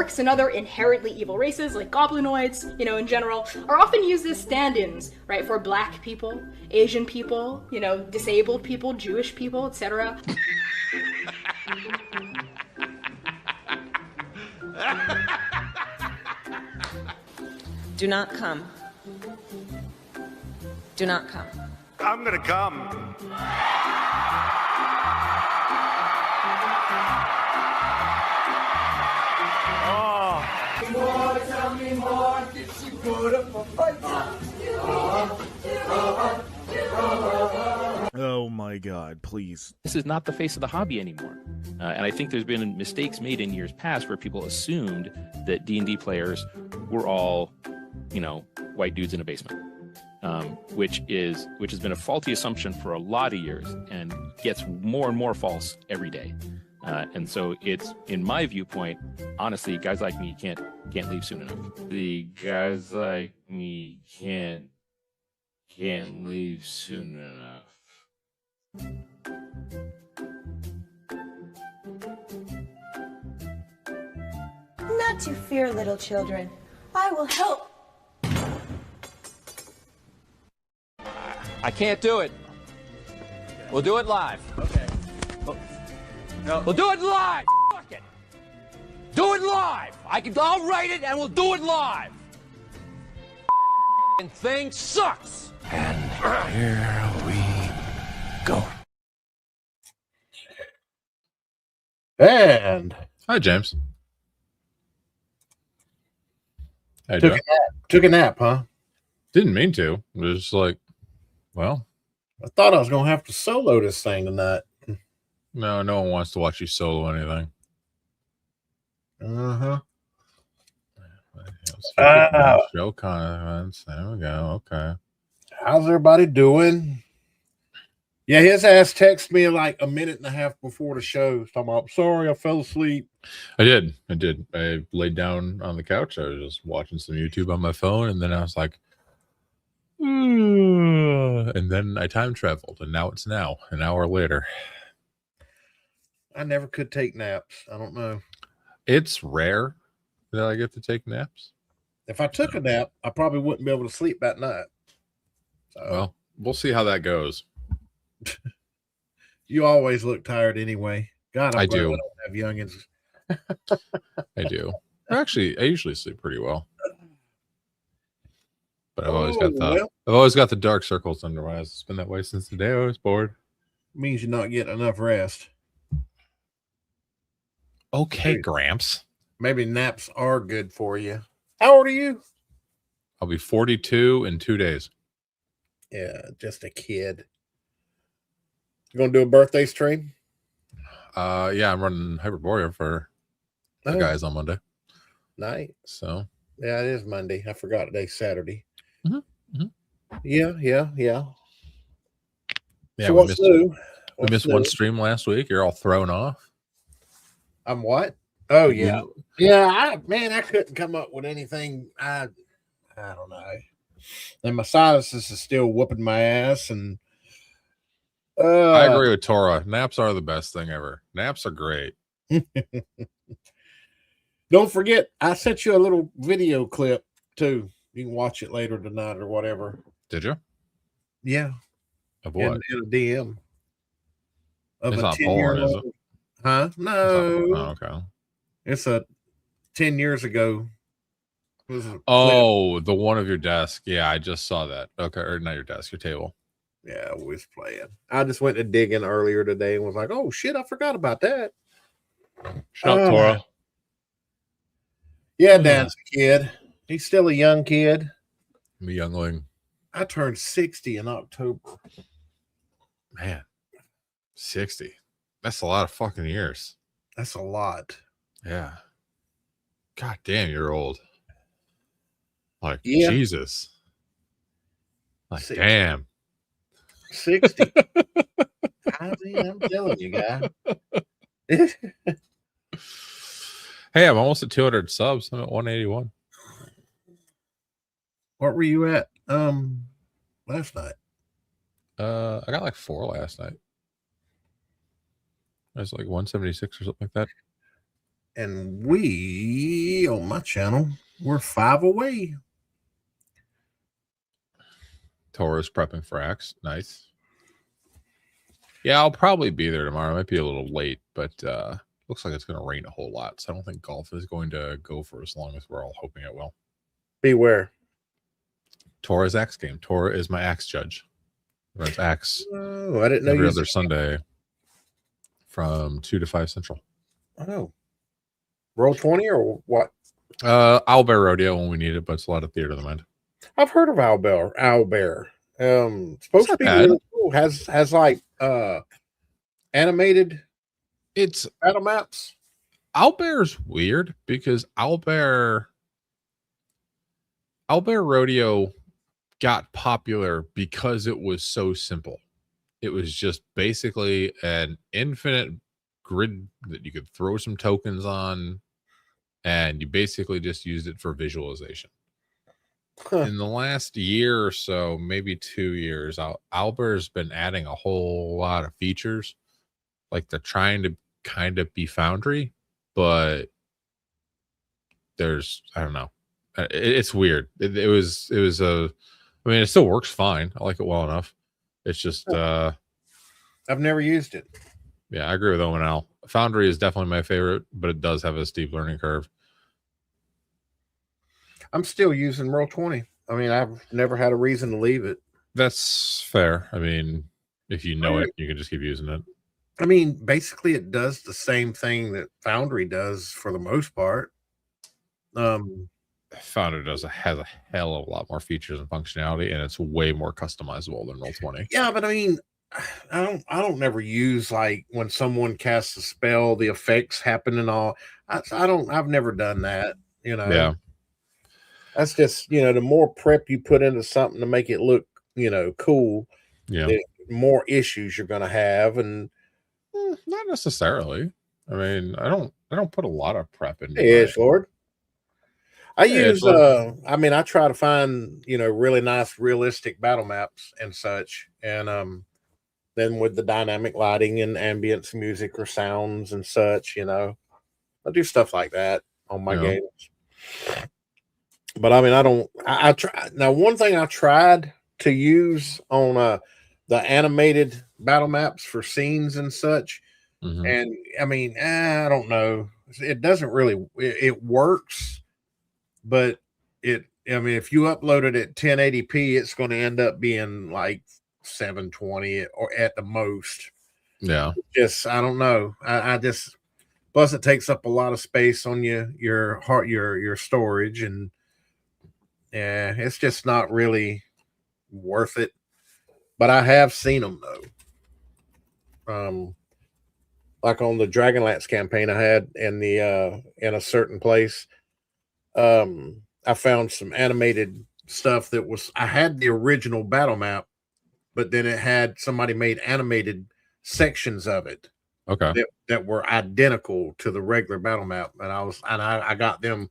orcs and other inherently evil races, like goblinoids, in general, are often used as stand-ins, right, for black people, Asian people, disabled people, Jewish people, etc. Do not come. Do not come. I'm gonna come. Oh my God, please. This is not the face of the hobby anymore. And I think there's been mistakes made in years past where people assumed that D&D players were all, white dudes in a basement, which has been a faulty assumption for a lot of years and gets more and more false every day. And so it's, in my viewpoint, honestly, guys like me can't leave soon enough. The guys like me can't leave soon enough. Not to fear, little children. I will help. I can't do it. We'll do it live. Okay. No. We'll do it live. Fuck it. Do it live. I'll write it and we'll do it live. And thing sucks. And here we go. And hi, James. How you doing? Took a nap, huh? Didn't mean to. It was just like, well, I thought I was gonna have to solo this thing tonight. no one wants to watch you solo anything. Show comments. There we go. Okay. How's everybody doing? Yeah, his ass texted me like a minute and a half before the show. Talking about, sorry, I fell asleep. I did. I laid down on the couch. I was just watching some YouTube on my phone, and then I was like, and then I time traveled, and now it's now, an hour later. I never could take naps. I don't know. It's rare that I get to take naps. If I took a nap, I probably wouldn't be able to sleep that night. So, well, we'll see how that goes. You always look tired anyway. God, I do. I don't have youngins. I do. Actually, I usually sleep pretty well. But I've always got the dark circles under my eyes. It's been that way since the day I was born. Means you're not getting enough rest. Okay, Gramps. Maybe naps are good for you. How old are you? I'll be 42 in 2 days. Yeah, just a kid. You gonna do a birthday stream? Yeah, I'm running Hyperborea for the guys on Monday. Nice. So yeah, it is Monday. I forgot today's Saturday. Mm-hmm. Yeah. Yeah, So we missed one stream last week. You're all thrown off. I'm what? Oh yeah. Yeah, I couldn't come up with anything. I don't know. And my sinuses is still whooping my ass, and I agree with Tora. Naps are the best thing ever. Naps are great. Don't forget, I sent you a little video clip too. You can watch it later tonight or whatever. Did you? Yeah. Of what? In a DM. Of it's a not porn, is it? Huh? No. Oh, okay. It's a 10 years ago. Oh, the one of your desk. Yeah, I just saw that. Okay, or not your desk, your table. Yeah, I was playing. I just went to digging earlier today and was like, oh shit, I forgot about that. Shut up, Tora. Yeah, Dad's a kid. He's still a young kid. I'm a youngling. I turned 60 in October. Man, 60. That's a lot of fucking years. That's a lot. Yeah. God damn, you're old. Like, Jesus. Like, 60. Damn. 60. I'm telling you, guy. Hey, I'm almost at 200 subs. I'm at 181. What were you at last night? I got like 4 last night. I was like 176 or something like that. And we, on my channel, we're 5 away. Tora's prepping for Axe. Nice. Yeah, I'll probably be there tomorrow. I might be a little late, but looks like it's going to rain a whole lot. So I don't think golf is going to go for as long as we're all hoping it will. Beware. Tora's Axe game. Tora is my Axe judge. Runs Axe Oh, I didn't know every you other Sunday from 2 to 5 Central. Oh. Roll 20 or what? Owlbear Rodeo when we need it, but it's a lot of theater of the mind. I've heard of Owlbear. Supposed to be really cool. Has like animated battle maps. Owlbear's weird because Owlbear Rodeo got popular because it was so simple. It was just basically an infinite grid that you could throw some tokens on, and you basically just used it for visualization. In the last year or so, maybe 2 years, Owlbear's been adding a whole lot of features. Like they're trying to kind of be Foundry, but there's, I don't know. It's weird. It was I mean, it still works fine. I like it well enough. It's just I've never used it. Yeah, I agree with Owen Al. Foundry is definitely my favorite, but it does have a steep learning curve. I'm still using Roll20. I mean, I've never had a reason to leave it. That's fair. I mean, if you know it, you can just keep using it. I mean, basically, it does the same thing that Foundry does for the most part. Foundry has a hell of a lot more features and functionality, and it's way more customizable than Roll20. Yeah, but I mean, I don't never use like when someone casts a spell, the effects happen and all. I've never done that. You know. Yeah. That's just, the more prep you put into something to make it look, cool, the more issues you're going to have. And not necessarily. I mean, I don't put a lot of prep into Edge Lord. I try to find, really nice, realistic battle maps and such. And then with the dynamic lighting and ambience music or sounds and such, I do stuff like that on my games. But I mean, I try now. One thing I tried to use on the animated battle maps for scenes and such, and I mean, I don't know. It doesn't really. It works, but I mean, if you upload it at 1080p, it's going to end up being like 720 or at the most. Yeah. I don't know. I just plus it takes up a lot of space on your storage and. Yeah, it's just not really worth it. But I have seen them though. Like on the Dragonlance campaign I had in a certain place. I found some animated stuff that I had the original battle map, but then it had somebody made animated sections of it. Okay. That were identical to the regular battle map, and I got them.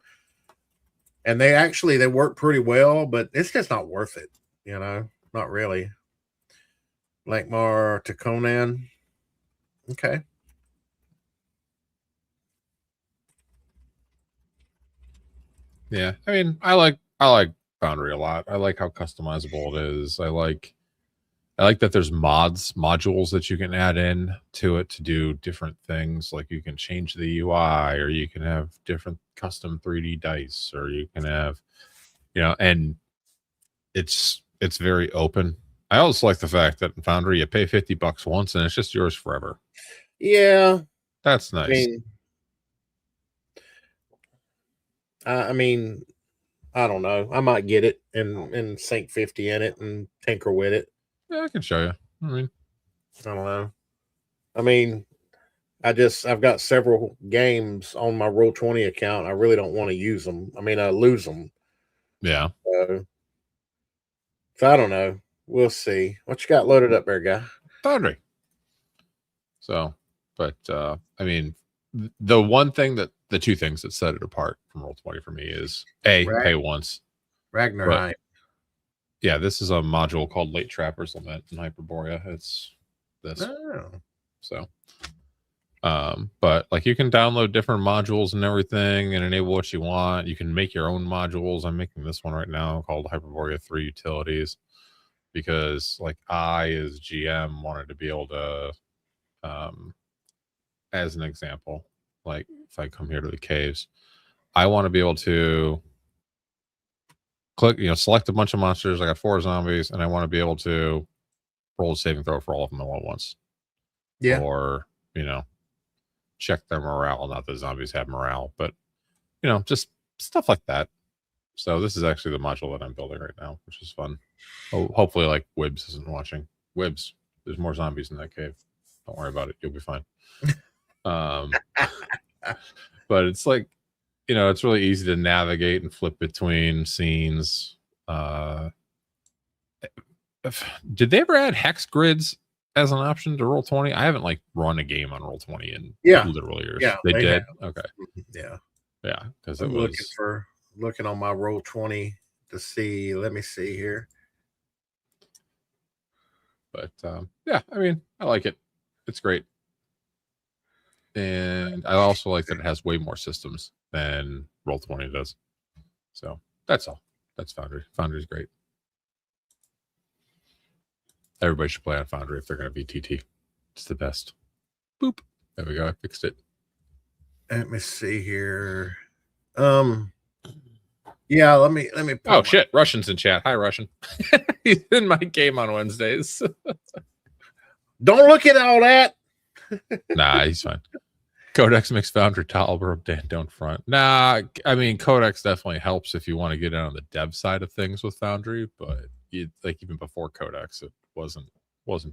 And they work pretty well, but it's just not worth it, not really. Blankmar to Conan. Okay. Yeah. I mean, I like Foundry a lot. I like how customizable it is. I like that there's modules that you can add in to it to do different things. Like you can change the UI, or you can have different custom 3D dice, or you can have, and it's very open. I also like the fact that in Foundry you pay $50 once and it's just yours forever. Yeah, that's nice. I mean, I don't know. I might get it and sink 50 in it and tinker with it. Yeah, I can show you. I don't know. I mean, I've got several games on my Roll20 account. I really don't want to use them. I mean, I lose them. Yeah. So I don't know. We'll see. What you got loaded up there, guy? Foundry. So, but I mean, the two things that set it apart from Roll20 for me is pay once. Ragnar. Yeah, this is a module called Late Trapper's Lament in Hyperborea. It's this. Oh. So But like you can download different modules and everything and enable what you want. You can make your own modules. I'm making this one right now called Hyperborea 3 Utilities because like I as GM wanted to be able to as an example, like if I come here to the caves, I want to be able to click, select a bunch of monsters. I got 4 zombies and I want to be able to roll a saving throw for all of them all at once. Yeah. Or, check their morale. Not that zombies have morale, but just stuff like that. So this is actually the module that I'm building right now, which is fun. Oh, hopefully like Wibbs isn't watching. Wibbs, there's more zombies in that cave. Don't worry about it. You'll be fine. But it's like, it's really easy to navigate and flip between scenes. Did they ever add hex grids as an option to Roll20? I haven't like run a game on Roll20 in literally years. Yeah, they did. have. Okay. Yeah. Yeah, because I'm looking on my Roll20 to see. Let me see here. But yeah, I mean, I like it. It's great. And I also like that it has way more systems than Roll20 does. So that's all. That's Foundry. Foundry's great. Everybody should play on Foundry if they're going to be TT. It's the best. Boop. There we go. I fixed it. Let me see here. Yeah, let me Oh shit, Russian's in chat. Hi, Russian. He's in my game on Wednesdays. Don't look at all that. Nah, he's fine. Codex makes Foundry tolerable, don't front. Nah, I mean Codex definitely helps if you want to get in on the dev side of things with Foundry, but even before Codex, it wasn't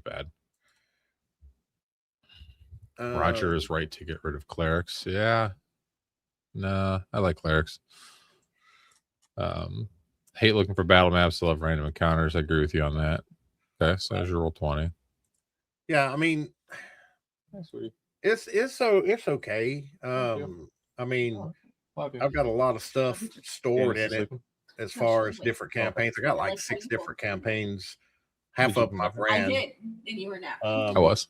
bad. Roger is right to get rid of clerics. Yeah. Nah, I like clerics. Hate looking for battle maps. I love random encounters. I agree with you on that. Okay, so there's your Roll20. Yeah, I mean, it's okay. I mean, I've got a lot of stuff stored in it as far as different campaigns. I got like 6 different campaigns. Half of them I've ran. I did, and you were not. I was.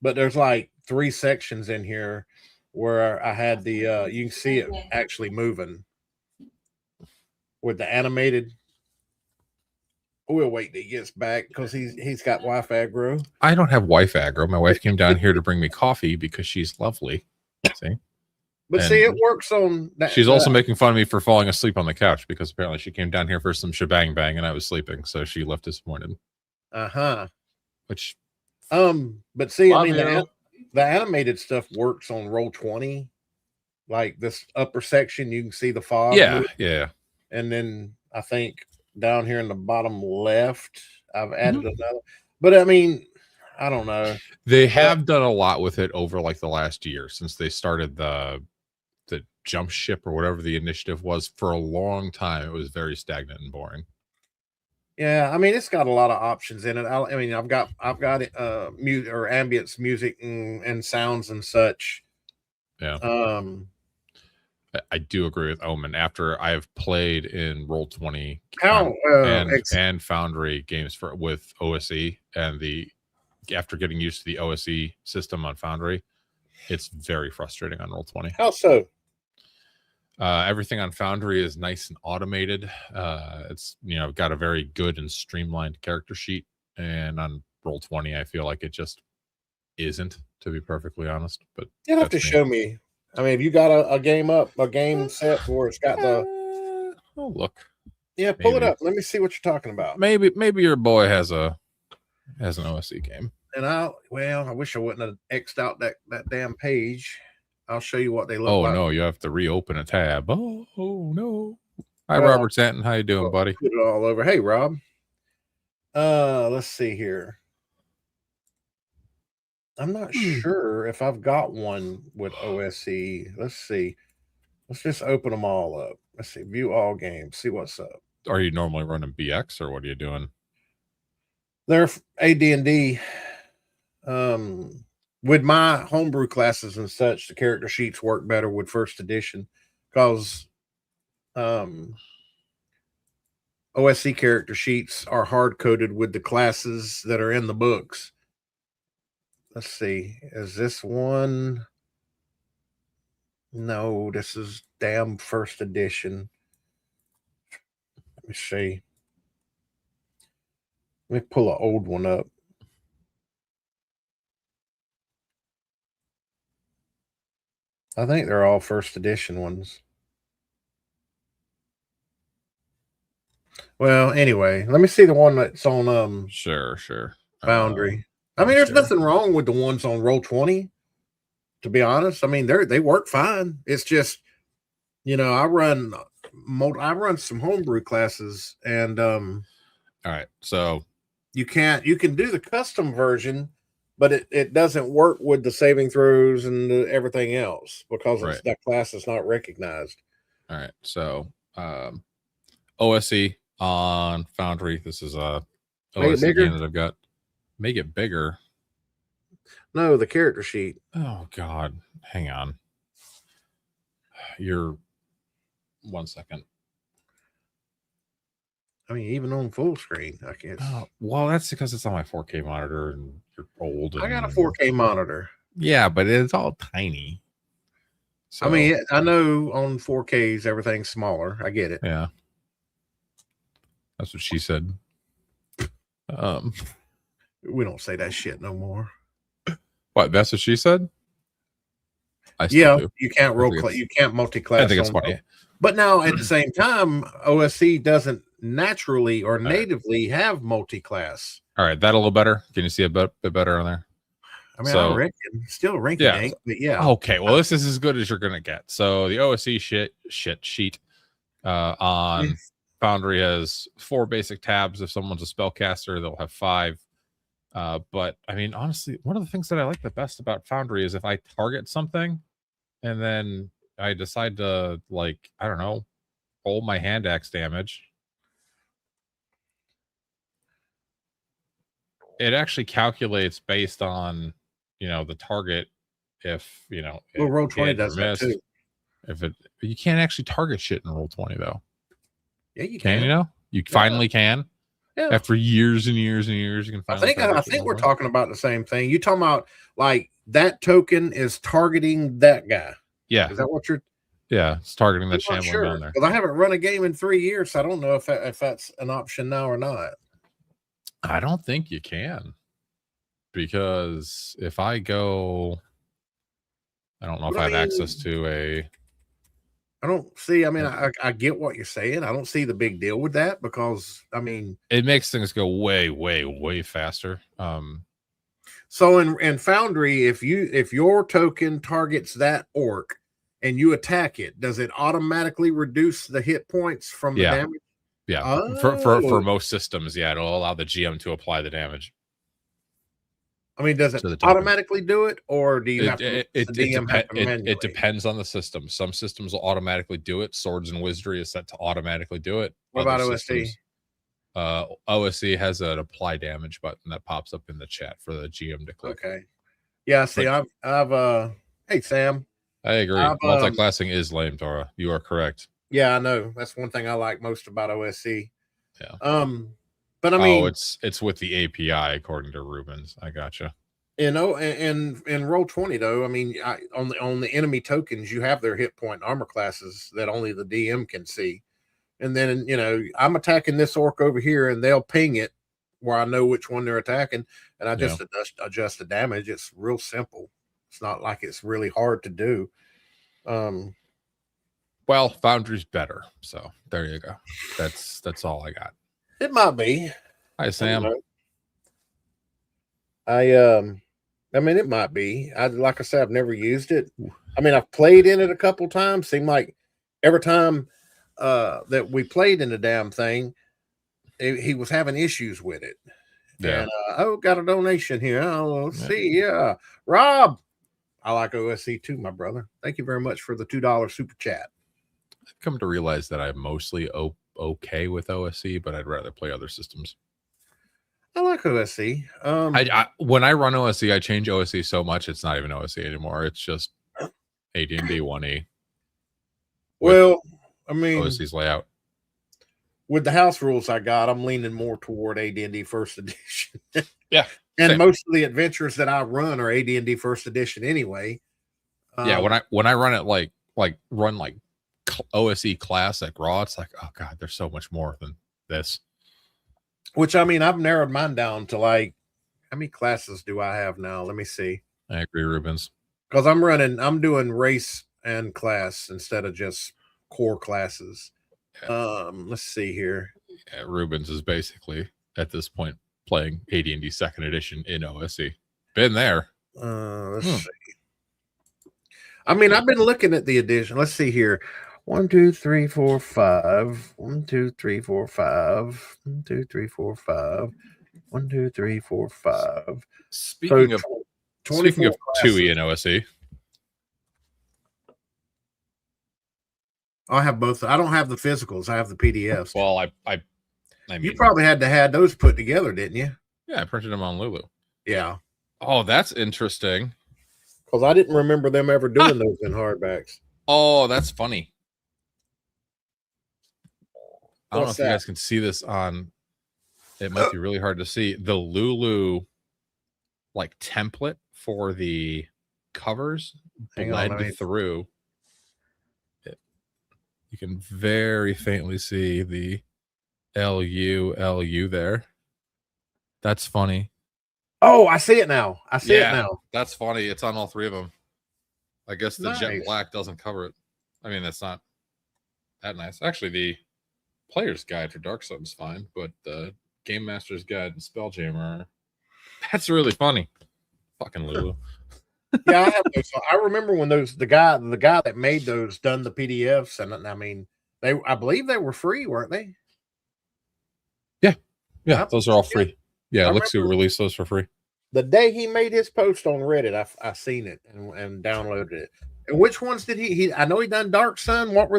But there's like 3 sections in here where I had the you can see it actually moving with the animated. We'll wait till he gets back because he's got wife aggro. I don't have wife aggro. My wife came down here to bring me coffee because she's lovely. See? But see, it works on that. She's also making fun of me for falling asleep on the couch because apparently she came down here for some shebang bang and I was sleeping, so she left disappointed. Which but see, I mean the animated stuff works on Roll20. Like this upper section, you can see the fog. Yeah. And then I think down here in the bottom left, I've added another. But I mean, I don't know. They have done a lot with it over like the last year since they started the jump ship or whatever the initiative was. For a long time, it was very stagnant and boring. Yeah, I mean, it's got a lot of options in it. I mean, I've got mute or ambience music and sounds and such. Yeah. I do agree with Omen. After I've played in Roll20 and Foundry games with OSE and after getting used to the OSE system on Foundry, it's very frustrating on Roll20. How so? Everything on Foundry is nice and automated. It's got a very good and streamlined character sheet, and on Roll20, I feel like it just isn't, to be perfectly honest. But you'll have to show me. I mean, have you got a game set where it's got the? Oh, look. Yeah, pull it up. Let me see what you're talking about. Maybe your boy has an OSE game. And I wish I wouldn't have X'd out that damn page. I'll show you what they look like. Oh no, you have to reopen a tab. Oh no. Hi, Robert Stanton. How you doing, buddy? Put it all over. Hey, Rob. Let's see here. I'm not sure if I've got one with OSE. Let's see. Let's just open them all up. Let's see. View all games. See what's up. Are you normally running BX or what are you doing? They're AD&D. With my homebrew classes and such, the character sheets work better with first edition because OSC character sheets are hard coded with the classes that are in the books. Let's see. Is this one? No, this is damn first edition. Let me see. Let me pull an old one up. I think they're all first edition ones. Well, anyway, let me see the one that's on Sure. Foundry. I mean, there's nothing wrong with the ones on Roll20. To be honest, I mean they work fine. It's just, I run some homebrew classes, and all right. So you can do the custom version, but it doesn't work with the saving throws and everything else because that class is not recognized. All right. So OSE on Foundry. This is a OSE game that I've got. Make it bigger. No, the character sheet. Oh God, hang on. You're 1 second. I mean, even on full screen, I guess. Oh, well, that's because it's on my 4K monitor and you're old. I got a 4K monitor. Yeah, but it's all tiny. So, I mean, I know on 4Ks everything's smaller. I get it. Yeah, that's what she said. We don't say that shit no more. What? That's what she said. You can't you can't multi-class. I think it's funny. But now at the same time, OSC doesn't naturally or natively have multi-class. All right, that a little better. Can you see a bit better on there? I mean, I reckon still ranking, but yeah. Okay, well, this is as good as you're gonna get. So the OSC sheet on Foundry has 4 basic tabs. If someone's a spellcaster, they'll have 5. But I mean, honestly, one of the things that I like the best about Foundry is if I target something and then I decide to, like, I don't know, roll my hand axe damage, it actually calculates based on, the target. If, well, Roll20 does that too. You can't actually target shit in Roll20 though. Yeah, you can. You finally can. Yeah. After years and years and years, you can finally. I think we're talking about the same thing. You talking about like that token is targeting that guy? Yeah. Is that what you're? Yeah, it's targeting that shambling down there. Because I haven't run a game in 3 years, so I don't know if that's an option now or not. I don't think you can, because if I go, I don't know if I have access to a. I don't see. I mean, I get what you're saying. I don't see the big deal with that because, I mean, it makes things go way, way, way faster. So in Foundry, if your token targets that orc and you attack it, does it automatically reduce the hit points from the damage? Yeah. Oh. For most systems, it'll allow the GM to apply the damage. I mean, does it automatically do it, or do you have to? It depends on the system. Some systems will automatically do it. Swords and Wizardry is set to automatically do it. What about OSC? OSC has an apply damage button that pops up in the chat for the GM to click. Okay. Yeah. See, I've hey Sam. I agree. Multi-classing is lame, Tora. You are correct. Yeah, I know. That's one thing I like most about OSC. Yeah. But I mean, it's with the API according to Rubens. I gotcha. In Roll20 though, I mean, on the enemy tokens, you have their hit point armor classes that only the DM can see, and then I'm attacking this orc over here, and they'll ping it where I know which one they're attacking, and I just adjust the damage. It's real simple. It's not like it's really hard to do. Well, Foundry's better, so there you go. That's all I got. It might be. Hi, Sam. I mean, it might be. Like I said, I've never used it. I mean, I've played in it a couple times. Seemed like every time that we played in the damn thing, he was having issues with it. Yeah. And got a donation here. Oh, let's see. Yeah, Rob. I like OSC too, my brother. Thank you very much for the $2 super chat. I've come to realize that I'm mostly okay with OSC, but I'd rather play other systems. I like OSC. When I run OSC, I change OSC so much it's not even OSC anymore. It's just AD&D 1E. Well, I mean, OSC's layout. With the house rules I got, I'm leaning more toward AD&D first edition. Yeah. And Same. most of the adventures that I run are AD&D First Edition anyway. Yeah, when I run it like OSE Classic Raw, it's like, oh god, there's so much more than this. Which, I mean, I've narrowed mine down to like, how many classes do I have now? Let me see. I agree, Rubens. Because I'm doing race and class instead of just core classes. Let's see here. Yeah, Rubens is basically at this point playing AD&D Second Edition in OSE. Been there. Let's see. I mean, I've been looking at the edition. Let's see here. 1, 2, 3, 4, 5. 1, 2, 3, 4, 5. 1, 2, 3, 4, 5. 1, 2, 3, 4, 5. Speaking of 24 TUI and OSE. I have both. I don't have the physicals. I have the PDFs. Well, I mean, you probably had to have those put together, didn't you? Yeah, I printed them on Lulu. Yeah. Oh, that's interesting. Because I didn't remember them ever doing those in hardbacks. Oh, that's funny. I don't know What's if you that? guys can see this on. It might be really hard to see the Lulu like template for the covers Hang on, bled through. You can very faintly see the LU there. That's funny. Oh, I see it now. I see it now. That's funny. It's on all three of them. I guess the jet Nice. black doesn't cover it. I mean, that's not that nice. Actually, the player's guide for Dark Sun's fine, but the Game Master's Guide and Spelljammer, that's really funny. Fucking Lulu. Yeah, I have those. I remember when the guy that made those done the PDFs, and I mean, I believe they were free, weren't they? Yeah, those are all free. Yeah, I Elixir remember- released those for free. The day he made his post on Reddit, I seen it and downloaded it. And which ones did he? I know he done Dark Sun. What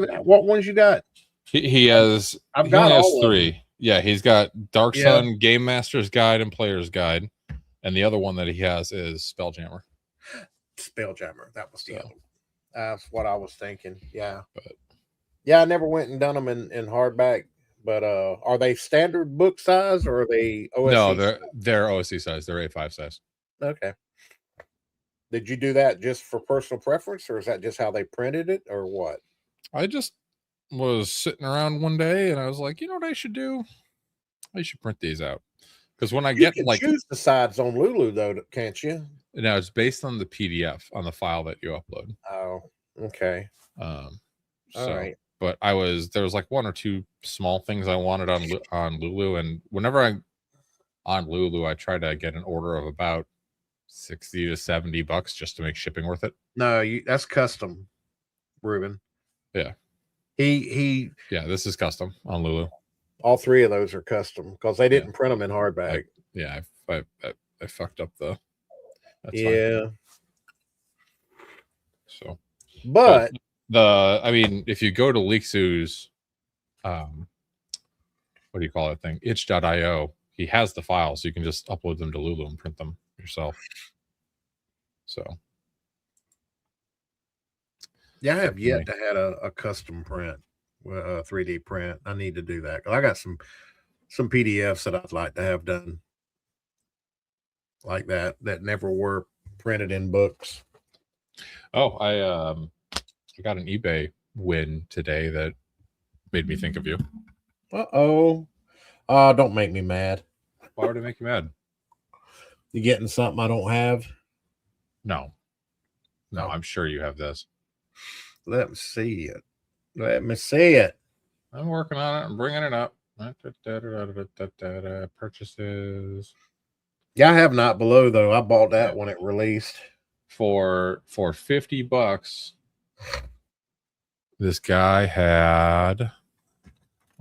ones you got? He has. I've he got only has all of 3. Yeah, he's got Dark Yeah. Sun, Game Master's Guide, and Player's Guide, and the other one that he has is Spelljammer. Spelljammer. That was the So. other one. That's what I was thinking. Yeah. But- Yeah, I never went and done them in hardback. But are they standard book size or are they OSC? No, they're OSC size. They're A5 size. Okay. Did you do that just for personal preference, or is that just how they printed it, or what? I just was sitting around one day and I was like, you know what I should do? I should print these out. Because when I You get can like choose the sides on Lulu, though, can't you? now, it's based on the PDF on the file that you upload. Oh, okay. All All right. But there was like 1 or 2 small things I wanted on Lulu, and whenever I'm on Lulu, I try to get an order of about $60 to $70 just to make shipping worth it. No, that's custom, Ruben. Yeah. He Yeah, this is custom on Lulu. all 3 of those are custom because they didn't print them in hardback. Yeah, I fucked up the. That's Yeah. fine. So, But I mean, if you go to Leaksu's, what do you call that thing? Itch.io, he has the files, so you can just upload them to Lulu and print them yourself. So, yeah, I have yet to had a custom print, a 3D print. I need to do that. I got some PDFs that I'd like to have done like that never were printed in books. oh, I got an eBay win today that made me think of you. Uh-oh. Don't make me mad. Why would it make you mad? You getting something I don't have? No, I'm sure you have this. Let me see it. Let me see it. I'm working on it. I'm bringing it up. Purchases Yeah, I have Not Below, though. I bought that when it released. for $50. This guy had a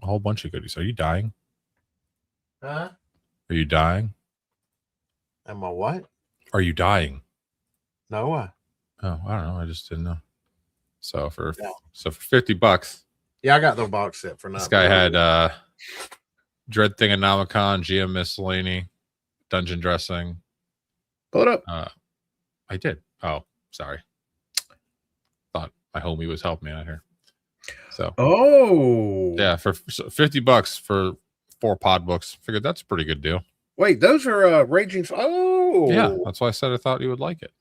whole bunch of goodies. Are you dying? Huh? Are you dying? Am I what? Are you dying? No, Oh, I don't know. I just didn't know. So for No. $50, yeah, I got the box set for Not this guy Below. had Dread Thingonomicon, GM Miscellany, Dungeon Dressing. Pull it up. I did. Oh, sorry. Thought my homie was helping me out here. So Oh. yeah, for $50 for 4 pod books. Figured that's a pretty good deal. Wait, those are Raging. Oh, Oh, Yeah, that's why I said I thought you would like it.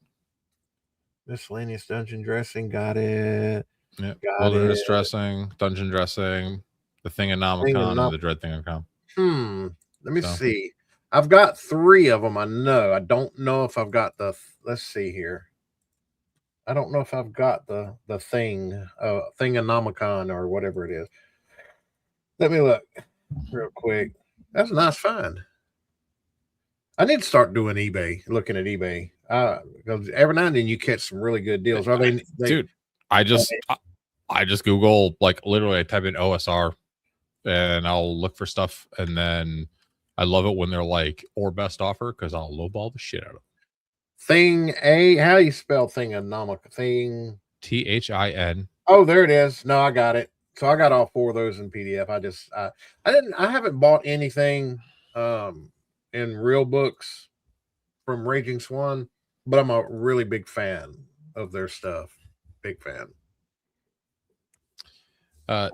Miscellaneous dungeon dressing, got it. Yeah, Got wilderness it. dressing, dungeon dressing, the thing in Thing in Nomicon, and the dread thing in Com. Let me So. see. I've got 3 of them. I know. I don't know if I've got the. Let's see here. I don't know if I've got the thing in Nomicon or whatever it is. Let me look real quick. That's a nice find. I need to start doing eBay, looking at eBay. Because every now and then you catch some really good deals. Are they Dude, I just Google, like, literally I type in OSR and I'll look for stuff, and then I love it when they're like, or best offer, because I'll lowball the shit out of them. Thing A, how do you spell Thingonomic? Thing THIN. Oh, there it is. No, I got it. So I got all 4 of those in PDF. I haven't bought anything in real books from Raging Swan, but I'm a really big fan of their stuff. Big fan.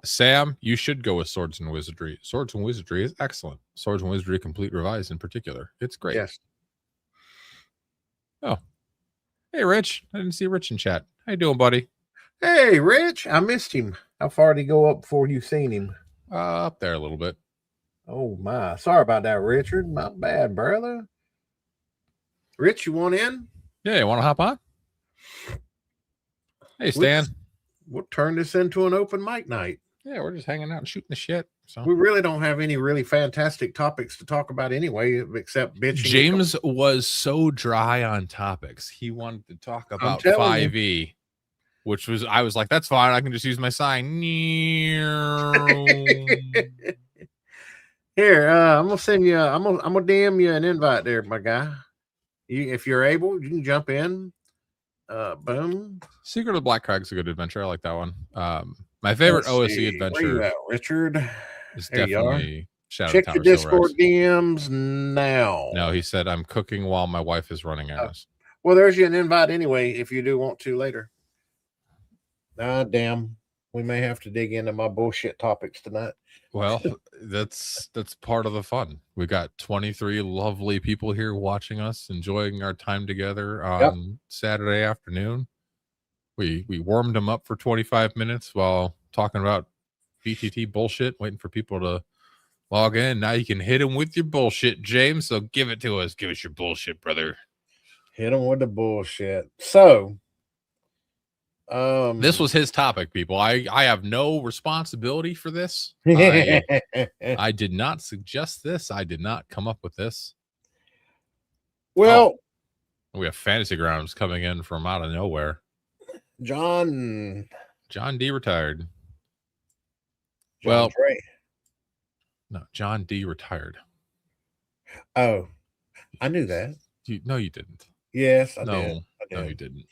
Sam, you should go with Swords and Wizardry. Swords and Wizardry is excellent. Swords and Wizardry Complete Revised in particular. It's great. Yes. Oh. Hey, Rich. I didn't see Rich in chat. How you doing, buddy? Hey, Rich. I missed him. How far did he go up before you seen him? Up there a little bit. Oh, my. Sorry about that, Richard. My bad, brother. Rich, you want in? Yeah, you want to hop on? Hey, Stan. We'll turn this into an open mic night. Yeah, we're just hanging out and shooting the shit. So we really don't have any really fantastic topics to talk about anyway, except bitching. James was so dry on topics. He wanted to talk about 5e, which was, I was like, that's fine. I can just use my sign. Here, I'm gonna send you. I'm gonna DM you an invite there, my guy. If you're able, you can jump in. Boom. Secret of the Black Crag's a good adventure. I like that one. My favorite OSE adventure. Where you at, Richard? Is definitely Shadow Check Tower your Discord DMs now. No, he said I'm cooking while my wife is running errands. Well, there's you an invite anyway if you do want to later. Ah, damn. We may have to dig into my bullshit topics tonight. Well, that's part of the fun. We got 23 lovely people here watching us, enjoying our time together on Saturday afternoon. We warmed them up for 25 minutes while talking about BTT bullshit, waiting for people to log in. Now you can hit them with your bullshit, James. So give it to us. Give us your bullshit, brother. Hit them with the bullshit. So, this was his topic, people. I have no responsibility for this. I did not suggest this. I did not come up with this. Well, we have Fantasy Grounds coming in from out of nowhere. John D retired. John Trey. No, John D retired. Oh, I knew that. No, you didn't. Yes, I did. No, you didn't.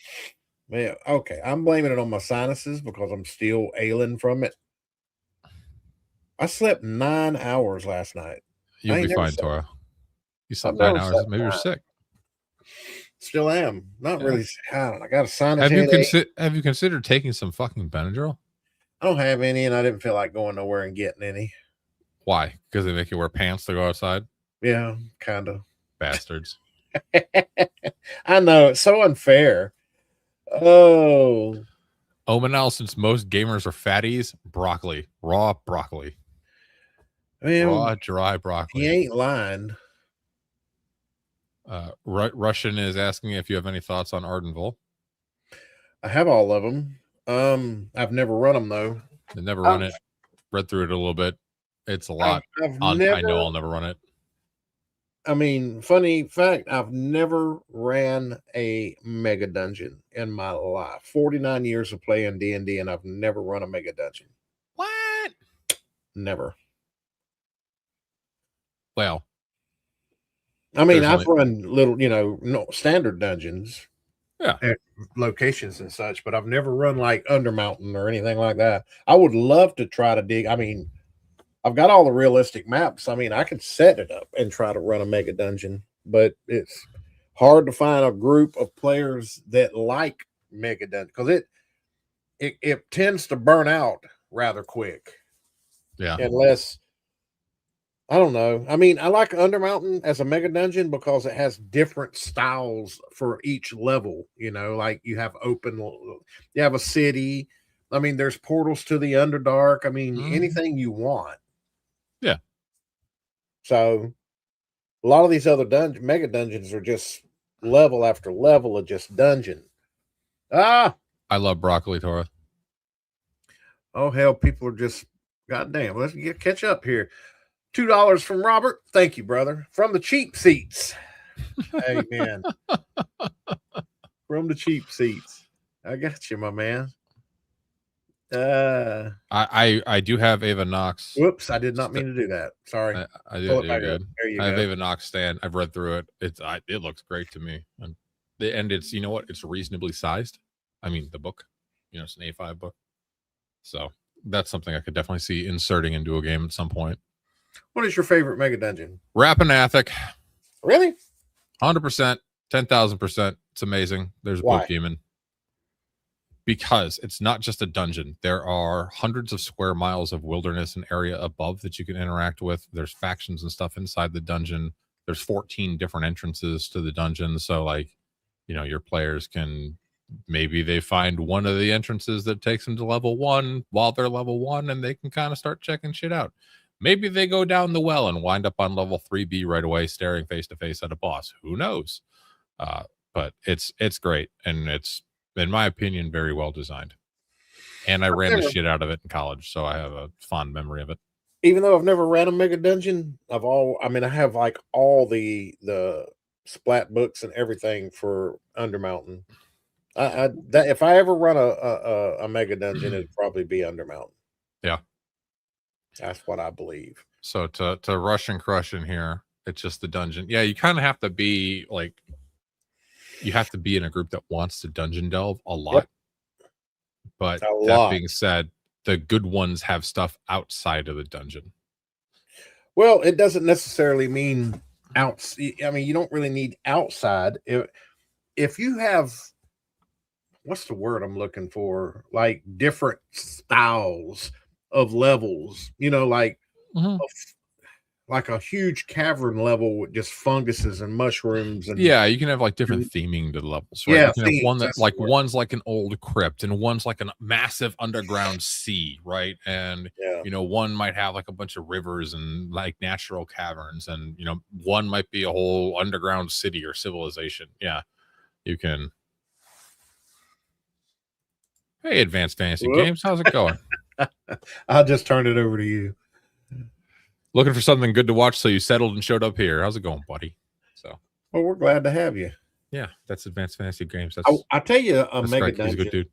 Yeah, okay. I'm blaming it on my sinuses because I'm still ailing from it. I slept 9 hours last night. You'll be fine, Tora. You slept 9 hours. Maybe you're sick. Still am. Not really. I got a sinus. Have you considered taking some fucking Benadryl? I don't have any, and I didn't feel like going nowhere and getting any. Why? Because they make you wear pants to go outside? Yeah, kind of. Bastards. I know. It's so unfair. Oh. Omanel, since most gamers are fatties, broccoli. Raw broccoli. Man, raw, dry broccoli. He ain't lying. Russian is asking if you have any thoughts on Ardenville. I have all of them. I've never run them, though. I've never run it. Read through it a little bit. It's a lot. I know I'll never run it. I mean, funny fact, I've never ran a mega dungeon in my life. 49 years of playing D&D, and I've never run a mega dungeon. What? Never. Well, I mean, I've run little, standard dungeons. Yeah. At locations and such, but I've never run like Undermountain or anything like that. I would love to try to dig. I mean, I've got all the realistic maps. I mean, I could set it up and try to run a mega dungeon, but it's hard to find a group of players that like mega dungeon because it tends to burn out rather quick. Yeah. Unless I don't know. I mean, I like Undermountain as a mega dungeon because it has different styles for each level. You know, like you have you have a city. I mean, there's portals to the Underdark. I mean, anything you want. Yeah. So a lot of these other mega dungeons are just level after level of just dungeon. Ah, I love broccoli, Tora. oh hell, people are just goddamn. Let's catch up here. $2 from Robert. Thank you, brother. From the cheap seats. Amen. From the cheap seats. I got you, my man. I do have Ava Knox. Whoops, I did not mean to do that. Sorry. I do. You're good. There you I have go. Ava Knox stand. I've read through it. It looks great to me, and it's, you know what? It's reasonably sized. I mean, the book, it's an A5 book, so that's something I could definitely see inserting into a game at some point. What is your favorite mega dungeon? Rappanathic. Really? 100%, 10,000%. It's amazing. There's a book demon. Because it's not just a dungeon. There are hundreds of square miles of wilderness and area above that you can interact with. There's factions and stuff inside the dungeon. There's 14 different entrances to the dungeon. So, like, your players can, maybe they find one of the entrances that takes them to level 1 while they're level 1, and they can kind of start checking shit out. Maybe they go down the well and wind up on level 3B right away, staring face to face at a boss. Who knows? But it's great, and it's, in my opinion, very well designed. And I ran the shit out of it in college, so I have a fond memory of it. Even though I've never ran a mega dungeon, I have like all the splat books and everything for Undermountain. That if I ever run a mega dungeon, it'd probably be Undermountain. Yeah. That's what I believe. So to rush and crush in here, it's just the dungeon. Yeah, you kind of have to be like, you have to be in a group that wants to dungeon delve a lot. Yep. But that being said, the good ones have stuff outside of the dungeon. Well, it doesn't necessarily mean I mean, you don't really need outside. If you have, what's the word I'm looking for? Like different styles of levels, like like a huge cavern level with just funguses and mushrooms, and yeah, you can have like different theming to the levels, right? Yeah, you can have one that like one's like an old crypt, and one's like a massive underground sea, right? And one might have like a bunch of rivers and like natural caverns, and one might be a whole underground city or civilization. Yeah, you can. Hey, Advanced Fantasy Games, how's it going? I'll just turn it over to you. Looking for something good to watch, so you settled and showed up here. How's it going, buddy? So, well, we're glad to have you. Yeah, that's Advanced Fantasy Games. I tell you a mega dungeon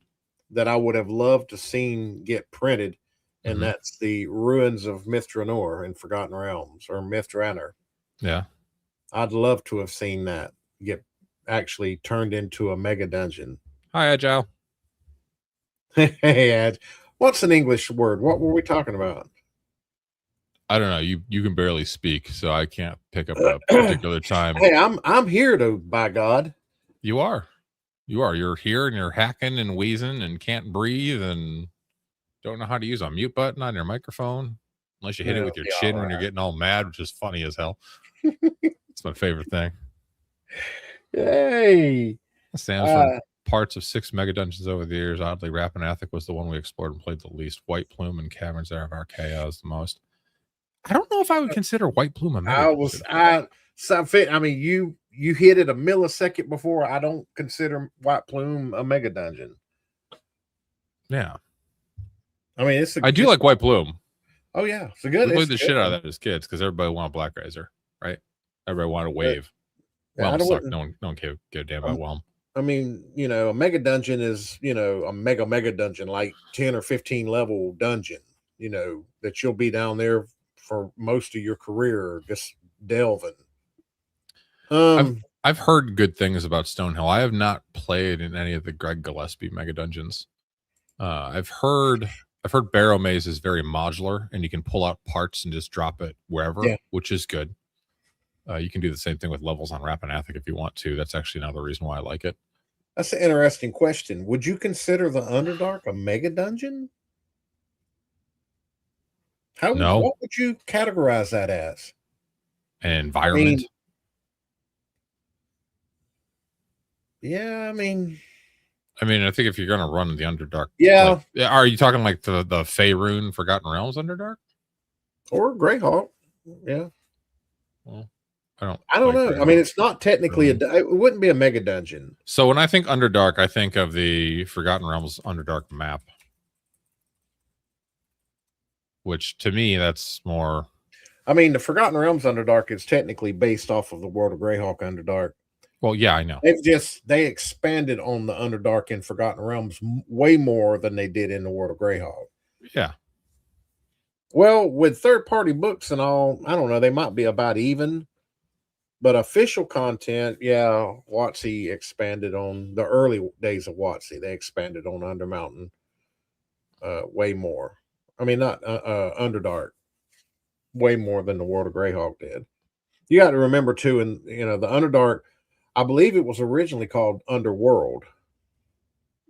that I would have loved to seen get printed, and that's the Ruins of Mithranor in Forgotten Realms, or Mithranor. Yeah, I'd love to have seen that get actually turned into a mega dungeon. Hi, Agile. Hey, Ag. What's an English word? What were we talking about? I don't know. You can barely speak, so I can't pick up a particular time. Hey, I'm here to, by God. You are. You're here, and you're hacking and wheezing and can't breathe and don't know how to use a mute button on your microphone unless you hit it with your chin when you're getting all mad, which is funny as hell. It's my favorite thing. Yay! Sam's from parts of 6 mega dungeons over the years. Oddly, Rappanathic was the one we explored and played the least. White Plume and Caverns of Archaea the most. I don't know if I would consider White Plume a mega dungeon. I mean, you hit it a millisecond before. I don't consider White Plume a mega dungeon. Yeah. I mean, I do like White Plume. Oh yeah, it's a good. We played the shit out of that as kids because everybody wanted Black Razor, right? Everybody wanted a wave. Whelm sucked. No one gave a damn about Whelm. I mean, a mega dungeon is, a mega dungeon, like 10 or 15 level dungeon, that you'll be down there for most of your career, just delving. I've heard good things about Stonehill. I have not played in any of the Greg Gillespie mega dungeons. I've heard Barrow Maze is very modular, and you can pull out parts and just drop it wherever, which is good. You can do the same thing with levels on Rappanathic if you want to. That's actually another reason why I like it. That's an interesting question. Would you consider the Underdark a mega dungeon? No. What would you categorize that as? An environment. Yeah, I mean, I think if you're gonna run the Underdark, yeah, are you talking like the Faerun Forgotten Realms Underdark? or Greyhawk? Yeah. Well, I don't know. I mean, it's not technically it wouldn't be a mega dungeon. So when I think Underdark, I think of the Forgotten Realms Underdark map, which to me that's more. I mean, the Forgotten Realms Underdark is technically based off of the World of Greyhawk Underdark. Well, yeah, I know. They expanded on the Underdark in Forgotten Realms way more than they did in the World of Greyhawk. Yeah. Well, with third-party books and all, I don't know, they might be about even. But official content, yeah, WotC expanded on the early days of WotC. They expanded on Undermountain way more. I mean, not Underdark, way more than the World of Greyhawk did. You got to remember too, and the Underdark, I believe it was originally called Underworld.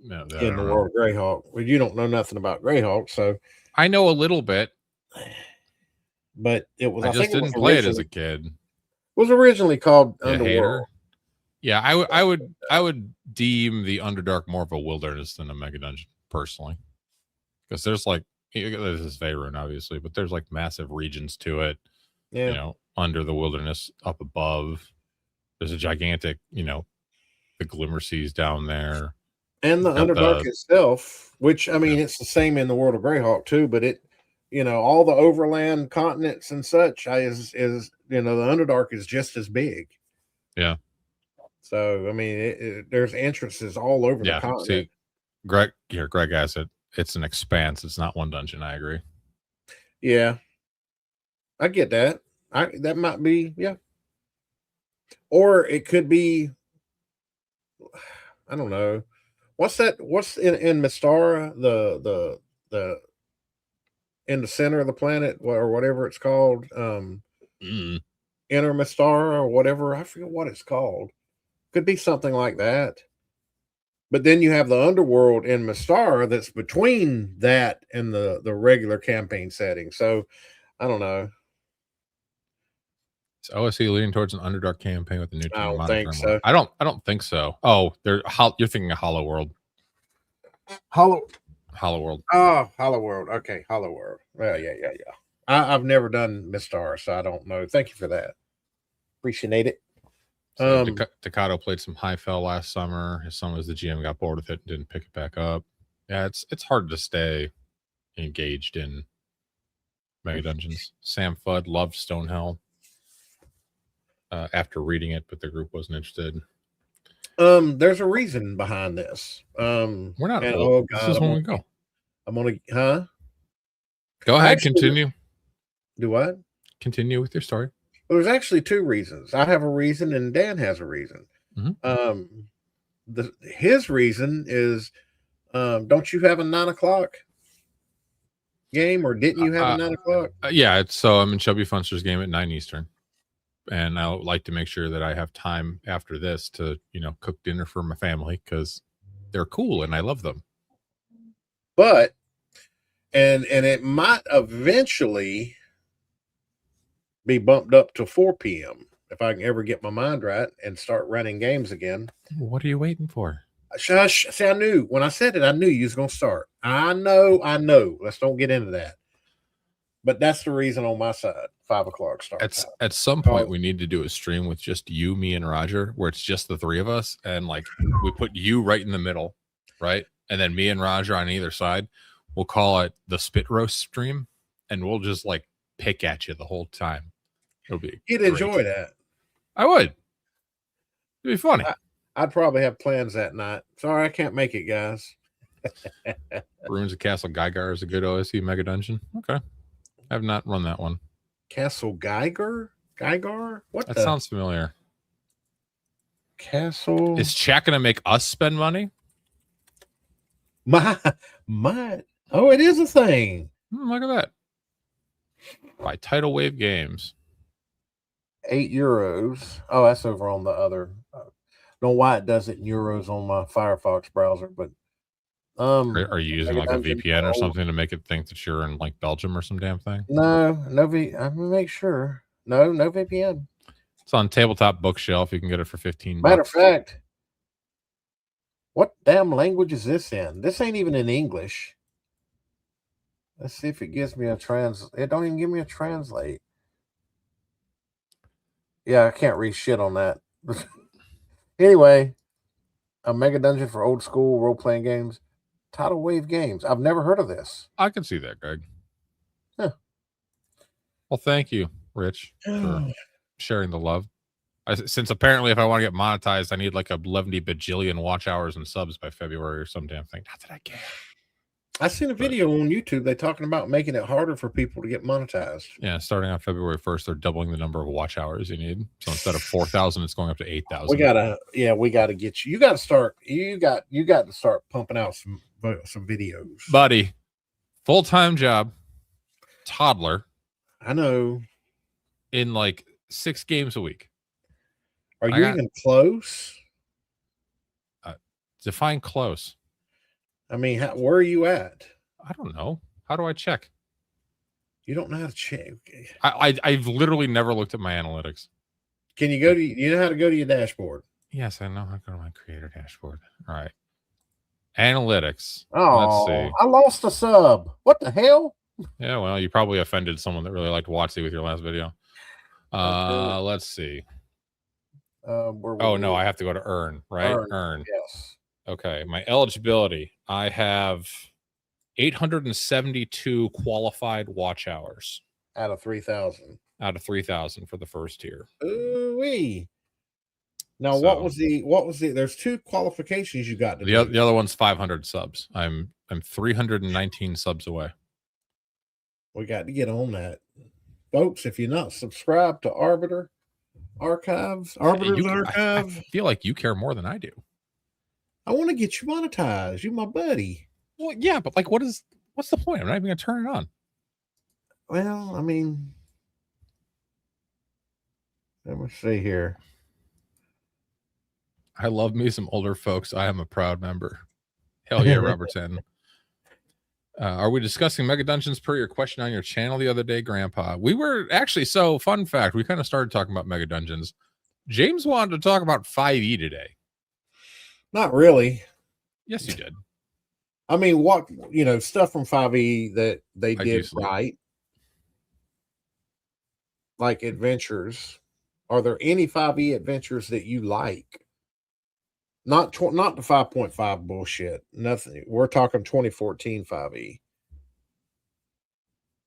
No, in the World of Greyhawk. Well, you don't know nothing about Greyhawk, so I know a little bit. But it was. I just didn't play it as a kid. It was originally called Underworld. Yeah, I would deem the Underdark more of a wilderness than a mega dungeon personally, because there's like this is Faerun obviously, but there's like massive regions to it. Yeah, under the wilderness, up above. There's a gigantic, the Glimmer Seas down there, and the Underdark itself, which I mean, it's the same in the World of Greyhawk too, but it. All the overland continents and such is the Underdark is just as big. Yeah. So I mean, there's entrances all over the continent. See, Greg asked it. It's an expanse. It's not one dungeon. I agree. Yeah, I get that. That might be or it could be. I don't know. What's that? What's in Mystara the in the center of the planet or whatever it's called, Inner Mystara or whatever. I forget what it's called. Could be something like that. But then you have the underworld in Mystara that's between that and the regular campaign setting. So I don't know. Is OSE leaning towards an Underdark campaign with the new? I don't think so. I don't think so. Oh, you're thinking of Hollow World. Hollow World. Oh, Hollow World. Okay, Hollow World. Well, yeah. I've never done Mystara, so I don't know. Thank you for that. Appreciate it. So Takato played some Highfell last summer. His son was the GM, got bored with it, and didn't pick it back up. Yeah, it's hard to stay engaged in mega dungeons. Sam Fudd loved Stonehell after reading it, but the group wasn't interested. There's a reason behind this. We're not. Oh God, this is when we go. I'm gonna, Go ahead, continue. Do what? Continue with your story. Well, there's actually two reasons. I have a reason, and Dan has a reason. Mm-hmm. His reason is, don't you have a 9 o'clock game, or didn't you have a 9 o'clock? Yeah, I'm in Chubby Funster's game at 9 Eastern. And I would like to make sure that I have time after this to, cook dinner for my family because they're cool and I love them. But, and it might eventually be bumped up to 4 p.m. if I can ever get my mind right and start running games again. What are you waiting for? Shush. See, I knew when I said it, I knew you was going to start. I know. Let's don't get into that. But that's the reason on my side. 5 o'clock start. At some point, we need to do a stream with just you, me, and Roger, where it's just the three of us, and like we put you right in the middle, right, and then me and Roger on either side. We'll call it the Spit Roast stream, and we'll just like pick at you the whole time. It'll be. You'd enjoy that. I would. It'd be funny. I'd probably have plans that night. Sorry, I can't make it, guys. Ruins of Castle Gygar is a good OSE mega dungeon. Okay, I have not run that one. Castle Gygar? What? That sounds familiar. Castle. Is chat gonna make us spend money? My. Oh, it is a thing. Look at that. By Tidal Wave Games. €8. Oh, that's over on the other. Don't know why it does it in euros on my Firefox browser, but Are you using like a Dungeon VPN or Gold. something to make it think that you're in like Belgium or some damn thing? No, I'm gonna make sure. No VPN. It's on Tabletop Bookshelf. You can get it for $15. Matter of fact, what damn language is this in? This ain't even in English. Let's see if it gives me a It don't even give me a translate. Yeah, I can't read shit on that. Anyway, a mega dungeon for old school role playing games. Tidal Wave Games. I've never heard of this. I can see that, Greg. Huh. Well, thank you, Rich, for sharing the love. Since apparently, if I want to get monetized, I need like 11 bajillion watch hours and subs by February or some damn thing. Not that I care. I seen a video on YouTube. They're talking about making it harder for people to get monetized. Yeah, starting on February 1st, they're doubling the number of watch hours you need. So instead of 4,000, it's going up to 8,000. We gotta get you. You got to start pumping out some videos, buddy. Full-time job, toddler. I know. In like 6 games a week. Are you even close? Define close. I mean, where are you at? I don't know. How do I check? You don't know how to check. I've literally never looked at my analytics. Can you go to? You know how to go to your dashboard? Yes, I know how to go to my creator dashboard. All right. Analytics. Oh, let's see. I lost a sub. What the hell? Yeah, well, you probably offended someone that really liked WotC with your last video. Let's see. Oh no, I have to go to earn, right? Earn. Yes. Okay, my eligibility. I have 872 qualified watch hours out of 3,000. Out of 3,000 for the first tier. Ooh-wee. Now, what was the? There's 2 qualifications you got. The other one's 500 subs. I'm 319 subs away. We got to get on that, folks. If you're not subscribed to Arbiter's Archive, I feel like you care more than I do. I want to get you monetized. You're my buddy. Well, yeah, but like, what's the point? I'm not even gonna turn it on. Well, I mean, let me see here. I love me some older folks. I am a proud member. Hell yeah, Robertson. Are we discussing mega dungeons per your question on your channel the other day, Grandpa? We were actually, so fun fact, we kind of started talking about mega dungeons. James wanted to talk about 5e today. Not really. Yes, you did. I mean, stuff from 5e that they did right. Like adventures. Are there any 5e adventures that you like? Not the 5.5 bullshit. Nothing. We're talking 2014 5e.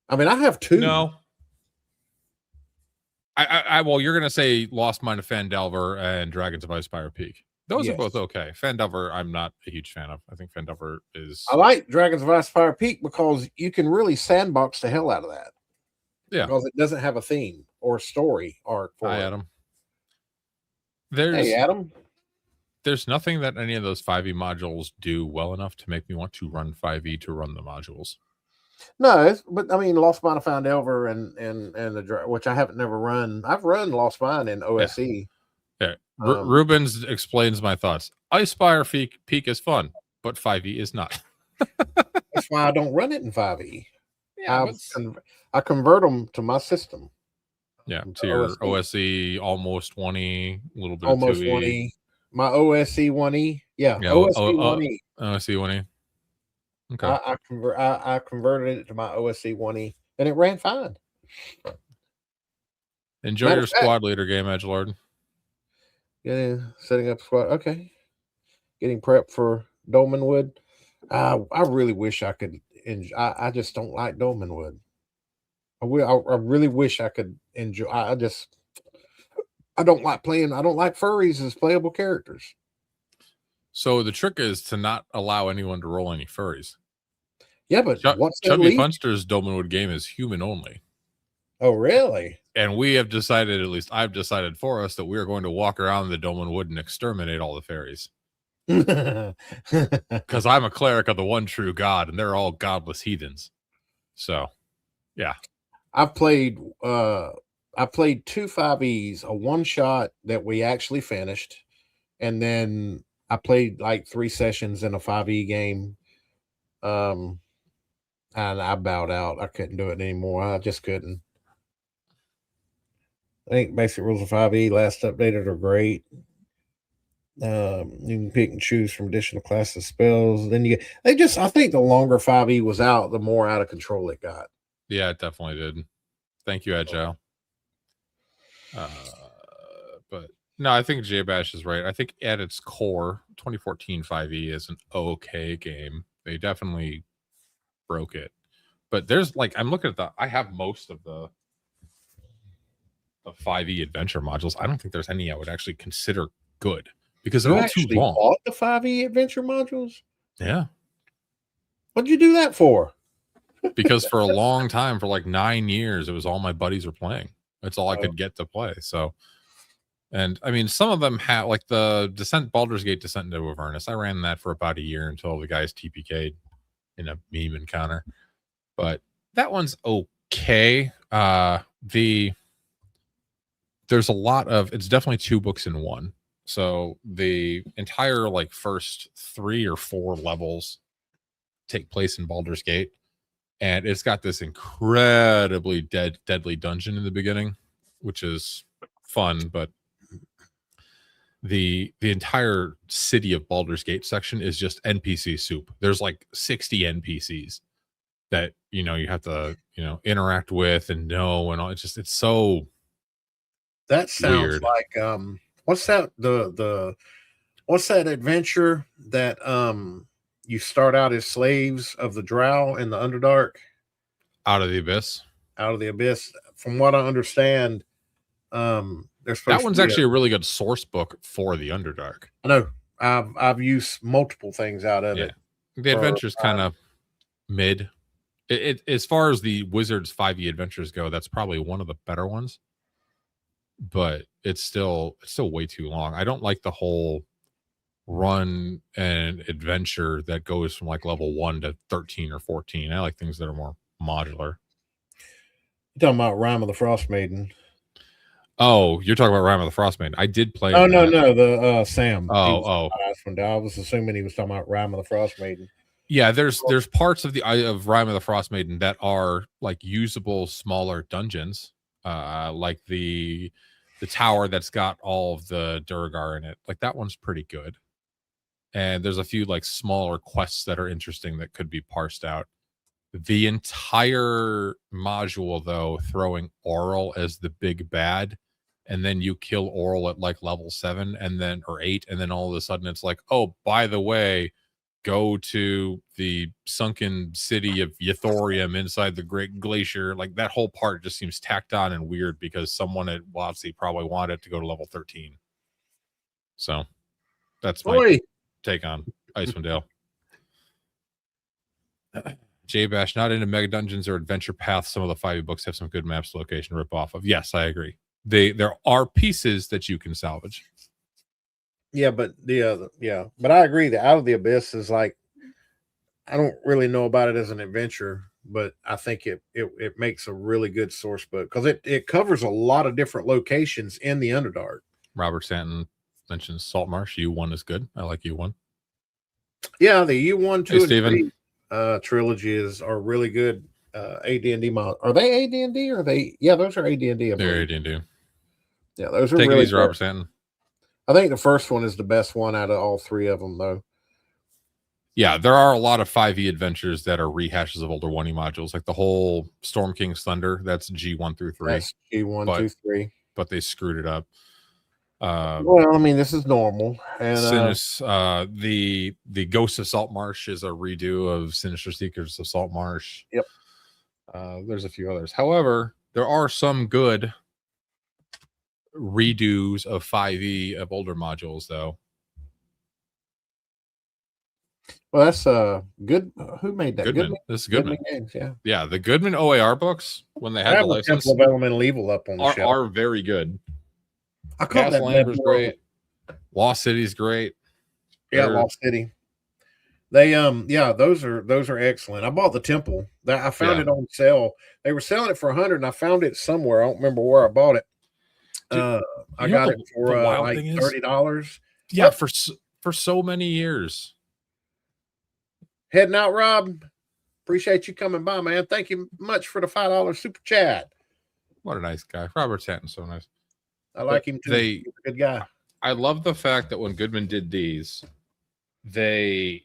I mean, I have 2. No. Well, you're gonna say Lost Mine of Phandelver and Dragons of Icespire Peak. Those are both okay. Phandelver, I'm not a huge fan of. I think Phandelver is. I like Dragons of Icespire Peak because you can really sandbox the hell out of that. Yeah, because it doesn't have a theme or story arc for it. Adam. Hey, Adam. There's nothing that any of those 5e modules do well enough to make me want to run 5e to run the modules. No, but I mean, Lost Mine of Phandelver and the which I haven't never run. I've run Lost Mine in OSE. Yeah. Rubens explains my thoughts. Icespire Peak is fun, but 5e is not. That's why I don't run it in 5e. Yeah, I convert them to my system. Yeah, to your OSE almost 20, a little bit almost of 2E. 20. My OSE 1E. Yeah, OSE 1E. OSE 1E. Okay. I converted it to my OSE 1E, and it ran fine. Enjoy your squad leader game, Edgelord. Yeah, setting up squad. Okay. Getting prepped for Dolmenwood. I really wish I could. I just don't like Dolmenwood. I really wish I could enjoy. I don't like playing. I don't like furries as playable characters. So the trick is to not allow anyone to roll any furries. Yeah, but what's Chubby Punster's Dolmenwood game is human only. Oh, really? And we have decided, at least I've decided for us, that we are going to walk around the Dolmenwood and exterminate all the fairies. Because I'm a cleric of the one true God, and they're all godless heathens. So, yeah. I played 2 5Es, a one shot that we actually finished, and then I played like 3 sessions in a 5e game And I bowed out. I couldn't do it anymore. I just couldn't. I think basic rules of 5e last updated are great. You can pick and choose from additional classes spells. Then you get I think the longer 5e was out, the more out of control it got. Yeah, it definitely did. Thank you, Agile. But no, I think J-Bash is right. I think at its core, 2014 5e is an okay game. They definitely broke it. But there's like, I'm looking at I have most of the 5e adventure modules. I don't think there's any I would actually consider good because they're all too long. Bought the 5e adventure modules? Yeah. What'd you do that for? Because for a long time, for like 9 years, it was all my buddies were playing. That's all I could get to play. So, and I mean, some of them have like the Baldur's Gate Descent into Avernus. I ran that for about a year until the guys TPK'd in a meme encounter. But that one's okay. There's a lot of, it's definitely 2 books in one. So the entire like first 3 or 4 levels take place in Baldur's Gate. And it's got this incredibly deadly dungeon in the beginning, which is fun, but the entire city of Baldur's Gate section is just NPC soup. There's like 60 NPCs that you have to interact with and know, and all. It's so that sounds weird. Like what's that what's that adventure that you start out as slaves of the Drow in the Underdark? Out of the Abyss. Out of the Abyss. From what I understand, there's that one's actually a really good source book for the Underdark. I know. I've used multiple things out of it. The adventure's kind of mid. It as far as the Wizards 5e adventures go, that's probably one of the better ones. But it's still way too long. I don't like the whole run and adventure that goes from like level 1 to 13 or 14. I like things that are more modular. You're talking about Rime of the Frost Maiden. Oh, you're talking about Rime of the Frost Maiden. I did play. Oh, no, the Sam. Oh. I was assuming he was talking about Rime of the Frost Maiden. Yeah, there's parts of Rime of the Frost Maiden that are like usable smaller dungeons, like the tower that's got all of the Durgar in it. Like that one's pretty good. And there's a few like smaller quests that are interesting that could be parsed out. The entire module, though, throwing Oral as the big bad, and then you kill Oral at like level 7 or 8, and then all of a sudden it's like, oh, by the way, go to the sunken city of Ythorium inside the Great Glacier. Like that whole part just seems tacked on and weird because someone at WotC probably wanted to go to level 13. So that's my take on Icewind Dale. J-Bash, not into mega dungeons or adventure paths. Some of the 5e books have some good maps location rip off of. Yes, I agree. There are pieces that you can salvage. Yeah, but but I agree that Out of the Abyss is like, I don't really know about it as an adventure, but I think it makes a really good source book because it covers a lot of different locations in the Underdark. Robert Stanton mentions Saltmarsh. U1 is good. I like U1. Yeah, the U1, 2, hey, and 3 trilogies are really good. AD&D mod. Are they AD&D or are they? Yeah, those are AD&D. They're AD&D. Yeah, those are Take really it easy, Robert Stanton. I think the first one is the best one out of all 3 of them, though. Yeah, there are a lot of 5e adventures that are rehashes of older 1e modules, like the whole Storm King's Thunder. That's G1 through 3. That's G1, 2, 3. But they screwed it up. Well, I mean, this is normal. And the Ghost of Saltmarsh is a redo of Sinister Seekers of Saltmarsh. Yep. There's a few others. However, there are some good redos of 5e of older modules, though. Well, that's good. Who made that? Goodman. This is Goodman. Games, yeah. Yeah, the Goodman OAR books, when they had the license, Temple of Elemental Evil up on the shelf. are very good. I call that Gaslamber's great. Lost City's great. Yeah, Lost City. They those are excellent. I bought the Temple. I found it on sale. They were selling it for $100, and I found it somewhere. I don't remember where I bought it. I got it for like $30. Yeah, for so many years. Heading out, Rob. Appreciate you coming by, man. Thank you much for the $5 super chat. What a nice guy. Robert Stanton's so nice. I like him too. He's a good guy. I love the fact that when Goodman did these, they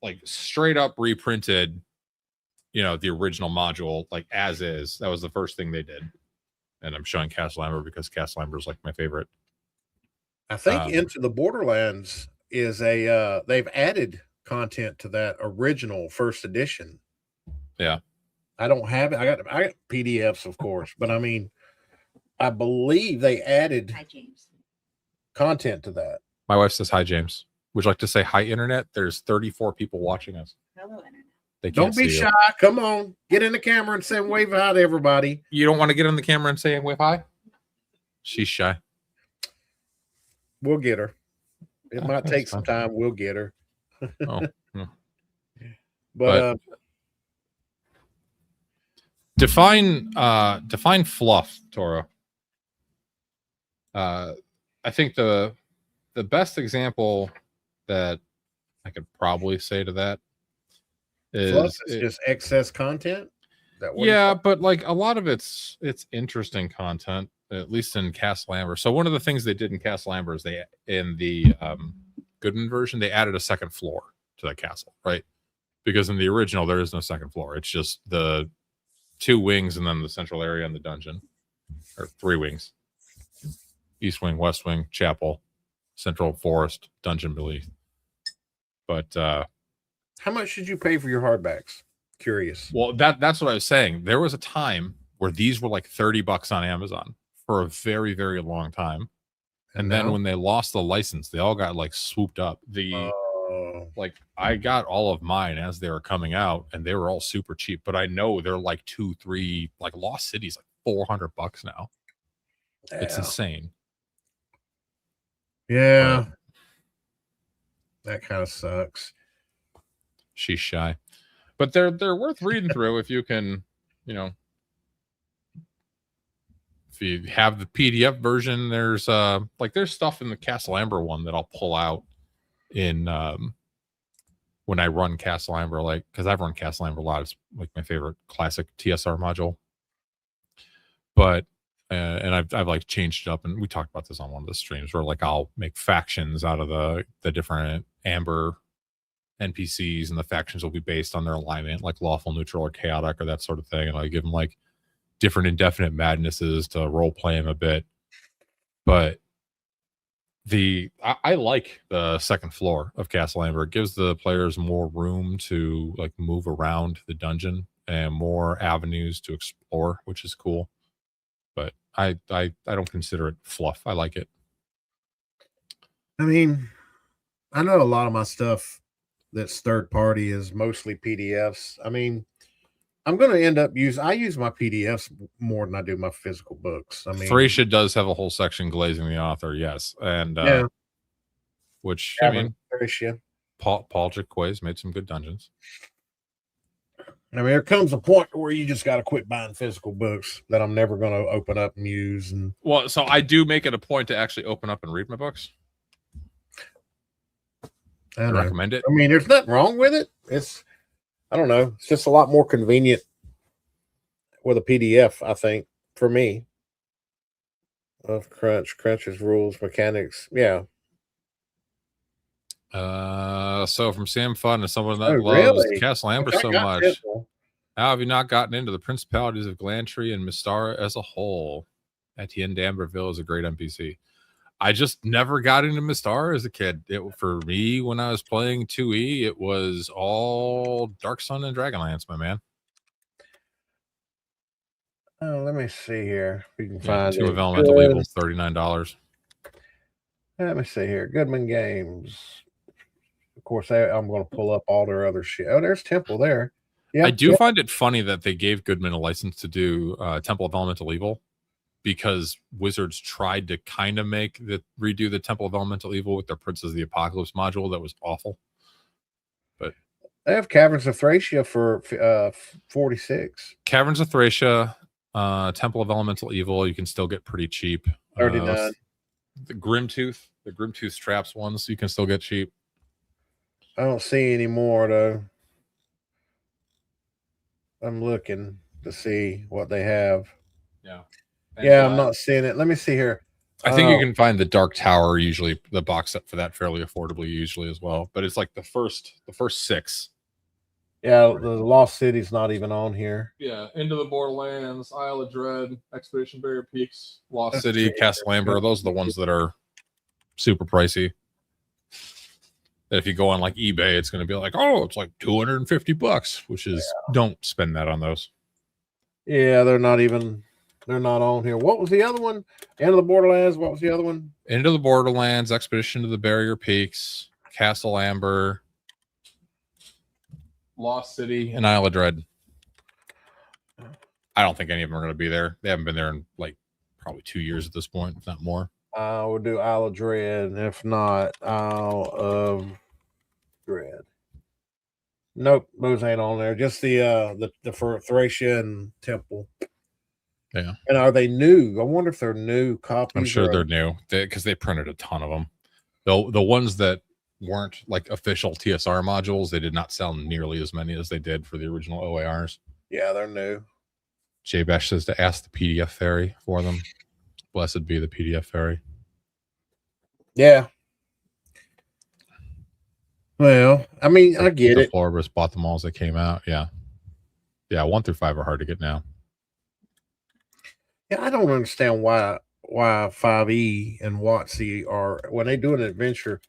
like straight up reprinted, the original module like as is. That was the first thing they did. And I'm showing Castle Amber because Castle Amber is like my favorite. I think Into the Borderlands is they've added content to that original first edition. Yeah. I don't have it. I got PDFs, of course, but I mean, I believe they added content to that. My wife says hi, James. Would you like to say hi, internet? There's 34 people watching us. Hello, internet. They Don't be shy. Come on, get in the camera and say wave hi to everybody. You don't want to get in the camera and say wave hi? She's shy. We'll get her. It might take some time. We'll get her. Oh, no. But define fluff, Toro. I think the best example that I could probably say to that is just excess content. But like a lot of it's interesting content, at least in Castle Amber. So one of the things they did in Castle Amber is they in the Goodman version they added a second floor to the castle, right? Because in the original there is no second floor. It's just the 2 wings and then the central area in the dungeon, or 3 wings: east wing, west wing, chapel, central forest, dungeon beneath. But how much did you pay for your hardbacks? Curious. Well, that's what I was saying. There was a time where these were like $30 on Amazon for a very, very long time. And then when they lost the license, they all got like swooped up. Like I got all of mine as they were coming out and they were all super cheap, but I know they're like 2-3, like Lost City's like $400 now. Yeah. It's insane. Yeah. That kind of sucks. She's shy. But they're worth reading through if you can, if you have the PDF version. There's there's stuff in the Castle Amber one that I'll pull out in when I run Castle Amber, like because I've run Castle Amber a lot. It's like my favorite classic TSR module. But and I've like changed it up, and we talked about this on one of the streams where like I'll make factions out of the different Amber NPCs, and the factions will be based on their alignment, like lawful, neutral, or chaotic, or that sort of thing. And I give them like different indefinite madnesses to role play them a bit. But I like the second floor of Castle Amber. It gives the players more room to like move around the dungeon and more avenues to explore, which is cool. But I don't consider it fluff. I like it. I mean, I know a lot of my stuff that's third party is mostly PDFs. I mean, I'm going to end up I use my PDFs more than I do my physical books. I mean, Thracia does have a whole section glazing the author, yes, and which I mean, Thracia. Paul Jaquays made some good dungeons. I mean, there comes a point where you just got to quit buying physical books that I'm never going to open up and use. And well, so I do make it a point to actually open up and read my books. I recommend it. I mean, there's nothing wrong with it. I don't know. It's just a lot more convenient with a PDF, I think, for me. Of Crunch's rules, mechanics. Yeah. So from Sam Fun to someone that loves Castle Amber so much, how have you not gotten into the Principalities of Glantry and Mystara as a whole? Etienne d'Amberville is a great NPC. I just never got into Mystara as a kid. For me, when I was playing 2E, it was all Dark Sun and Dragonlance, my man. Oh, let me see here. We can find 2 of Elemental Evil, $39. Let me see here. Goodman Games. Of course, I'm going to pull up all their other shit. Oh, there's Temple there. Yeah, I do find it funny that they gave Goodman a license to do Temple of Elemental Evil, because Wizards tried to kind of redo the Temple of Elemental Evil with their Princes of the Apocalypse module. That was awful. But they have Caverns of Thracia for 46. Caverns of Thracia, Temple of Elemental Evil, you can still get pretty cheap. 39. The Grimtooth Traps ones, you can still get cheap. I don't see any more though. I'm looking to see what they have. Yeah. Yeah, I'm not seeing it. Let me see here. I think you can find the Dark Tower, usually the box set for that fairly affordably, usually as well. But it's like the first 6. Yeah, the Lost City's not even on here. Yeah, Into the Borderlands, Isle of Dread, Expedition Barrier Peaks, Lost Let's City, see. Castle Amber. Those are the ones that are super pricey. That if you go on like eBay, it's going to be like, oh, it's like $250, which is don't spend that on those. Yeah, they're not on here. What was the other one? End of the Borderlands. What was the other one? Into the Borderlands, Expedition to the Barrier Peaks, Castle Amber, Lost City, and Isle of Dread. I don't think any of them are going to be there. They haven't been there in like probably 2 years at this point, if not more. We'll do Isle of Dread. If not, Isle of Dread. Nope, those ain't on there. Just the for Thracian Temple. Yeah. And are they new? I wonder if they're new copies. I'm sure they're new because they printed a ton of them. The ones that weren't like official TSR modules, they did not sell nearly as many as they did for the original OARs. Yeah, they're new. J Bash says to ask the PDF fairy for them. Blessed be the PDF fairy. Yeah. Well, I mean, I get it. Floribus bought them all as they came out. Yeah. Yeah, 1 through 5 are hard to get now. Yeah, I don't understand why 5e and WotC are, when they do an adventure,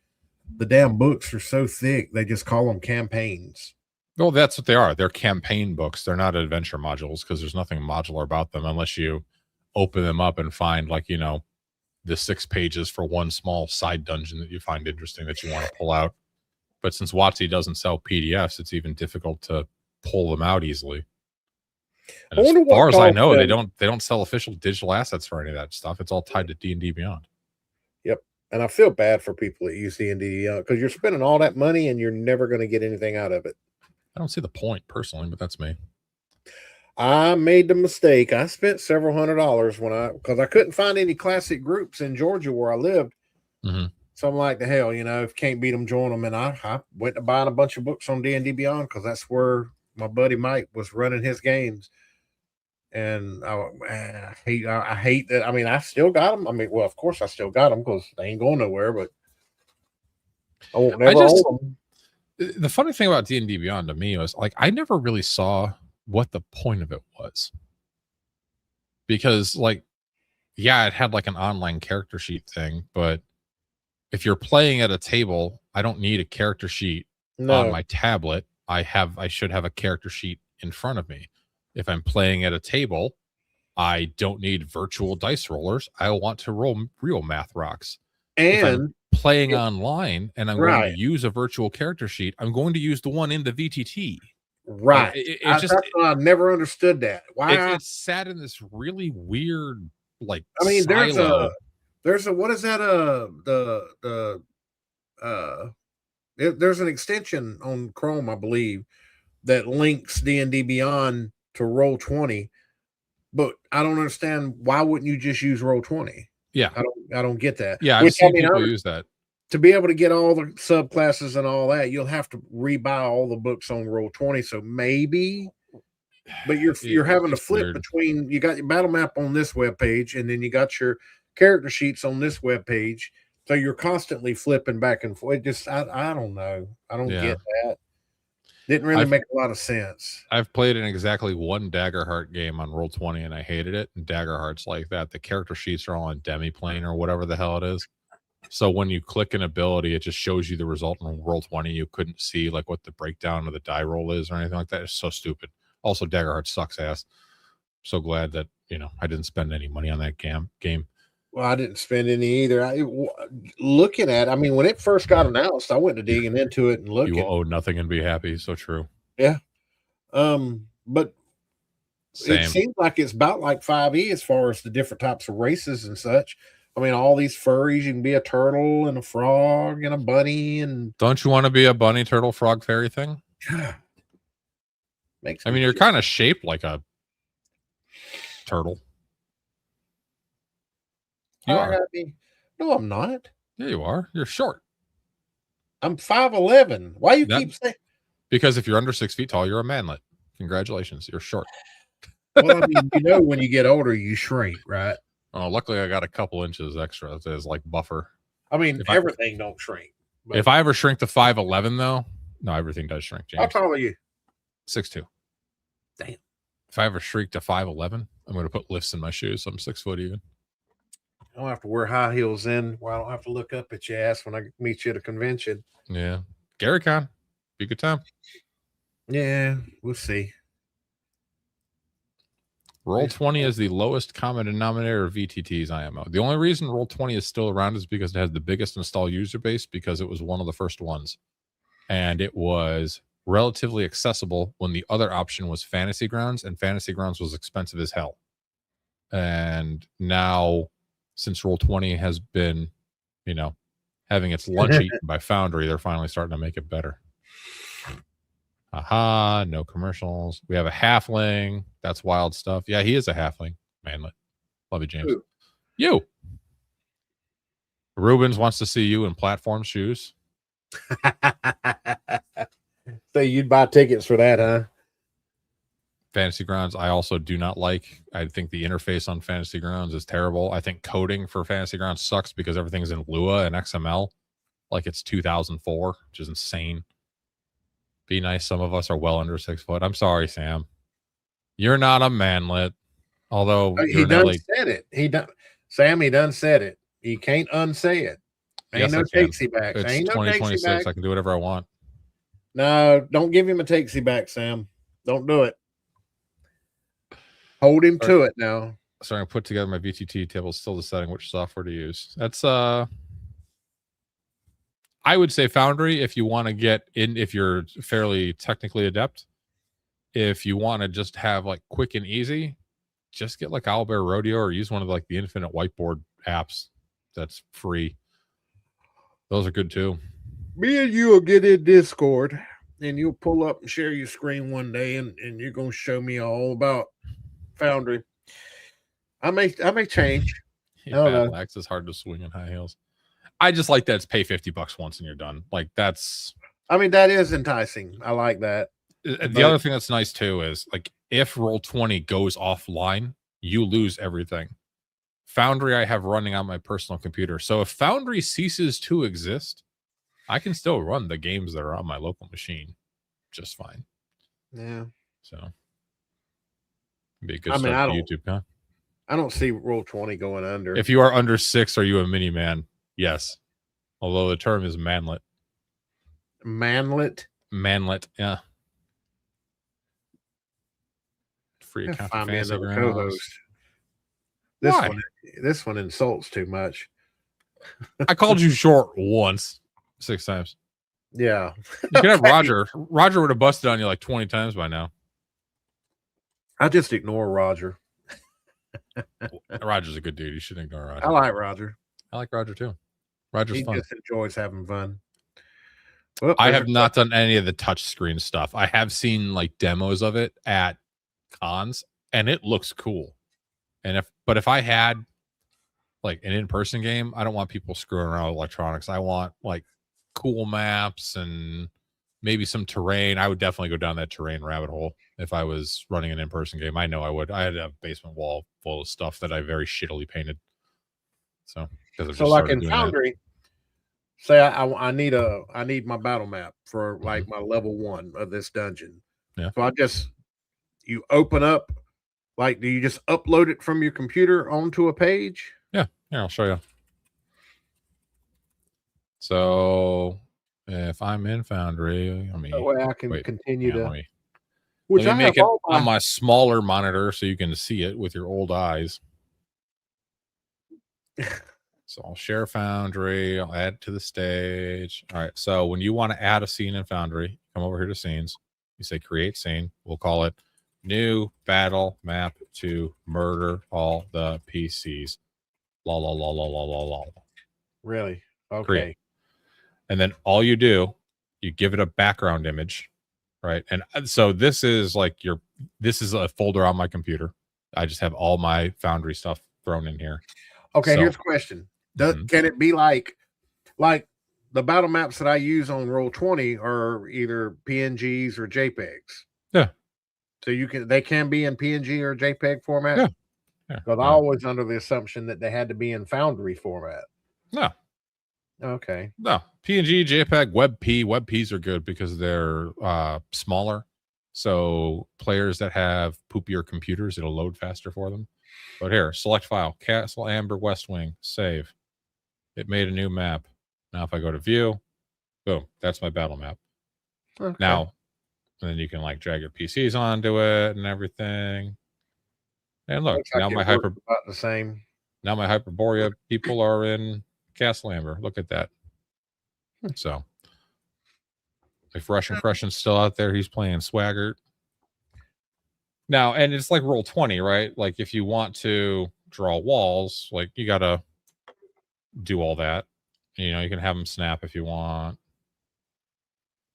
the damn books are so thick, they just call them campaigns. Well, that's what they are. They're campaign books. They're not adventure modules because there's nothing modular about them unless you open them up and find like, you know, the 6 pages for one small side dungeon that you find interesting that you want to pull out. But since WotC doesn't sell PDFs, it's even difficult to pull them out easily. And as far as I know, they don't sell official digital assets for any of that stuff. It's all tied to D&D Beyond. Yep. And I feel bad for people that use D&D Beyond because you're spending all that money and you're never going to get anything out of it. I don't see the point personally, but that's me. I made the mistake. I spent several $100s because I couldn't find any classic groups in Georgia where I lived. Mm-hmm. So I'm like, the hell, you know, if you can't beat them, join them. And I went to buying a bunch of books on D&D Beyond because that's where my buddy Mike was running his games. And I hate that. I mean, I still got them. I mean, well, of course I still got them because they ain't going nowhere, but I won't never own them. The funny thing about D&D Beyond to me was like, I never really saw what the point of it was. Because like, yeah, it had like an online character sheet thing, but if you're playing at a table, I don't need a character sheet on my tablet. I should have a character sheet in front of me. If I'm playing at a table, I don't need virtual dice rollers. I want to roll real math rocks. If I'm playing online and I'm going to use a virtual character sheet, I'm going to use the one in the VTT. Right. I never understood that. Why? It's sat in this really weird, like, I mean, silo. there's a what is that? There's an extension on Chrome, I believe, that links D&D Beyond to Roll20, but I don't understand why wouldn't you just use Roll20? Yeah, I don't get that. Yeah, I've seen people use that. To be able to get all the subclasses and all that, you'll have to rebuy all the books on Roll20. So maybe, but you're having to flip between. You got your battle map on this web page, and then you got your character sheets on this web page. So you're constantly flipping back and forth. It just I don't know. I don't get that. Didn't really make a lot of sense. I've played in exactly one Daggerheart game on Roll20 and I hated it. And Daggerheart's like that. The character sheets are all on demiplane or whatever the hell it is. So when you click an ability, it just shows you the result in Roll20. You couldn't see like what the breakdown of the die roll is or anything like that. It's so stupid. Also, Daggerheart sucks ass. So glad that, you know, I didn't spend any money on that game. Well, I didn't spend any either. I mean, when it first got announced, I went to digging into it and looking. You will owe nothing and be happy. So true. Yeah. But it seems like it's about like 5e as far as the different types of races and such. I mean, all these furries, you can be a turtle and a frog and a bunny. And don't you want to be a bunny, turtle, frog, fairy thing? Yeah. I mean, you're kind of shaped like a turtle. You are. No, I'm not. Yeah, you are. You're short. I'm 5'11". Why you keep saying? Because if you're under 6 feet tall, you're a manlet. Congratulations, you're short. Well, I mean, when you get older, you shrink, right? Oh, luckily I got a couple inches extra as like buffer. I mean, everything don't shrink. But if I ever shrink to 5'11", though, no, everything does shrink. James. How tall are you? 6'2". Damn. If I ever shrink to 5'11", I'm going to put lifts in my shoes, so I'm 6 foot even. I don't have to wear high heels then. Well, I don't have to look up at your ass when I meet you at a convention. Yeah, GaryCon, be a good time. Yeah, we'll see. Roll20 is the lowest common denominator of VTT's IMO. The only reason Roll20 is still around is because it has the biggest installed user base, because it was one of the first ones. And it was relatively accessible when the other option was Fantasy Grounds, and Fantasy Grounds was expensive as hell. And now, since Roll20 has been, having its lunch eaten by Foundry, they're finally starting to make it better. Aha, no commercials. We have a halfling. That's wild stuff. Yeah, he is a halfling. Manlet. Love you, James. Ooh. You. Rubens wants to see you in platform shoes. So you'd buy tickets for that, huh? Fantasy Grounds, I also do not like. I think the interface on Fantasy Grounds is terrible. I think coding for Fantasy Grounds sucks because everything's in Lua and XML. Like it's 2004, which is insane. Be nice. Some of us are well under 6 foot. I'm sorry, Sam. You're not a manlet. Although he done said it. Sam, he done said it. He can't unsay it. Ain't no takesy backs. It's Ain't no 2026. takesy backs. I can do whatever I want. No, don't give him a takesy back, Sam. Don't do it. Hold him to it now. So I'm gonna put together my VTT table, still deciding which software to use. That's I would say Foundry if you want to get in, if you're fairly technically adept. If you want to just have like quick and easy, just get like Owlbear Rodeo or use one of like the Infinite Whiteboard apps that's free. Those are good too. Me and you will get in Discord and you'll pull up and share your screen one day and you're gonna show me all about Foundry. I may change. Battle Axe is hard to swing in high heels. I just like that it's pay $50 once and you're done. Like that's. I mean, that is enticing. I like that. The other thing that's nice too is like if Roll20 goes offline, you lose everything. Foundry I have running on my personal computer. So if Foundry ceases to exist, I can still run the games that are on my local machine just fine. Yeah. So it'd be a good start to YouTube, huh? I don't see Roll20 going under. If you are under 6, are you a mini man? Yes. Although the term is manlet. Manlet? Manlet, yeah. Free account for Fantasy Grounds. This one insults too much. I called you short once, 6 times. Yeah. You can have Roger. Roger would have busted on you like 20 times by now. I just ignore Roger. Roger's a good dude. You should ignore Roger. I like Roger. I like Roger too. Roger's fun. He just enjoys having fun. Well, I have not done any of the touch screen stuff. I have seen like demos of it at cons, and it looks cool. And if I had like an in-person game, I don't want people screwing around with electronics. I want like cool maps and maybe some terrain. I would definitely go down that terrain rabbit hole if I was running an in-person game. I know I would. I had a basement wall full of stuff that I very shittily painted. So like in Foundry, say I need my battle map for like my level 1 of this dungeon. Yeah. So you open up, like, do you just upload it from your computer onto a page? Yeah, I'll show you. So if I'm in Foundry, that way I can continue to. Let me make it on my smaller monitor so you can see it with your old eyes. So I'll share Foundry. I'll add to the stage. All right. So when you want to add a scene in Foundry, come over here to scenes. You say create scene. We'll call it new battle map to murder all the PCs. La la la la la la la. Really? Okay. Create. And then all you do, you give it a background image, right? And so this is a folder on my computer. I just have all my Foundry stuff thrown in here. Okay, here's a question. Can it be like the battle maps that I use on Roll20 are either PNGs or JPEGs? Yeah. So they can be in PNG or JPEG format? Yeah. Because I always under the assumption that they had to be in Foundry format. No. Okay. No. PNG, JPEG, WebP. WebPs are good because they're smaller. So players that have poopier computers, it'll load faster for them. But here, select file, Castle Amber West Wing, save. It made a new map. Now if I go to view, boom, that's my battle map. Okay. Now, and then you can like drag your PCs onto it and everything. And look, Looks like now it my works about the same. Now my Hyperborea people are in Castle Amber. Look at that. So if Russian Crushion's still out there, he's playing Swaggart. Now, and it's like roll 20, right? Like if you want to draw walls, like you gotta do all that. You know, you can have them snap if you want.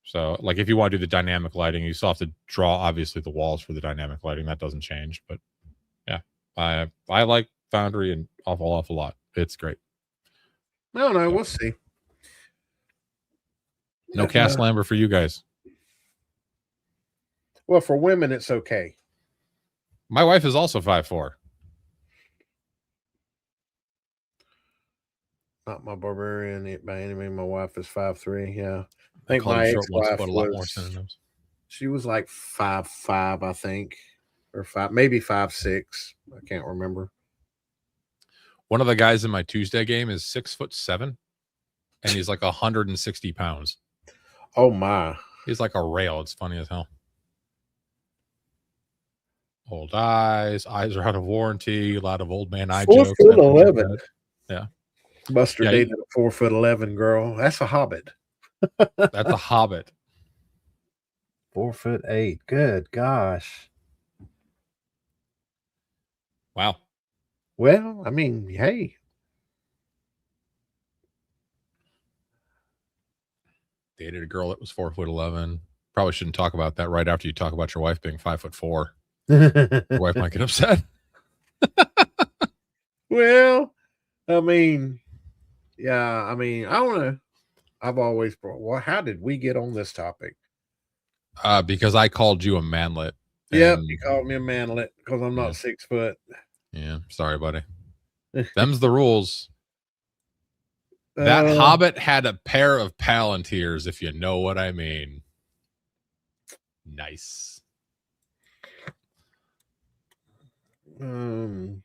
So like if you want to do the dynamic lighting, you still have to draw obviously the walls for the dynamic lighting. That doesn't change. But yeah, I like Foundry an awful lot. It's great. No, we'll see. No Castle Amber for you guys. Well, for women, it's okay. My wife is also 5'4". Not my barbarian by any means. My wife is 5'3". Yeah, I think my ex-wife but a lot more synonyms. She was like 5'5", I think, or maybe 5'6". I can't remember. One of the guys in my Tuesday game is 6'7", and he's like 160 pounds. Oh my! He's like a rail. It's funny as hell. Old eyes are out of warranty. A lot of old man eye jokes. 4'11". Yeah. Buster dated a 4'11" girl. That's a hobbit. That's a hobbit. 4'8". Good gosh. Wow. Well, I mean, hey. Dated a girl that was 4'11". Probably shouldn't talk about that right after you talk about your wife being 5'4". Your wife might get upset. Well, I mean, yeah, I mean, I've always well, how did we get on this topic? Because I called you a manlet. Yep, you called me a manlet because I'm not 6 foot. Yeah, sorry, buddy. Them's the rules. That hobbit had a pair of palantirs, if you know what I mean. Nice. And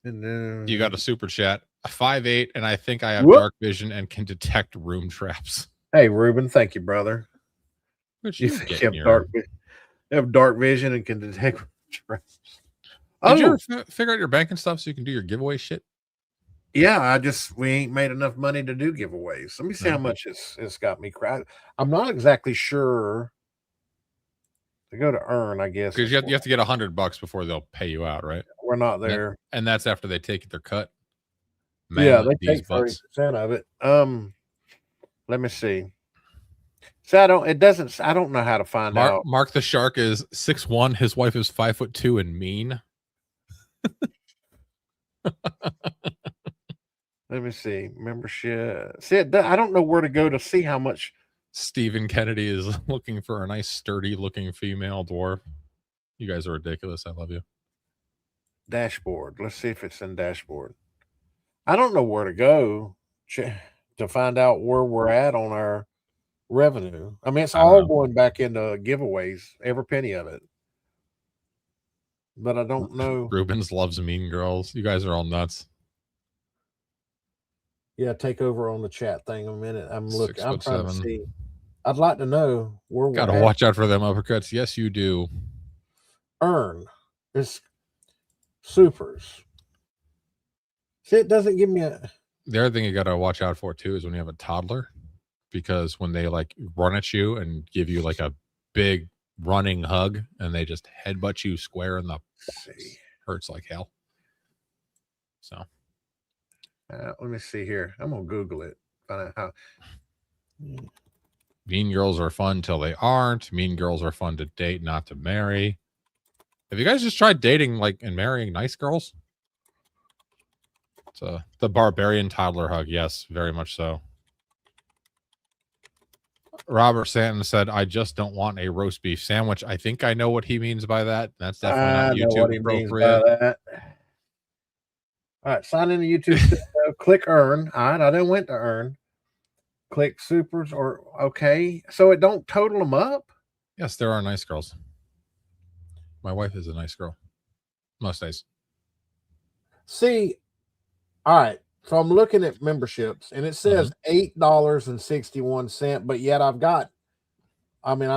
then You got a super chat. 5'8", and I think I have dark vision and can detect room traps. Hey, Ruben, thank you, brother. Which you think you have dark vision and can detect room traps. Did you ever figure out your banking stuff so you can do your giveaway shit? Yeah, we ain't made enough money to do giveaways. Let me see how much it's got me crying. I'm not exactly sure. To go to earn, I guess. Because you have to get $100 before they'll pay you out, right? We're not there. And that's after they take their cut. Man, yeah, they take 30% of it. Let me see. So I don't know how to find out. Mark the Shark is 6'1". His wife is 5'2" and mean. Let me see. Membership. See, I don't know where to go to see how much. Stephen Kennedy is looking for a nice, sturdy-looking female dwarf. You guys are ridiculous. I love you. Dashboard. Let's see if it's in dashboard. I don't know where to go to find out where we're at on our revenue. I mean, it's all going back into giveaways, every penny of it. But I don't know. Rubens loves Mean Girls. You guys are all nuts. Yeah, take over on the chat thing a minute. I'm looking. I'm trying to see. I'd like to know where we're Gotta watch out for them uppercuts. Yes, you do. Earn. It's supers. See, it doesn't give me a. The other thing you gotta watch out for too is when you have a toddler, because when they like run at you and give you like a big running hug and they just headbutt you square in the hurts like hell. So let me see here. I'm gonna Google it. Find out how. Mean girls are fun till they aren't. Mean girls are fun to date, not to marry. Have you guys just tried dating like and marrying nice girls? It's the barbarian toddler hug. Yes, very much so. Robert Stanton said, "I just don't want a roast beef sandwich." I think I know what he means by that. That's definitely not I know what YouTube he means by appropriate. that. All right, sign in to YouTube Studio. Click earn. All right, I didn't went to earn. Click supers or okay. So it don't total them up? Yes, there are nice girls. My wife is a nice girl. Most days. See, all right. So I'm looking at memberships and it says $8.61, but yet I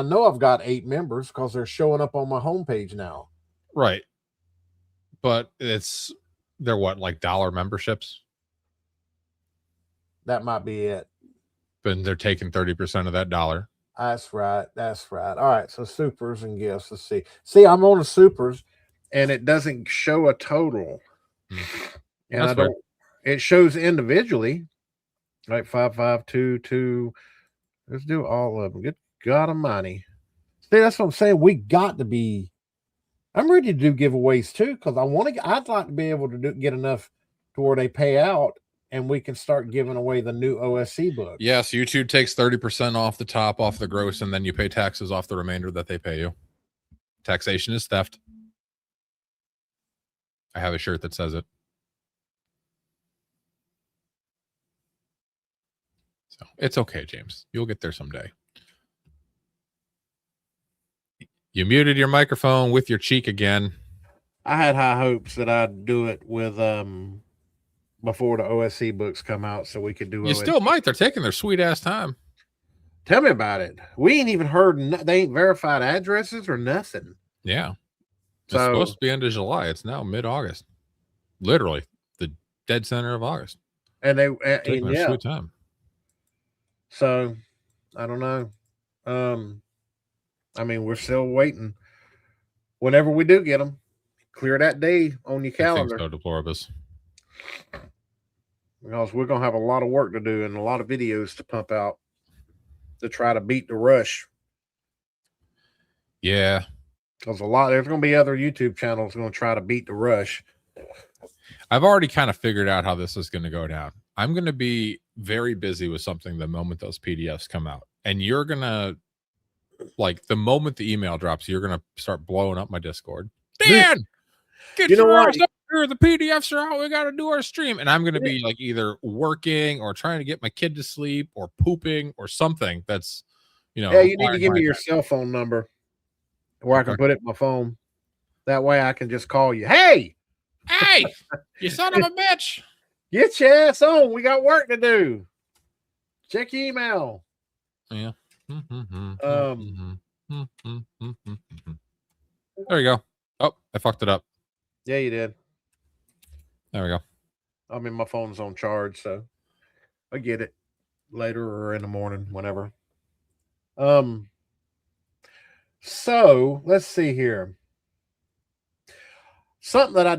know I've got 8 members because they're showing up on my homepage now. Right. But they're what, like dollar memberships? That might be it. But they're taking 30% of that dollar. That's right. That's right. All right. So supers and gifts. Let's see. See, I'm on the supers and it doesn't show a total. And That's I don't, weird. it shows individually, like 5522. Let's do all of them. Good God Almighty. See, that's what I'm saying. We got to be, I'm ready to do giveaways too, because I'd like to be able to get enough to where they pay out and we can start giving away the new OSC book. Yes, YouTube takes 30% off the top, off the gross, and then you pay taxes off the remainder that they pay you. Taxation is theft. I have a shirt that says it. So it's okay, James. You'll get there someday. You muted your microphone with your cheek again. I had high hopes that I'd do it with before the OSC books come out so we could do You OSC. still might. They're taking their sweet ass time. Tell me about it. We ain't even heard. They ain't verified addresses or nothing. Yeah. It's So- supposed to be end of July. It's now mid-August. Literally the dead center of August. And Taking their yeah. sweet time. So I don't know. I mean, we're still waiting. Whenever we do get them, clear that day on your calendar. I think so, Deploribus. Because we're gonna have a lot of work to do and a lot of videos to pump out to try to beat the rush. Yeah. Because there's gonna be other YouTube channels gonna try to beat the rush. I've already kind of figured out how this is going to go down. I'm going to be very busy with something the moment those PDFs come out. And you're going to, like, the moment the email drops, you're going to start blowing up my Discord. Dan, get your ass up here. The PDFs are out. We got to do our stream. And I'm going to be, like, either working or trying to get my kid to sleep or pooping or something that's, you know. Yeah, you need to give me your cell phone number where I can put it in my phone. That way I can just call you. Hey, you son of a bitch. Get your ass on. We got work to do. Check your email. Yeah. There you go. Oh, I fucked it up. Yeah, you did. There we go. I mean, my phone's on charge, so I get it later or in the morning, whenever. So let's see here. Something that I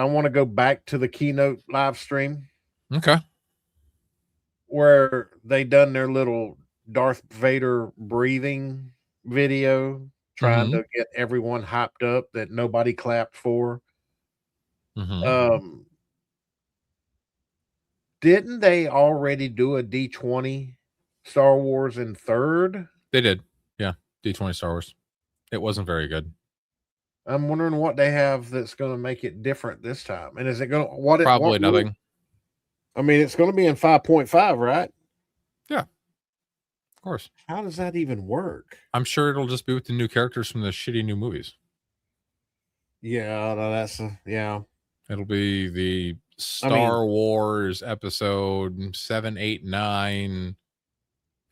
want to go back to the keynote live stream. Okay. Where they done their little Darth Vader breathing video, trying to get everyone hyped up that nobody clapped for. Didn't they already do a D20 Star Wars in third? They did. Yeah. D20 Star Wars. It wasn't very good. I'm wondering what they have that's going to make it different this time. And is it going to probably nothing? I mean, it's going to be in 5.5, right? Yeah. Of course. How does that even work? I'm sure it'll just be with the new characters from the shitty new movies. Yeah, no, yeah. It'll be the Star Wars episode 7, 8, 9.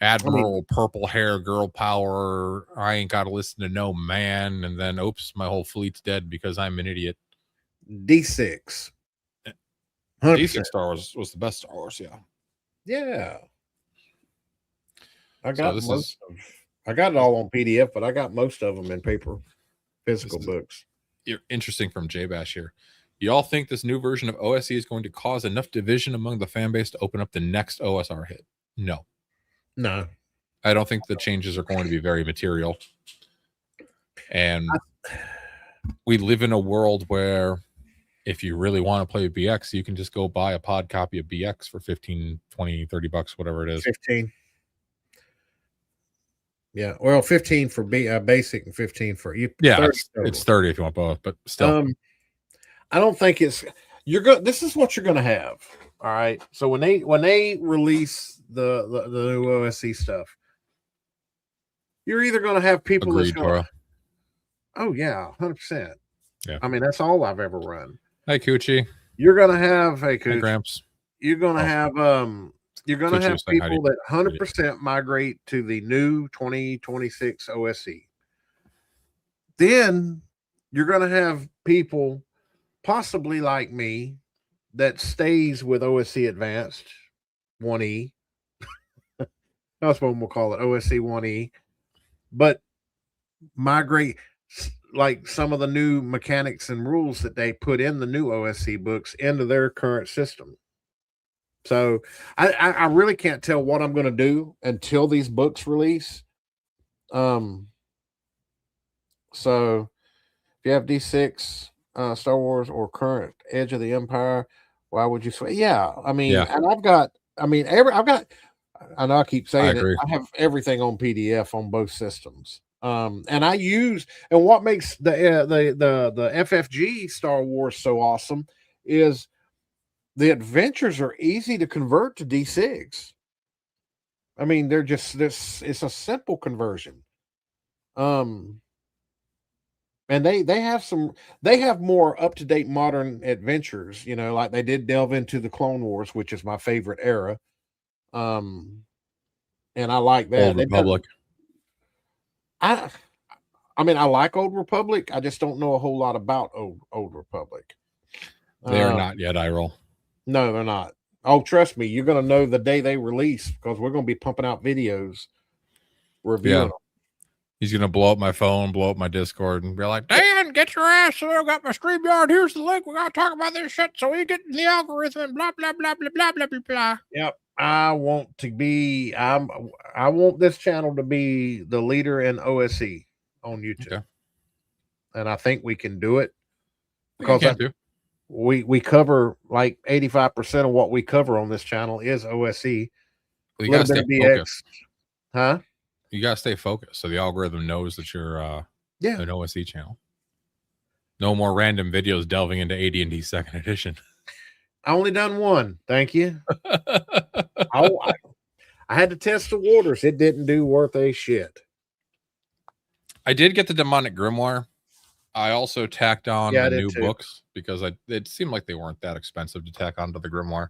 Admiral purple hair girl power. I ain't got to listen to no man. And then, oops, my whole fleet's dead because I'm an idiot. D6. 100%. D6 Star Wars was the best Star Wars. Yeah. Yeah. I got I got it all on PDF, but I got most of them in paper, physical books. You're interesting from J-Bash here. You all think this new version of OSE is going to cause enough division among the fan base to open up the next OSR hit? No. No. I don't think the changes are going to be very material. And we live in a world where if you really want to play BX, you can just go buy a pod copy of BX for 15, 20, 30 bucks, whatever it is. 15. Yeah, well, 15 for basic and 15 for you. Yeah, 30 it's 30 if you want both, but still. I don't think it's this is what you're gonna have. All right. So when they release the new OSC stuff, you're either gonna have people Agreed, that's gonna Toro. oh yeah, 100%. Yeah. I mean, that's all I've ever run. Hey, Coochie. You're gonna have Hey, Gramps. you're gonna have Coochie have was saying hi to people you. that 100% migrate to the new 2026 OSC. Then you're gonna have people possibly like me that stays with OSC Advanced 1E. That's what we'll call it, OSC 1E. But migrate like some of the new mechanics and rules that they put in the new OSC books into their current system. So I really can't tell what I'm going to do until these books release. So if you have D6, Star Wars, or current Edge of the Empire, why would you switch? Yeah, I mean, and I've got, I know I keep saying it. I have everything on PDF on both systems. And I use, and what makes the FFG Star Wars so awesome is the adventures are easy to convert to D6. I mean, they're just this. It's a simple conversion. And they have more up to date modern adventures. You know, like they did delve into the Clone Wars, which is my favorite era. And I like that. Old Republic. I mean, I like Old Republic. I just don't know a whole lot about Old Republic. They are not yet, I roll. No, they're not. Oh, trust me, you're going to know the day they release because we're going to be pumping out videos reviewing them. He's going to blow up my phone, blow up my Discord, and be like, Dan, get your ass. So I got my StreamYard. Here's the link. We got to talk about this shit so we get in the algorithm. Blah, blah, blah, blah, blah, blah, blah, blah. Yep. I want this channel to be the leader in OSE on YouTube. Okay. And I think we can do it because we cover like 85% of what we cover on this channel is OSE. You got to stay focused. Huh? You got to stay focused so the algorithm knows that you're an OSE channel. No more random videos delving into AD&D 2nd edition. I only done one. Thank you. I had to test the waters. It didn't do worth a shit. I did get the Demonic Grimoire. I also tacked on the new books because it seemed like they weren't that expensive to tack onto the Grimoire.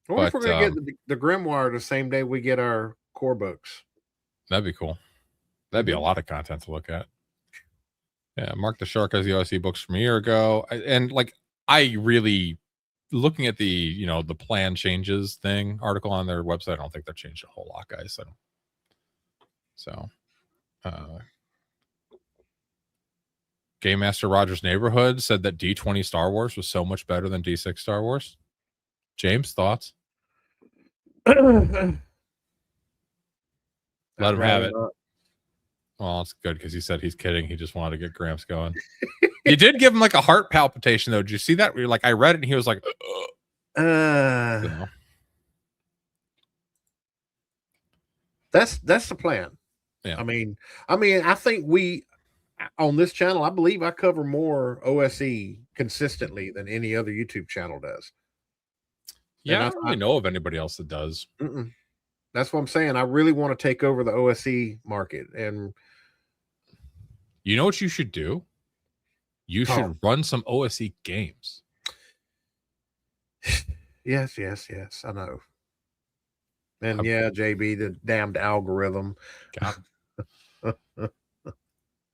I wonder if we're going to get the Grimoire the same day we get our core books. That'd be cool. That'd be a lot of content to look at. Yeah, Mark the Shark has the OSE books from a year ago. I really... Looking at the the plan changes thing article on their website, I don't think that changed a whole lot, guys. Game Master Rogers Neighborhood said that D20 Star Wars was so much better than D6 Star Wars. James, thoughts? Let him have it. Well, it's good because he said he's kidding. He just wanted to get Gramps going. He did give him like a heart palpitation, though. Did you see that? Like, I read it and he was like, That's the plan. Yeah. I mean, I think we on this channel, I believe I cover more OSE consistently than any other YouTube channel does. Yeah, I don't really know of anybody else that does. That's what I'm saying. I really want to take over the OSE market. And you know what you should do? You should run some OSE games. Yes, I know. And JB, the damned algorithm.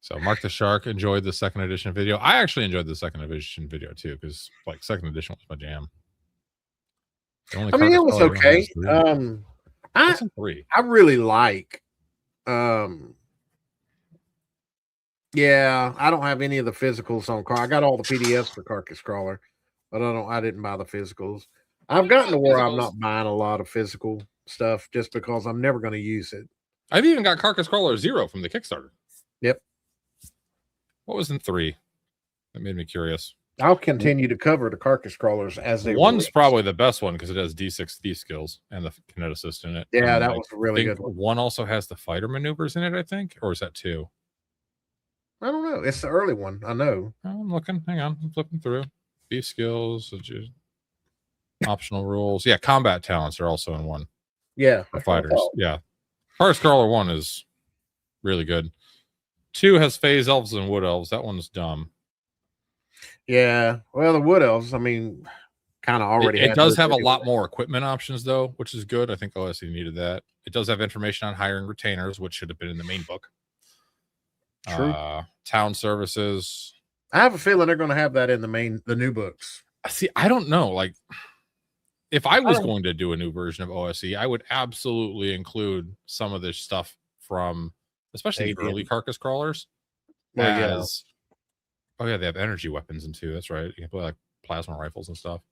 So Mark the Shark enjoyed the 2nd edition video. I actually enjoyed the 2nd edition video too, because like 2nd edition was my jam. I mean, it was okay. I really like I don't have any of the physicals on car. I got all the PDFs for Carcass Crawler, but I didn't buy the physicals. I've gotten to where I'm not buying a lot of physical stuff just because I'm never going to use it. I've even got Carcass Crawler 0 from the Kickstarter. Yep. What was in 3? That made me curious. I'll continue to cover the carcass crawlers as they One's release. probably the best one because it has D6 thief skills and the kinetic assist in it. Yeah, And that was a really good one. One also has the fighter maneuvers in it, I think, or is that 2? I don't know. It's the early one. I know. I'm looking. Hang on, I'm flipping through. Thief skills, optional rules. Yeah, combat talents are also in one. Yeah, The fighters. Yeah, Carcass Crawler 1 is really good. 2 has phase elves and wood elves. That one's dumb. Yeah. Well, the wood elves, I mean, kind of already. It does have a lot more equipment options, though, which is good. I think OSE needed that. It does have information on hiring retainers, which should have been in the main book. True. Town services. I have a feeling they're going to have that in the new books. See, I don't know. Like, if I was going to do a new version of OSE, I would absolutely include some of this stuff from, especially the early carcass crawlers. Oh yeah, they have energy weapons in 2. That's right. You can play like plasma rifles and stuff,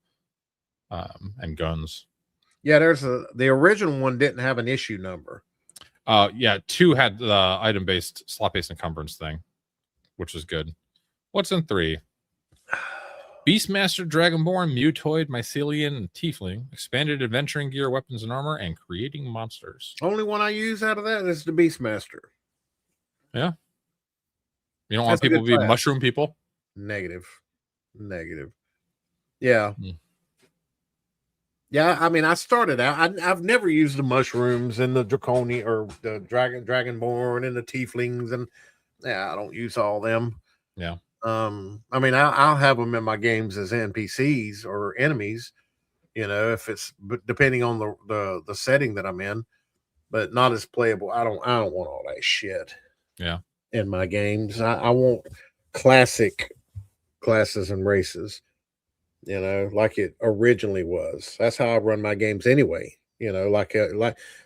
and guns. Yeah, the original one didn't have an issue number. Yeah, 2 had the item-based slot-based encumbrance thing, which was good. What's in 3? Beastmaster, Dragonborn, Mutoid, Mycelian, and Tiefling, expanded adventuring gear, weapons and armor, and creating monsters. Only one I use out of that is the Beastmaster. Yeah. You don't want people to be mushroom people? Negative. Yeah. Yeah, I mean, I started out. I've never used the mushrooms and the draconian or the dragonborn and the tieflings, and I don't use all them. Yeah. I mean, I'll have them in my games as NPCs or enemies, if it's depending on the setting that I'm in, but not as playable. I don't want all that shit. Yeah. In my games, I want classic classes and races. Like it originally was. That's how I run my games anyway. Like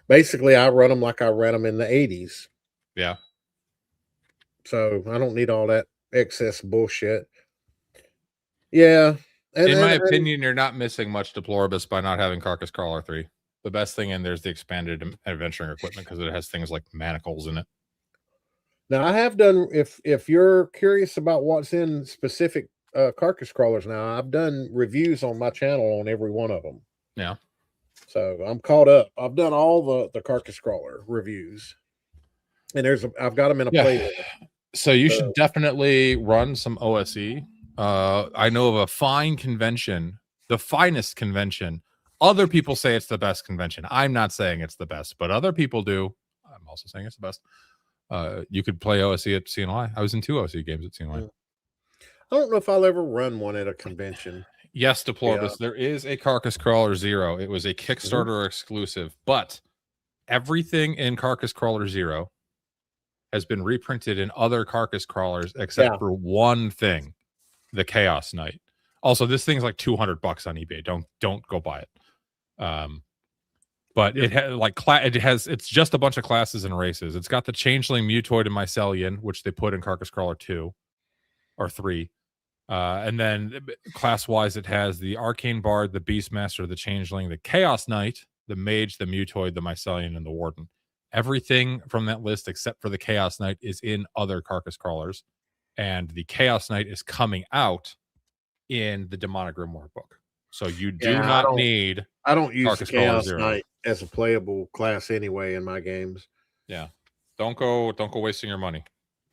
basically I run them like I ran them in the 80s. Yeah. So I don't need all that excess bullshit. Yeah. In my opinion, you're not missing much Deploribus by not having Carcass Crawler 3. The best thing in there is the expanded adventuring equipment because it has things like manacles in it. Now I have done, if you're curious about what's in specific carcass crawlers now, I've done reviews on my channel on every one of them. Yeah. So I'm caught up. I've done all the carcass crawler reviews. And I've got them in a playlist. So you should definitely run some OSE. I know of a fine convention, the finest convention. Other people say it's the best convention. I'm not saying it's the best, but other people do. I'm also saying it's the best. You could play OSE at CNY. I was in 2 OSE games at CNY. I don't know if I'll ever run one at a convention. Yes, Deploribus. There is a Carcass Crawler 0. It was a Kickstarter exclusive, but everything in Carcass Crawler 0 has been reprinted in other Carcass Crawlers except for one thing, the Chaos Knight. Also, this thing's like $200 on eBay. Don't go buy it. But it has it's just a bunch of classes and races. It's got the Changeling, Mutoid, and Mycelian, which they put in Carcass Crawler 2 or 3. And then class-wise, it has the Arcane Bard, the Beastmaster, the Changeling, the Chaos Knight, the Mage, the Mutoid, the Mycelian, and the Warden. Everything from that list except for the Chaos Knight is in other Carcass Crawlers. And the Chaos Knight is coming out in the Demonic Grimoire book. So you do not need... I don't use Carcass the Chaos Crawler 0 Knight as a playable class anyway in my games. Yeah. Don't go wasting your money.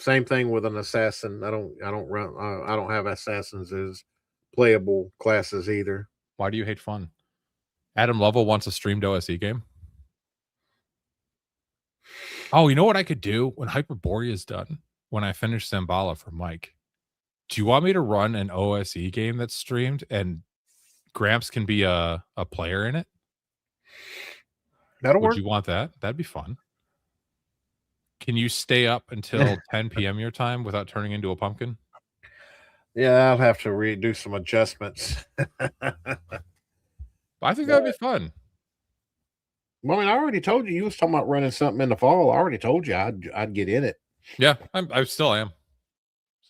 Same thing with an assassin. I don't have assassins as playable classes either. Why do you hate fun? Adam Lovell wants a streamed OSE game. Oh, you know what I could do when Hyperborea is done? When I finish Zambala for Mike. Do you want me to run an OSE game that's streamed and Gramps can be a player in it? That'll work. Would you want that? That'd be fun. Can you stay up until 10 p.m. your time without turning into a pumpkin? Yeah, I'll have to redo some adjustments. I think that'd be fun. Well, I mean, I already told you was talking about running something in the fall. I already told you I'd get in it. Yeah, I still am.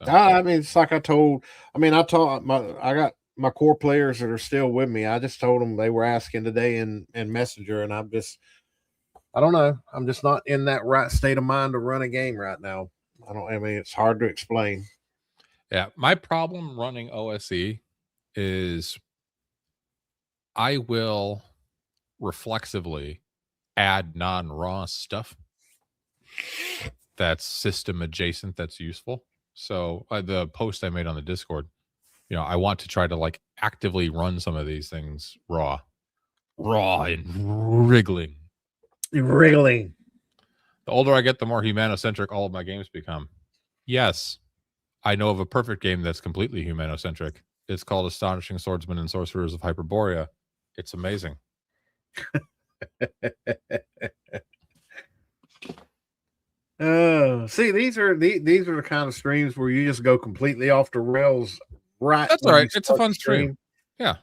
So. I mean, it's like I got my core players that are still with me. I just told them they were asking today in Messenger, and I don't know. I'm just not in that right state of mind to run a game right now. I mean, it's hard to explain. Yeah, my problem running OSE is I will reflexively add non-raw stuff that's system adjacent that's useful. So the post I made on the Discord, I want to try to like actively run some of these things raw and wriggling. Wriggling. The older I get, the more humanocentric all of my games become. Yes, I know of a perfect game that's completely humanocentric. It's called Astonishing Swordsmen and Sorcerers of Hyperborea. It's amazing. See, these are the kind of streams where you just go completely off the rails. Right, that's all right. It's a fun stream. Yeah,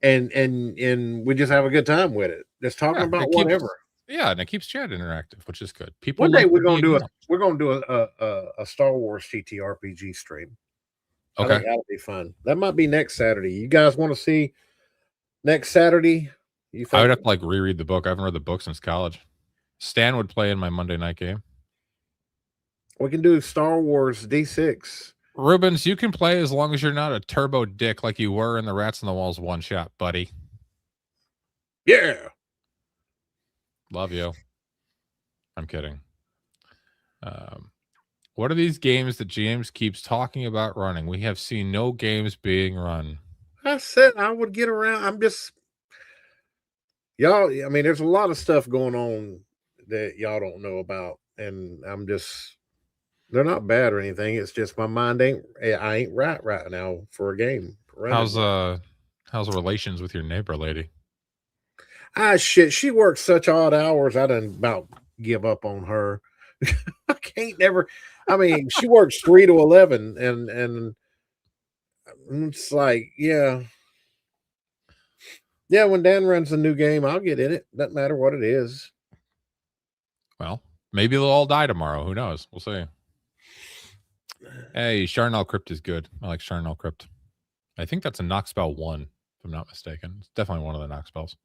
and we just have a good time with it. Just talking about whatever. And it keeps chat interactive, which is good. People. One day we're gonna do a Star Wars TTRPG stream. Okay, I think that'll be fun. That might be next Saturday. You guys want to see next Saturday? You think? I would have to like reread the book. I haven't read the book since college. Stan would play in my Monday night game. We can do Star Wars D6. Rubens, you can play as long as you're not a turbo dick like you were in the Rats on the Walls one shot, buddy. Yeah. Love you. I'm kidding. What are these games that James keeps talking about running? We have seen no games being run. I said I would get around. I'm just y'all. I mean, there's a lot of stuff going on that y'all don't know about, and I'm just. They're not bad or anything. It's just my mind I ain't right now for a game. How's relations with your neighbor lady? Shit. She works such odd hours. I done about give up on her. I can't never. I mean, she works 3 to 11, and it's like, yeah. When Dan runs a new game, I'll get in it. Doesn't matter what it is. Well, maybe they'll all die tomorrow. Who knows? We'll see. Hey, Charnel Crypt is good. I like Charnel Crypt. I think that's a knock spell 1, if I'm not mistaken. It's definitely one of the knock spells.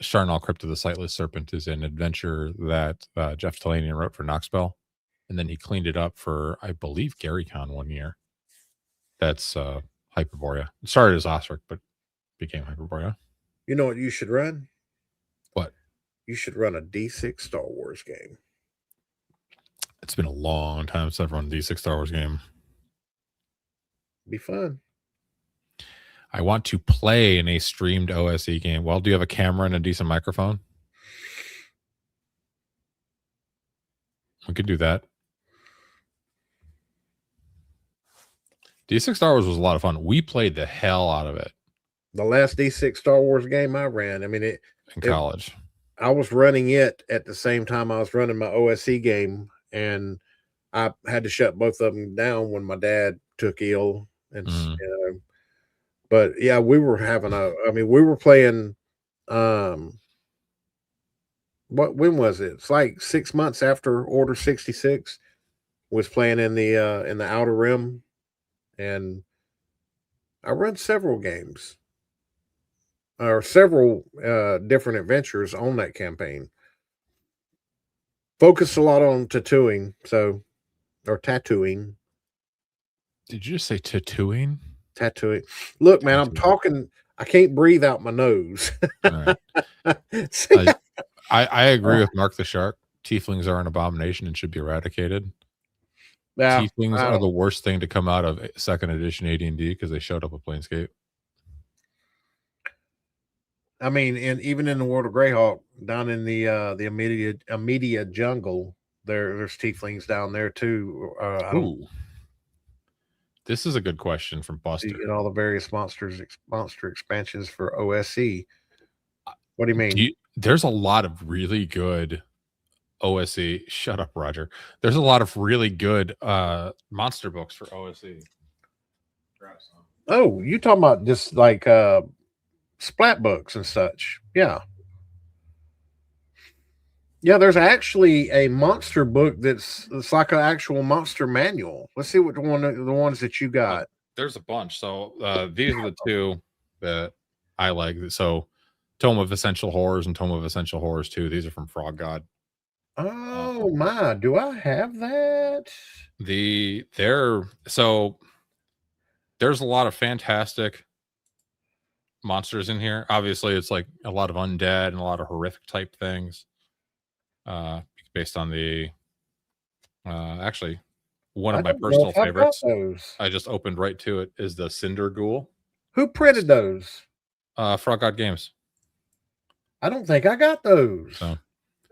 Charnel Crypt of the Sightless Serpent is an adventure that Jeff Talanian wrote for Knockspell, and then he cleaned it up for, I believe, GaryCon one year. That's Hyperborea. It started as Osric, but became Hyperborea. You know what you should run? What? You should run a D6 Star Wars game. It's been a long time since I've run a D6 Star Wars game. Be fun. I want to play in a streamed OSE game. Well, do you have a camera and a decent microphone? We could do that. D6 Star Wars was a lot of fun. We played the hell out of it. The last D6 Star Wars game I ran, I mean, in college. I was running it at the same time I was running my OSE game, and I had to shut both of them down when my dad took ill. And but yeah, we were having we were playing. When was it? It's like 6 months after Order 66 was playing in the Outer Rim, and I run several games or several different adventures on that campaign. Focused a lot on tattooing, or tattooing. Did you just say tattooing? Tattooing. Look, man, I'm talking. I can't breathe out my nose. Right. I agree with Mark the Shark. Tieflings are an abomination and should be eradicated. Yeah, Tieflings are the worst thing to come out of 2nd edition AD&D because they showed up at Planescape. I mean, even in the world of Greyhawk, down in the immediate jungle, there's Tieflings down there too. This is a good question from Buster. You get all the various monster expansions for OSE. What do you mean? There's a lot of really good OSE. Shut up, Roger. There's a lot of really good monster books for OSE. Oh, you talking about just like splat books and such? Yeah. Yeah, there's actually a monster book it's like an actual monster manual. Let's see what the ones that you got. There's a bunch. So these are the two that I like. So Tome of Essential Horrors and Tome of Essential Horrors 2. These are from Frog God. Oh my! Do I have that? There's a lot of fantastic monsters in here. Obviously, it's like a lot of undead and a lot of horrific type things. Based on the actually one I of my don't know personal if I've got favorites. those. I just opened right to it is the Cinder Ghoul. Who printed those? Frog God Games. I don't think I got those. So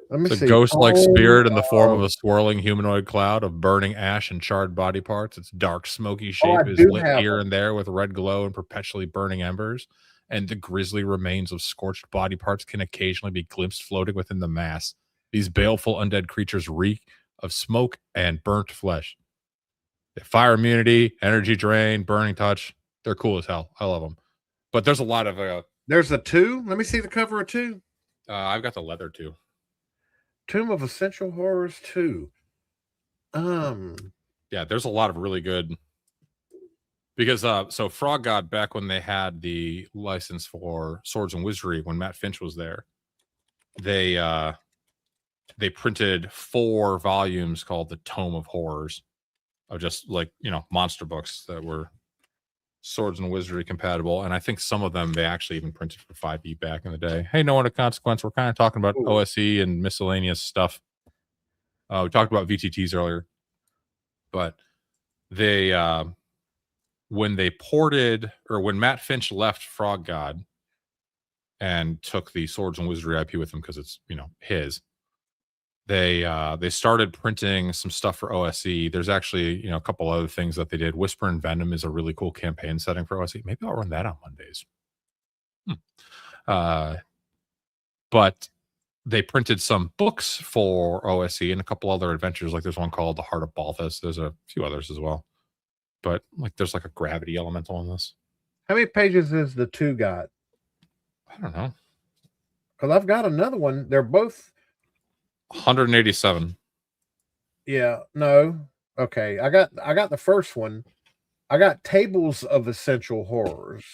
Let me it's see. a ghost-like spirit in the form of a swirling humanoid cloud of burning ash and charred body parts. Its dark, smoky shape I is do lit have here them. and there with red glow and perpetually burning embers. And the grisly remains of scorched body parts can occasionally be glimpsed floating within the mass. These baleful undead creatures reek of smoke and burnt flesh. They have fire immunity, energy drain, burning touch. They're cool as hell. I love them. But there's a lot of. There's a 2. Let me see the cover of 2. I've got the leather too. Tomb of Essential Horrors 2. Yeah, there's a lot of really good. Because so Frog God, back when they had the license for Swords and Wizardry, when Matt Finch was there, they printed 4 volumes called the Tome of Horrors of just like, monster books that were Swords and Wizardry compatible. And I think some of them they actually even printed for 5e back in the day. Hey, no one of consequence. We're kind of talking about OSE and miscellaneous stuff. We talked about VTTs earlier, but they when they ported, or when Matt Finch left Frog God and took the Swords and Wizardry IP with him because it's his, they started printing some stuff for OSE. There's actually a couple other things that they did. Whisper and Venom is a really cool campaign setting for OSE. Maybe I'll run that on Mondays. But they printed some books for OSE and a couple other adventures. Like there's one called The Heart of Balthus. There's a few others as well. But like there's like a gravity elemental in this. How many pages is the 2 got? I don't know. Because I've got another one. They're both 187. Yeah, no. Okay. I got the first one. I got Tables of Essential Horrors.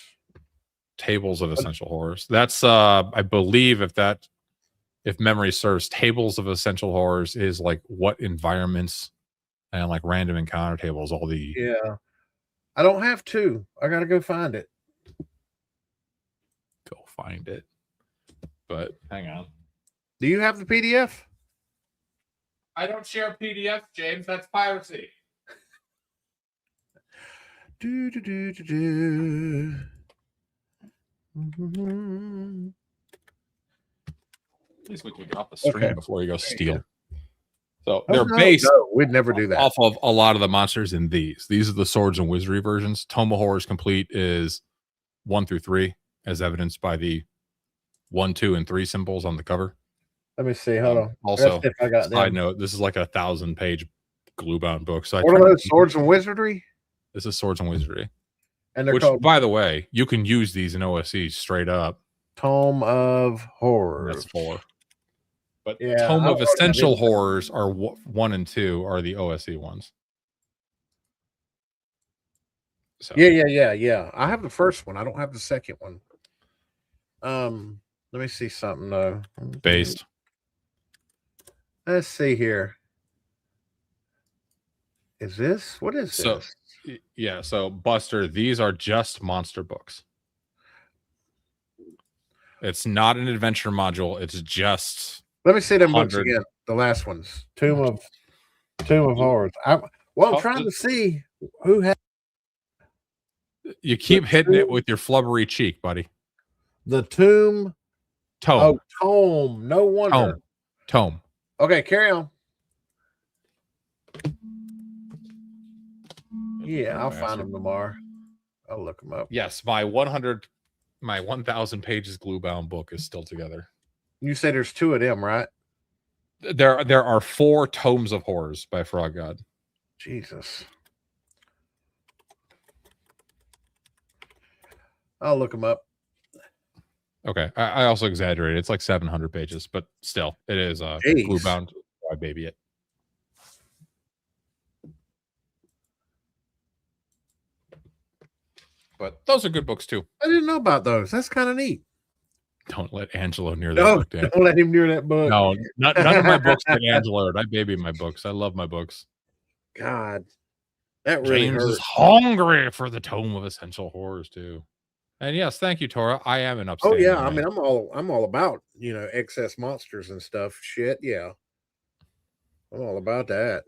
Tables of Essential Horrors. That's I believe if memory serves, Tables of Essential Horrors is like what environments and like random encounter tables, all the. Yeah. I don't have 2. I got to go find it. Go find it. But hang on. Do you have the PDF? I don't share PDF, James. That's piracy. Do do do do do. At least we can get off the stream before you go steal. So Oh, they're no, based no, we'd never do that. off of a lot of the monsters in these. These are the Swords and Wizardry versions. Tome of Horrors Complete is 1 through 3, as evidenced by the 1, 2, and 3 symbols on the cover. Let me see. Hold on. Also, if I got side them. note, this is like a 1,000-page glue-bound book. So What are those, Swords and Wizardry? This is Swords and Wizardry. And they're Which, called by the way, you can use these in OSE straight up. Tome of Horrors. That's 4. But Yeah, Tome I've of already Essential been- Horrors are 1 and 2 are the OSE ones. So Yeah. I have the first one. I don't have the second one. Let me see something though. based. Let's see here. Is this what is So this? yeah, so Buster, these are just monster books. It's not an adventure module. It's just. Let me see them books 100. again. The last ones. Tomb of Horrors. I'm trying to see who has You keep hitting it with your flubbery cheek, buddy. the Tomb. Tome. Oh, Tome. No wonder. Tome. Okay, carry on. Yeah, I'll find them tomorrow. I'll look them up. Yes, my 1,000 pages glue-bound book is still together. You say there's 2 of them, right? There are 4 tomes of horrors by Frog God. Jesus. I'll look them up. Okay, I also exaggerated. It's like 700 pages, but still, it is Jeez. glue-bound. I baby it. But those are good books too. I didn't know about those. That's kind of neat. Don't let Angelo near that No, book, Dan. don't let him near that book. No, none of my books get Angelo. I baby my books. I love my books. God, that really James hurt. is hungry for the Tome of Essential Horrors too. And yes, thank you, Tora. I am an Oh upstanding. yeah, I man. mean, I'm all about excess monsters and stuff. Shit, yeah, I'm all about that.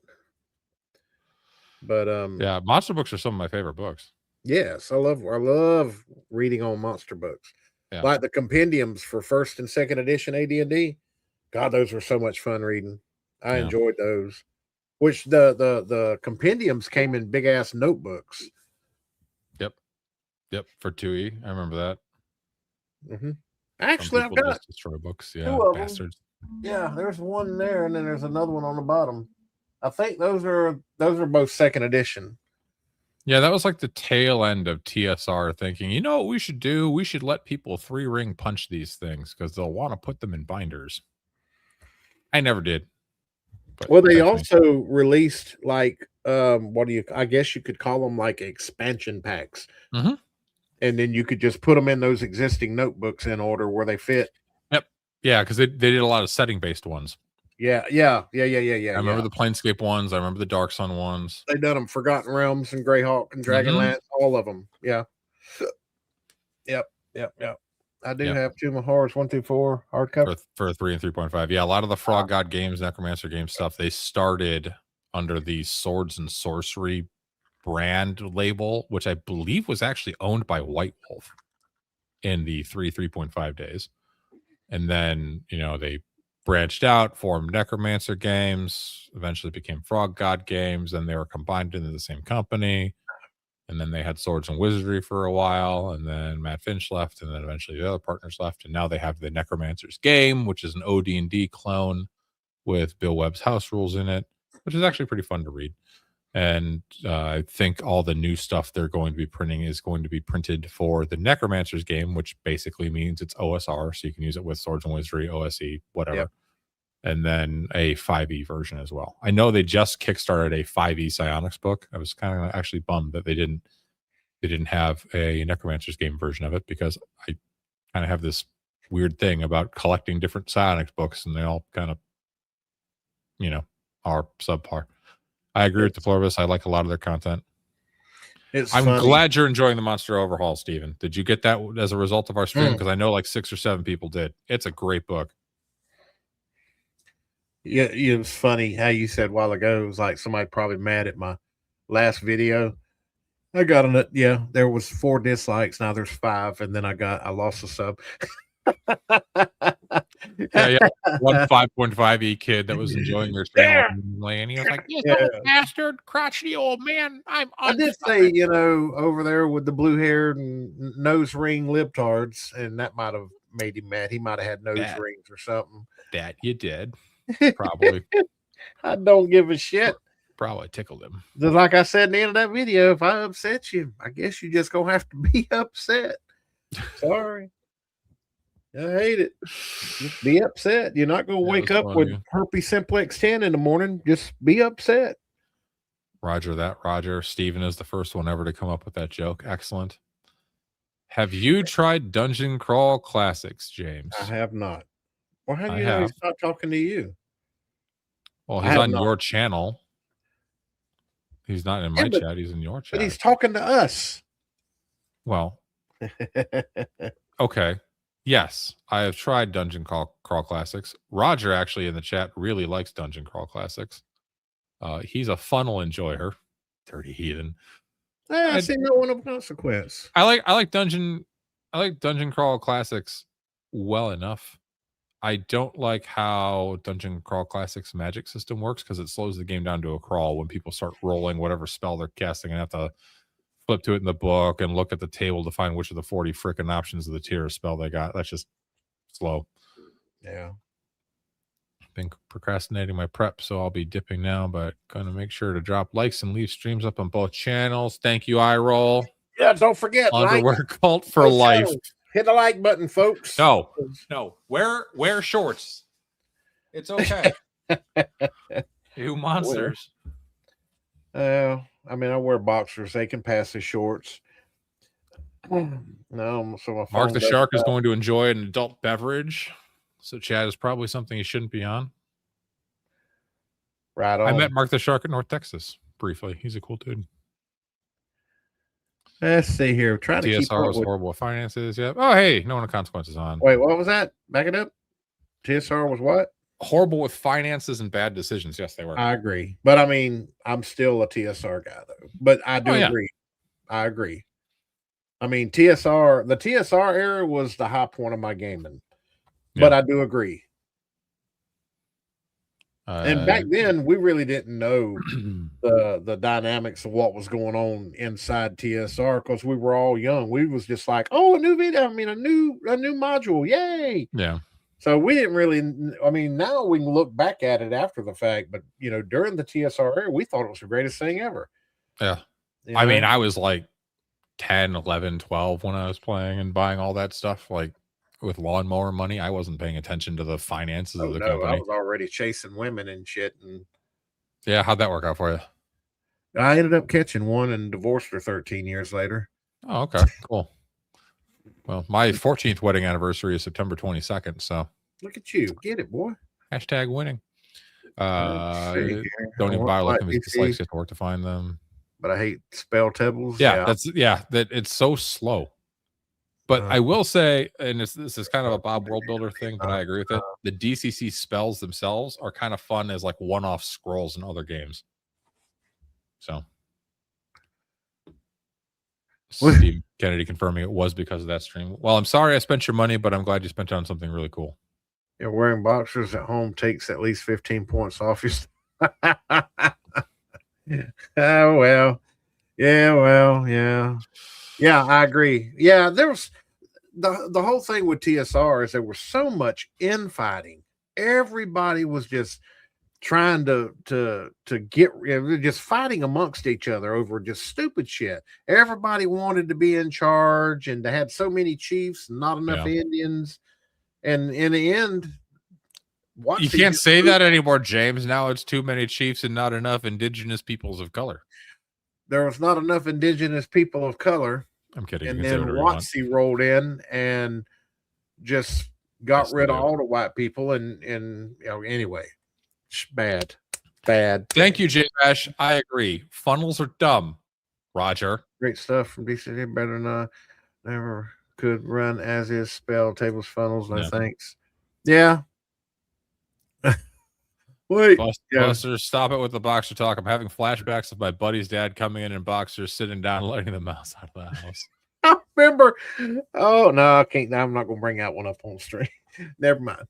But yeah, monster books are some of my favorite books. yes, I love reading on monster books, Yeah. like the compendiums for first and second edition AD&D. God, those were so much fun reading. I Yeah. enjoyed those. Which the compendiums came in big ass notebooks. Yep, for 2E. I remember that. Mm-hmm. Some Actually, I've people got just destroy books. Yeah, 2 of them. bastards. Yeah, there's one there, and then there's another one on the bottom. I think those are both second edition. Yeah, that was like the tail end of TSR thinking, you know what we should do? We should let people 3-ring punch these things because they'll want to put them in binders. I never did. But Well, they eventually- also released like I guess you could call them like expansion packs. Mhm. And then you could just put them in those existing notebooks in order where they fit. Yep. Yeah, because they did a lot of setting based ones. Yeah. I remember the Planescape ones. I remember the Dark Sun ones. They done them Forgotten Realms and Greyhawk and Dragonlance, all of them. Yeah. Yep. I do have 2 of my horrors, 1 through 4 hardcover. For 3 and 3.5. Yeah, a lot of the Frog God games, Necromancer game stuff, they started under the Swords and Sorcery brand label, which I believe was actually owned by White Wolf in the 3.5 days. And then, they branched out, formed Necromancer games, eventually became Frog God games, and they were combined into the same company. And then they had Swords and Wizardry for a while, and then Matt Finch left, and then eventually the other partners left, and now they have the Necromancer's game, which is an OD&D clone with Bill Webb's house rules in it, which is actually pretty fun to read. And I think all the new stuff they're going to be printing is going to be printed for the Necromancer's game, which basically means it's OSR, so you can use it with Swords and Wizardry, OSE, whatever. Yep. And then a 5e version as well. I know they just kickstarted a 5e Psionics book. I was kind of actually bummed that they didn't have a Necromancer's game version of it, because I kind of have this weird thing about collecting different Psionics books, and they all kind of, are subpar. I agree with the Pluribus. I like a lot of their content. I'm glad you're enjoying the Monster Overhaul, Steven. Did you get that as a result of our stream? Because I know like 6 or 7 people did. It's a great book. Yeah, it was funny how you said a while ago, it was like somebody probably mad at my last video. I got on it. Yeah, there was 4 dislikes. Now there's 5, and then I lost a sub. Yeah. One 5.5e kid that was enjoying your channel, and he was like, "You bastard, crotchety old man." I did say, over there with the blue hair and nose ring libtards, and that might have made him mad. He might have had nose rings or something. That you did. Probably. I don't give a shit. Probably tickled him. Just like I said in the end of that video, if I upset you, I guess you just gonna have to be upset. Sorry. I hate it. Just be upset. You're not gonna wake up with herpes simplex 10 in the morning. Just be upset. Roger that, Roger. Steven is the first one ever to come up with that joke. Excellent. Have you tried Dungeon Crawl Classics, James? I have not. Well, how do you know he's not talking to you? Well, he's on your channel. He's not in my chat. He's in your chat. But he's talking to us. Well, okay. Yes, I have tried Dungeon Crawl Classics. Roger, actually, in the chat, really likes Dungeon Crawl Classics. He's a funnel enjoyer. Dirty heathen. I see no one of consequence. I like Dungeon Crawl Classics well enough. I don't like how Dungeon Crawl Classics magic system works, because it slows the game down to a crawl when people start rolling whatever spell they're casting, and have to flip to it in the book and look at the table to find which of the 40 freaking options of the tier of spell they got. That's just slow. Yeah. Been procrastinating my prep, so I'll be dipping now, but gonna make sure to drop likes and leave streams up on both channels. Thank you, iRoll. Yeah, don't forget. Underwear Cult for life. Hit the like button, folks. No. Wear shorts. It's okay. You monsters. I wear boxers. They can pass as shorts. No, so my Mark phone the doesn't Shark is die. going to enjoy an adult beverage. So Chad is probably something he shouldn't be on. Right I on. met Mark the Shark in North Texas briefly. He's a cool dude. Let's see here. Trying to keep TSR up was with. horrible with finances. Yeah. Oh, hey, no one of consequences on. Wait, what was that? Back it up. TSR was what? Horrible with finances and bad decisions. Yes, they were. I agree, but I mean, I'm still a TSR guy though. But I do agree. I agree. I mean, the TSR era was the high point of my gaming. But I do agree. And back then, we really didn't know the dynamics of what was going on inside TSR because we were all young. We was just like, oh, a new video. I mean, a new module. Yay. Yeah. So we didn't really, I mean, now we can look back at it after the fact, but during the TSR era, we thought it was the greatest thing ever. Yeah. I mean, I was like 10, 11, 12 when I was playing and buying all that stuff. Like with lawnmower money, I wasn't paying attention to the finances of the company. I was already chasing women and shit. And yeah, how'd that work out for you? I ended up catching one and divorced her 13 years later. Oh, okay, cool. Well, my 14th wedding anniversary is September 22nd. So look at you, get it, boy. Hashtag winning. Don't even bother looking at these dislikes. Get to work to find them. But I hate spell tables. Yeah, that it's so slow. But I will say, and this is kind of a Bob World Builder thing, but I agree with it. The DCC spells themselves are kind of fun as like one-off scrolls in other games. So, Steve Kennedy confirming it was because of that stream. Well, I'm sorry I spent your money, but I'm glad you spent it on something really cool. Yeah, wearing boxers at home takes at least 15 points off your. Oh well, yeah. I agree. Yeah, there was the whole thing with TSR is there was so much infighting. Everybody was just trying to get just fighting amongst each other over just stupid shit. Everybody wanted to be in charge, and they had so many chiefs and not enough Indians. And in the end, you can't say that anymore, James. Now it's too many chiefs and not enough indigenous peoples of color. There was not enough indigenous people of color. I'm kidding. And then WotC rolled in and just got rid of all the white people. And anyway, bad. Thank you, J Bash. I agree. Funnels are dumb. Roger. Great stuff from DCD. Better than never could run as is spell tables funnels. No thanks. Yeah. Wait, Buster, stop it with the boxer talk. I'm having flashbacks of my buddy's dad coming in boxers, sitting down, and letting the mouse out of the house. I remember. Oh no, I can't. I'm not going to bring that one up on stream. Never mind.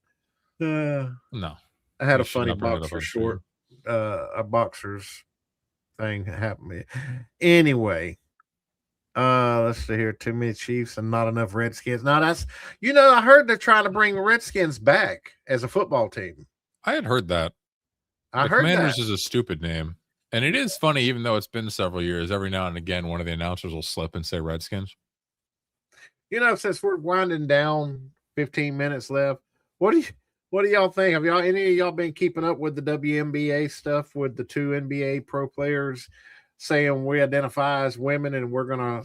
No, I had a funny boxer short, a boxer's thing happened to me. Anyway, let's see here. Too many Chiefs and not enough Redskins. Now that's I heard they're trying to bring the Redskins back as a football team. I had heard that. I heard Commanders that. is a stupid name. And it is funny, even though it's been several years, every now and again, one of the announcers will slip and say Redskins. Since we're winding down, 15 minutes left, what do y'all think? Have any of y'all been keeping up with the WNBA stuff with the two NBA pro players saying we identify as women and we're gonna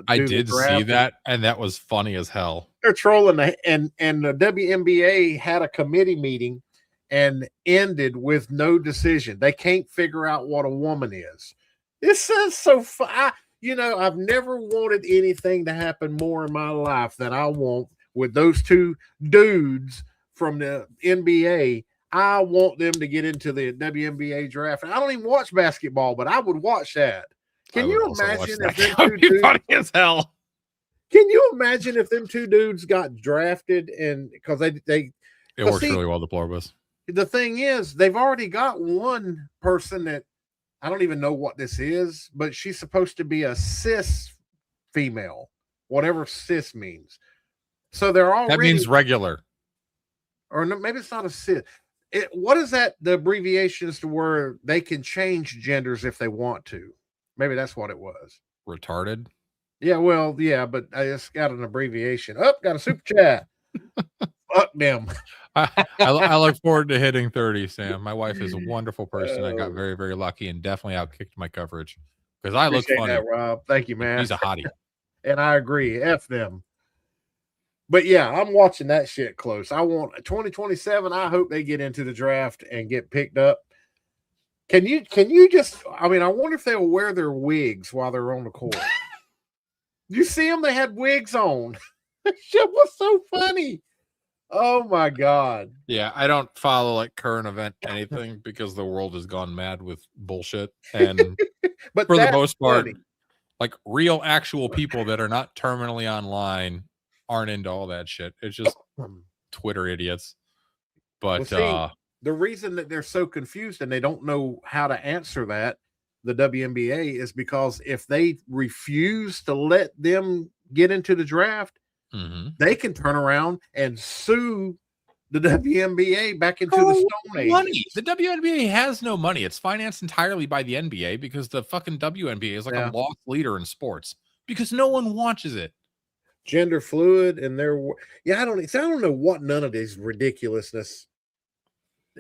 I did see that, and that was funny as hell. They're trolling and the WNBA had a committee meeting and ended with no decision. They can't figure out what a woman is. This is so fun. I've never wanted anything to happen more in my life than I want with those two dudes from the NBA. I want them to get into the WNBA draft. And I don't even watch basketball, but I would watch that. Can you imagine if them two dudes, funny as hell? Can you imagine if them two dudes got drafted and because it works really well, the pluribus. The thing is, they've already got one person that I don't even know what this is, but she's supposed to be a cis female, whatever cis means. So they're already. That means regular. Or no, maybe it's not a cis. What is that? The abbreviations to where they can change genders if they want to. Maybe that's what it was. Retarded? Yeah, well, yeah, but I just got an abbreviation. Oh, got a super chat. Fuck them. I look forward to hitting 30, Sam. My wife is a wonderful person. I got very, very lucky and definitely outkicked my coverage because I look funny. That, Rob. Thank you, man. He's a hottie. And I agree. F them. But yeah, I'm watching that shit close. I want 2027. I hope they get into the draft and get picked up. Can you just, I mean, I wonder if they'll wear their wigs while they're on the court. You see them? They had wigs on. Shit was so funny. Oh my God. Yeah, I don't follow like current event anything because the world has gone mad with bullshit. And But for the that's most part, funny. like real actual people that are not terminally online aren't into all that shit. It's just Twitter idiots. But Well, see, the reason that they're so confused and they don't know how to answer that, the WNBA, is because if they refuse to let them get into the draft, they can turn around and sue the WNBA back into the Stone Age. Money. The WNBA has no money. It's financed entirely by the NBA because the fucking WNBA is like a lost leader in sports because no one watches it. Gender fluid and I don't know what none of this ridiculousness.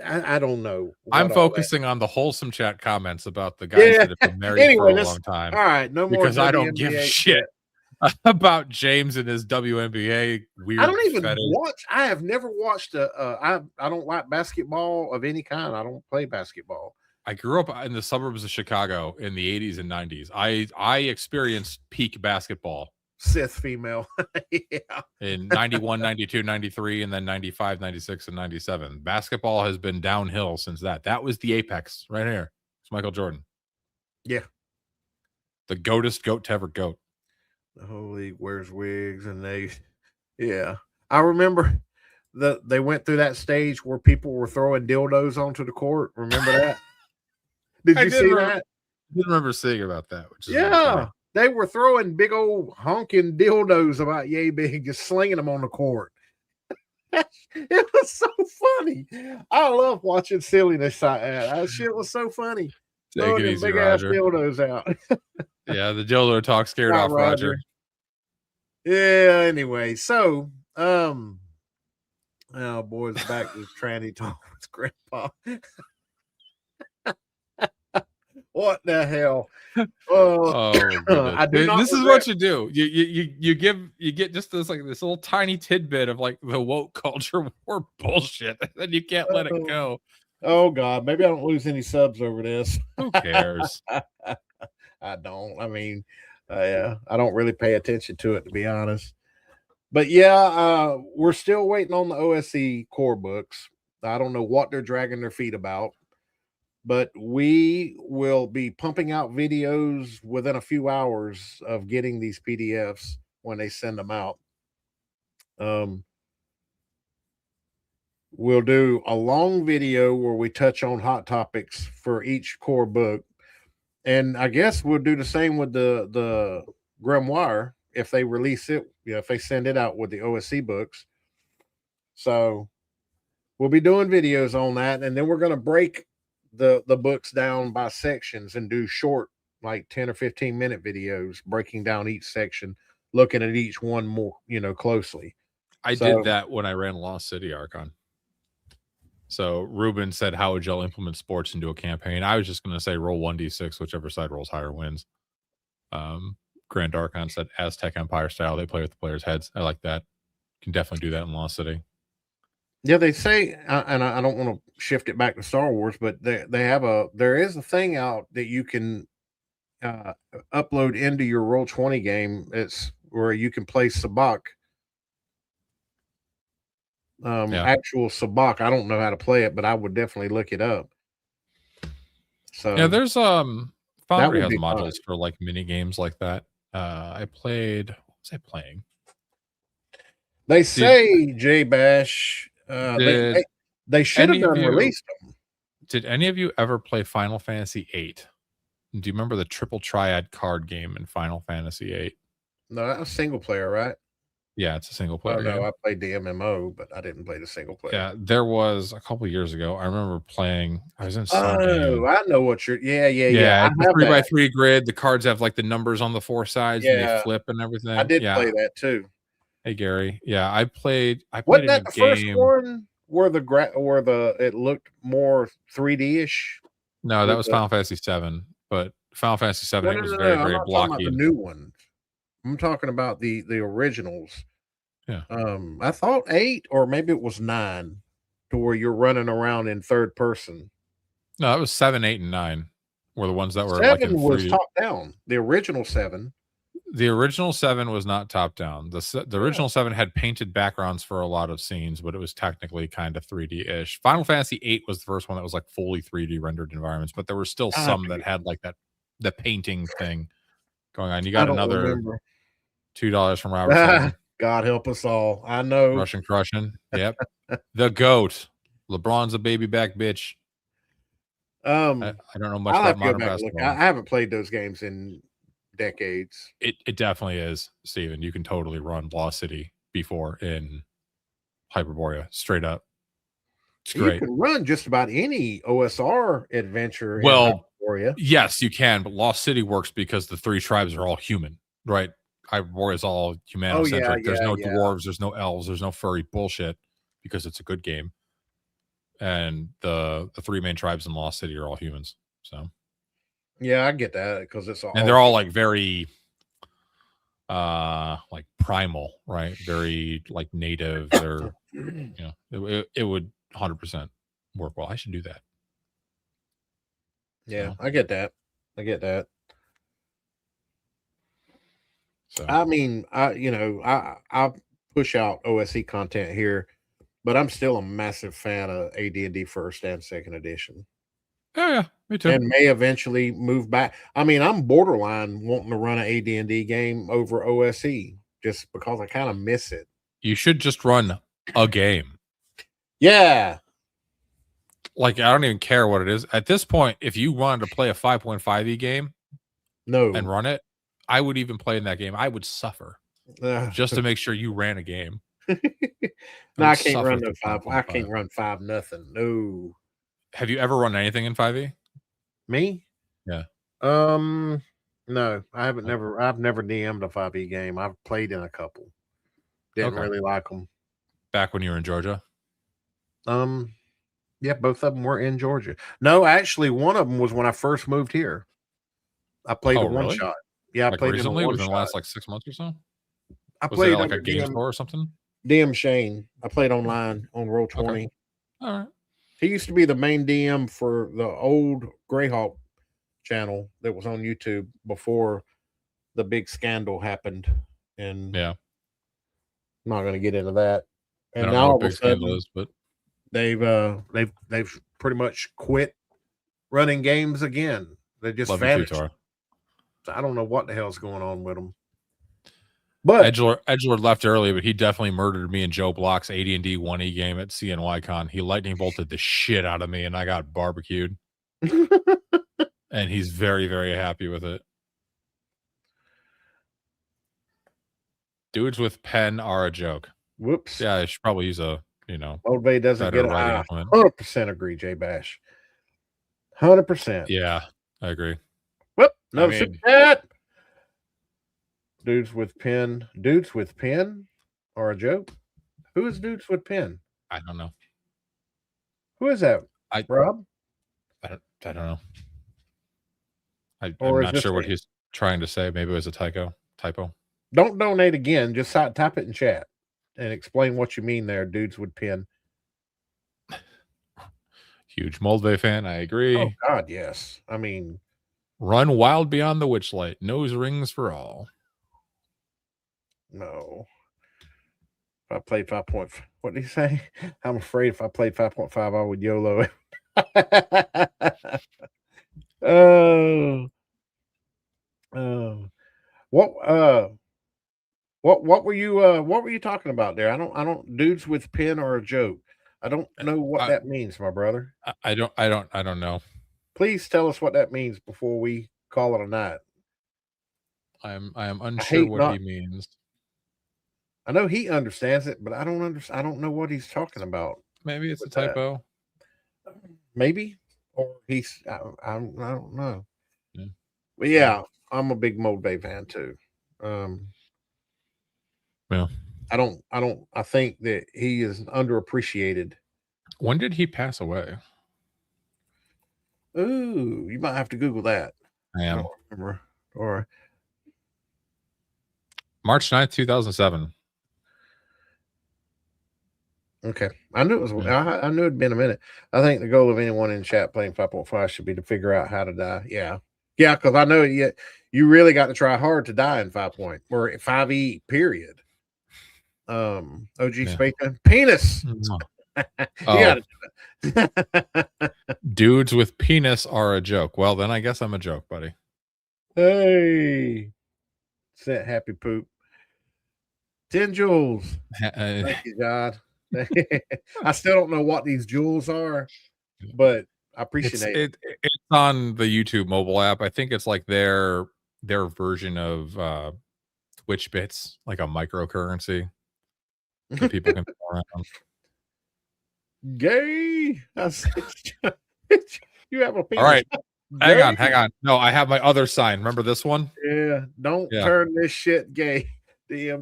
I don't know. I'm focusing on the wholesome chat comments about the guys that have been married for a long time. All right, no more because I don't give a shit about James and his WNBA weird. I don't even fetish. watch. I have never watched I don't like basketball of any kind. I don't play basketball. I grew up in the suburbs of Chicago in the 80s and 90s. I experienced peak basketball. Sith female. Yeah. In 91, 92, 93, and then 95, 96, and 97. Basketball has been downhill since that. That was the apex right here. It's Michael Jordan. Yeah. The goatest goat to ever goat. The whole league wears wigs and I remember they went through that stage where people were throwing dildos onto the court. Remember that? Did you see that? I didn't remember seeing about that. Which is they were throwing big old honking dildos about yay big, just slinging them on the court. It was so funny. I love watching silliness like that. That shit was so funny. Take it easy, big Roger. ass dildos out. Yeah, the dildo talk scared off Roger. Yeah, anyway, so oh boys, back to tranny talk with Grandpa. What the hell? This is what you do. You get just this little tiny tidbit of like the woke culture war bullshit, and then you can't let it go. Oh God, maybe I don't lose any subs over this. Who cares? I don't. I mean, I don't really pay attention to it, to be honest. But yeah, we're still waiting on the OSE core books. I don't know what they're dragging their feet about. But we will be pumping out videos within a few hours of getting these PDFs when they send them out. We'll do a long video where we touch on hot topics for each core book. And I guess we'll do the same with the Grimoire if they release it, if they send it out with the OSC books. So we'll be doing videos on that. And then we're going to break the books down by sections and do short, like 10 or 15 minute videos, breaking down each section, looking at each one more, closely. I did that when I ran Lost City Archon. So Ruben said, how would y'all implement sports into a campaign? I was just going to say roll 1d6, whichever side rolls higher wins. Grand Archon said Aztec Empire style. They play with the players' heads. I like that. Can definitely do that in Lost City. Yeah, they say, and I don't want to shift it back to Star Wars, but there is a thing out that you can upload into your Roll20 game. It's where you can play Sabak. Actual Sabak. I don't know how to play it, but I would definitely look it up. So yeah, there's Foundry has modules for like mini games like that. I played. What was I playing? They say J Bash. They should have done released them. Did any of you ever play Final Fantasy VIII? Do you remember the triple triad card game in Final Fantasy VIII? No, that was single player, right? Yeah, it's a single player. No, I played the MMO, but I didn't play the single player. Yeah, there was a couple years ago. I remember playing. I was in. I know what you're. Yeah. It's a 3x3 grid. The cards have like the numbers on the four sides, and they flip and everything. I did play that too. Hey Gary, yeah, I played. Wasn't that the first one where it looked more 3D-ish? No, that was Final Fantasy VII. But Final Fantasy VII was very blocky. The new one. I'm talking about the originals. Yeah. I thought 8 or maybe it was 9 to where you're running around in third person. No, that was 7, 8, and 9 were the ones that were like in 7 was 3D. top down. The original 7. The original 7 was not top down. The original 7 had painted backgrounds for a lot of scenes, but it was technically kind of 3D-ish. Final Fantasy 8 was the first one that was like fully 3D rendered environments, but there were still some that had like the painting thing going on. You got another remember. $2 from Robert Sullivan. God help us all. I know. Russian crushing. Yep. The GOAT. LeBron's a baby back bitch. I don't know much I'll about have to go modern back and look. basketball. I haven't played those games in decades. It definitely is, Steven. You can totally run Lost City before in Hyperborea, straight up. It's You great. can run just about any OSR adventure. Well, for you. Yes, you can, but Lost City works because the 3 tribes are all human, right? Hyperborea is all humanocentric. There's no dwarves, there's no elves, there's no furry bullshit because it's a good game. And the 3 main tribes in Lost City are all humans. So yeah, I get that because it's all, and they're all like very like primal, right? Very like native. They're it would 100% work well. I should do that. Yeah, I get that. So I mean, I push out OSE content here, but I'm still a massive fan of AD&D first and second edition. Oh yeah, me too. And may eventually move back. I mean, I'm borderline wanting to run an AD&D game over OSE just because I kind of miss it. You should just run a game. Yeah. Like, I don't even care what it is. At this point, if you wanted to play a 5.5e game and run it, I would even play in that game. I would suffer just to make sure you ran a game. No, I can't run no 5. I can't run 5 nothing. No. Have you ever run anything in 5e? Me? Yeah. No, I haven't. I've never DM'd a 5e game. I've played in a couple. Didn't really like them. Back when you were in Georgia? Yeah, both of them were in Georgia. No, actually, one of them was when I first moved here. I played a one shot. Yeah, I played recently, in a within the one-shot. last like 6 months or so. I Was played it like a under game store or something? DM Shane. I played online on Roll20. All right. He used to be the main DM for the old Greyhawk channel that was on YouTube before the big scandal happened. And yeah, I'm not going to get into that. And I don't now know all what of a big scandal sudden, is, but they've pretty much quit running games again. They just love you vanished. too, Tara. I don't know what the hell's going on with them. But Edgelord left early, but he definitely murdered me and Joe Block's AD&D 1E game at CNYCon. He lightning bolted the shit out of me, and I got barbecued. And he's very, very happy with it. Dudes with pen are a joke. Whoops. Yeah, I should probably use a, Old Bay doesn't get it. I 100% agree, J Bash. 100%. Yeah, I agree. Whoop. No shit. Dudes with pen are a joke. Who is dudes with pen? I don't know. Who is that? Rob? I don't know. I'm Or not sure what he's trying to say. Maybe it was a typo. Don't donate again. Just type it in chat and explain what you mean there, dudes with pen. Huge Moldvay fan. I agree. Oh, God, yes. I mean, run wild beyond the witchlight. Nose rings for all. No. If I played 5. What did he say? I'm afraid if I played 5.5, I would YOLO it. What were you talking about there? I don't dudes with pen are a joke. I don't know what that means, my brother. I don't know. Please tell us what that means before we call it a night. I am unsure what he means. I know he understands it, but I don't understand. I don't know what he's talking about. Maybe it's a typo. Maybe, or he's. I don't know. Yeah. But yeah, I'm a big Mold Bay fan too. Yeah. I think that he is underappreciated. When did he pass away? Ooh, you might have to Google that. I am. I don't remember. Or March 9th, 2007. Okay, I knew it was. Yeah. I knew it'd been a minute. I think the goal of anyone in chat playing 5.5 should be to figure out how to die. Yeah, because I know you really got to try hard to die in 5 point or 5e period. OG Spaceman penis. Oh, dudes with penis are a joke. Well, then I guess I'm a joke, buddy. Hey, set happy poop. 10 jewels. Thank you, God. I still don't know what these jewels are, but I appreciate it. It's on the YouTube mobile app. I think it's like their version of Twitch bits, like a microcurrency that people can throw around. Gay. You have a penis. All right. Hang on. No, I have my other sign. Remember this one? Yeah. Don't turn this shit gay.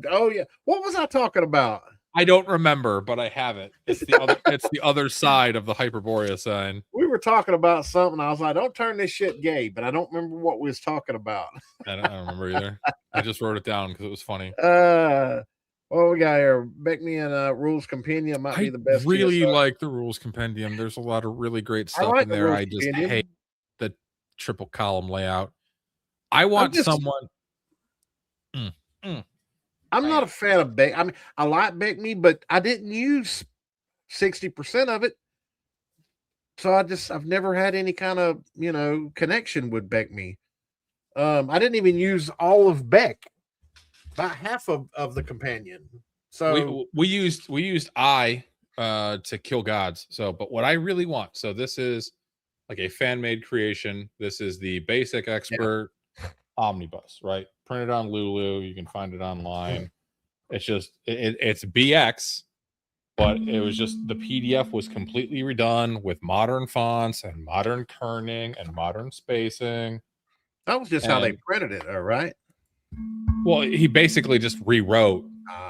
Oh yeah. What was I talking about? I don't remember, but I have it. It's the other side of the Hyperborea sign. We were talking about something. I was like, don't turn this shit gay, but I don't remember what we was talking about. I don't remember either. I just wrote it down because it was funny. What we got here? Beckme and Rules Compendium might be the best. I really like the Rules Compendium. There's a lot of really great stuff in there. I just hate the triple column layout. I want someone. I'm not a fan of Beck. I mean, I like Beckme, but I didn't use 60% of it. So I've never had any kind of, connection with Beckme. I didn't even use all of Beck, about half of the companion. So we used I to kill gods. So, but what I really want, so this is like a fan-made creation. This is the basic expert omnibus, right? Printed on Lulu. You can find it online. It's just it's BX, but it was just the PDF was completely redone with modern fonts and modern kerning and modern spacing. That was just how they printed it, all right? Well, he basically just rewrote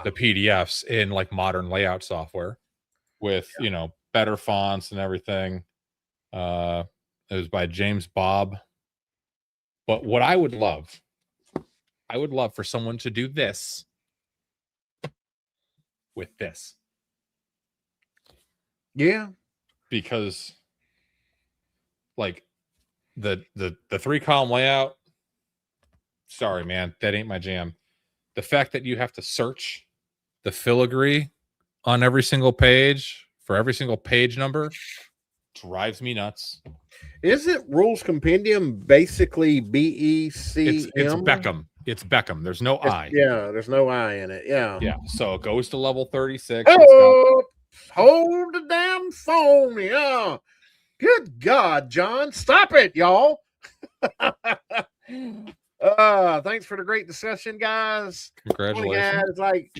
the PDFs in like modern layout software with better fonts and everything. It was by James Bobb. But what I would love for someone to do this with this. Yeah. Because like the 3-column layout, sorry, man, that ain't my jam. The fact that you have to search the filigree on every single page for every single page number drives me nuts. Isn't Rules Compendium basically BECM? It's Beckham. It's Beckham. There's no I. Yeah, there's no I in it. Yeah. Yeah. So it goes to level 36. Hold the damn phone. Yeah. Good God, John. Stop it, y'all. Thanks for the great discussion, guys. Congratulations. It's like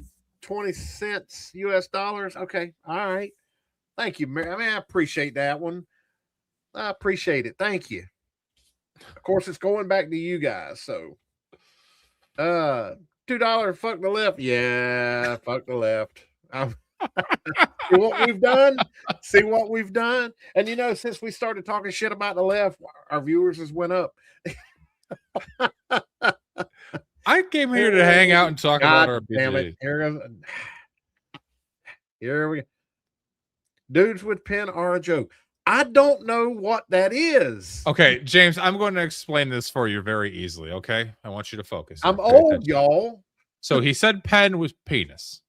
20 cents US dollars. Okay. All right. Thank you, Mary. I mean, I appreciate that one. I appreciate it. Thank you. Of course, it's going back to you guys. So, $2. Fuck the left. Yeah, fuck the left. See what we've done. See what we've done. And since we started talking shit about the left, our viewers has went up. I came here to hang out and talk about RPG. Damn it. Here we go. Dudes with pen are a joke. I don't know what that is. Okay, James, I'm going to explain this for you very easily, okay? I want you to focus. I'm old, y'all. So he said pen was penis.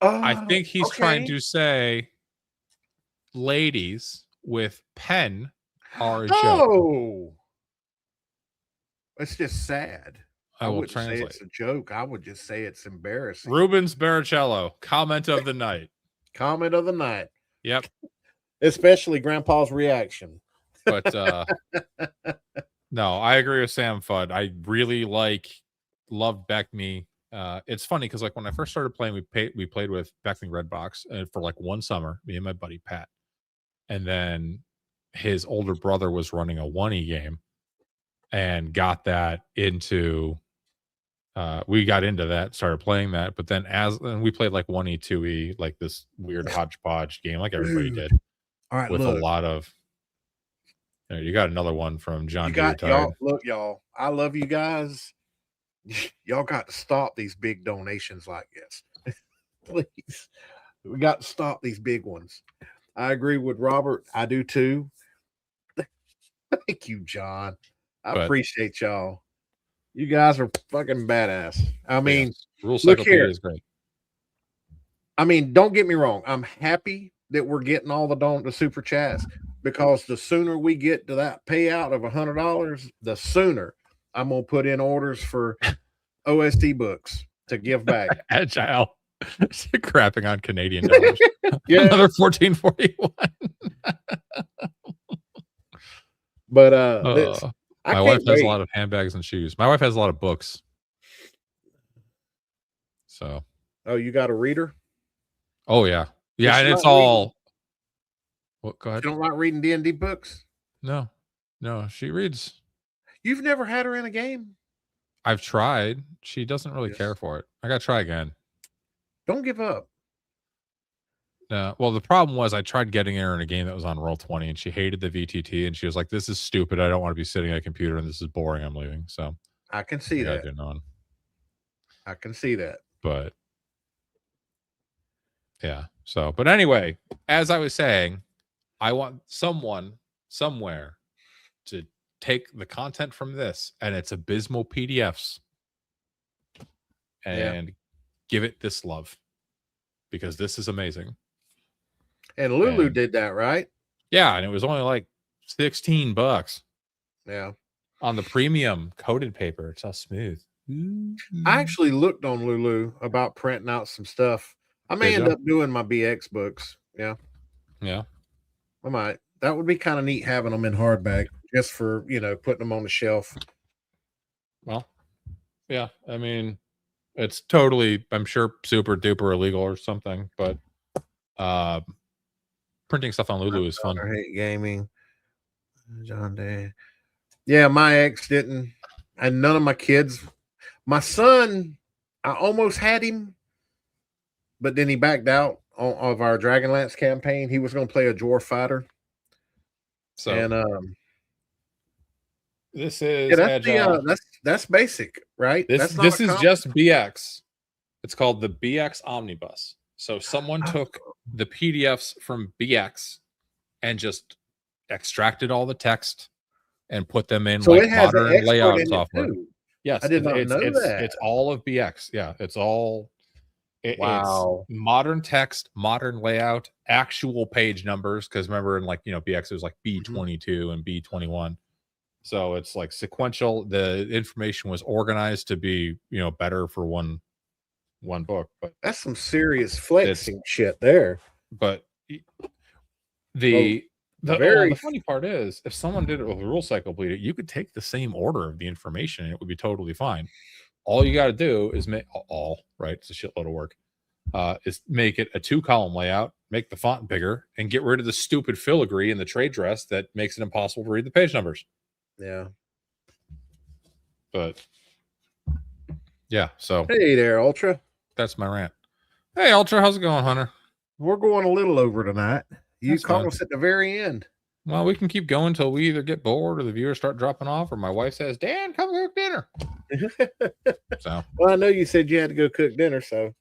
I think he's trying to say ladies with pen are a joke. Oh. It's just sad. I will wouldn't translate. say it's a joke. I would just say it's embarrassing. Rubens Baricello, comment of the night. Comment of the night. Yep. Especially Grandpa's reaction. But no, I agree with Sam Fudd. I really love Beckme. It's funny because like when I first started playing, we played with Beckme Redbox for like one summer, me and my buddy Pat. And then his older brother was running a 1E game and got that into we got into that, started playing that, but then and we played like 1E, 2E, like this weird hodgepodge game, like everybody did. All right, with a lot of you got another one from John D. Y'all, look, y'all. I love you guys. y'all got to stop these big donations like this. Please. We got to stop these big ones. I agree with Robert. I do too. Thank you, John. I But- appreciate y'all. You guys are fucking badass. I mean, Yes. Rule look Cyclopedia here. is great. I mean, don't get me wrong. I'm happy that we're getting all the super chats, because the sooner we get to that payout of $100, the sooner I'm gonna put in orders for OST books to give back. Agile. Crapping on Canadian dollars. Yeah. Another 1441. But my wife has a lot of handbags and shoes. My wife has a lot of books. So. Oh, you got a reader? Oh yeah, yeah, Does and she it's like reading? all. What? Go ahead. You don't like reading D&D books? No, she reads. You've never had her in a game? I've tried. She doesn't really care for it. I gotta try again. Don't give up. Well, the problem was I tried getting her in a game that was on Roll20, and she hated the VTT, and she was like, "This is stupid. I don't want to be sitting at a computer, and this is boring. I'm leaving." So I can see that. I can see that. But yeah. So, but anyway, as I was saying, I want someone somewhere to take the content from this and its abysmal PDFs and give it this love, because this is amazing. And Lulu did that, right? Yeah, and it was only like $16. Yeah. On the premium coated paper. It's all smooth. I actually looked on Lulu about printing out some stuff. I may end up doing my BX books. Yeah. Yeah. I might. That would be kind of neat having them in hardback, just for, putting them on the shelf. Well, yeah. I mean, it's totally, I'm sure, super duper illegal or something, but printing stuff on Lulu is fun. I hate gaming. John Day. Yeah, my ex didn't, and none of my kids. My son, I almost had him, but then he backed out of our Dragonlance campaign. He was going to play a dwarf fighter. So, and this is Agile. That's basic, right? This is just BX. It's called the BX Omnibus. So someone took the PDFs from BX and just extracted all the text and put them in like modern layout software. Yes, I did not know that. It's all of BX. Yeah, it's all. Wow. It's modern text, modern layout, actual page numbers. Because remember, in BX, it was like B22 and B21. So it's like sequential. The information was organized to be better for one book. But that's some serious flexing shit there. But the funny part is, if someone did it with Rule Cyclopedia, you could take the same order of the information and it would be totally fine. All you got to do is make right. It's a shitload of work. Is make it a 2-column layout, make the font bigger, and get rid of the stupid filigree and the trade dress that makes it impossible to read the page numbers. Yeah. But yeah. So hey there, Ultra. That's my rant. Hey, Ultra, how's it going, Hunter? We're going a little over tonight. You caught us at the very end. Well, we can keep going until we either get bored or the viewers start dropping off, or my wife says, "Dan, come cook dinner." So, well, I know you said you had to go cook dinner, so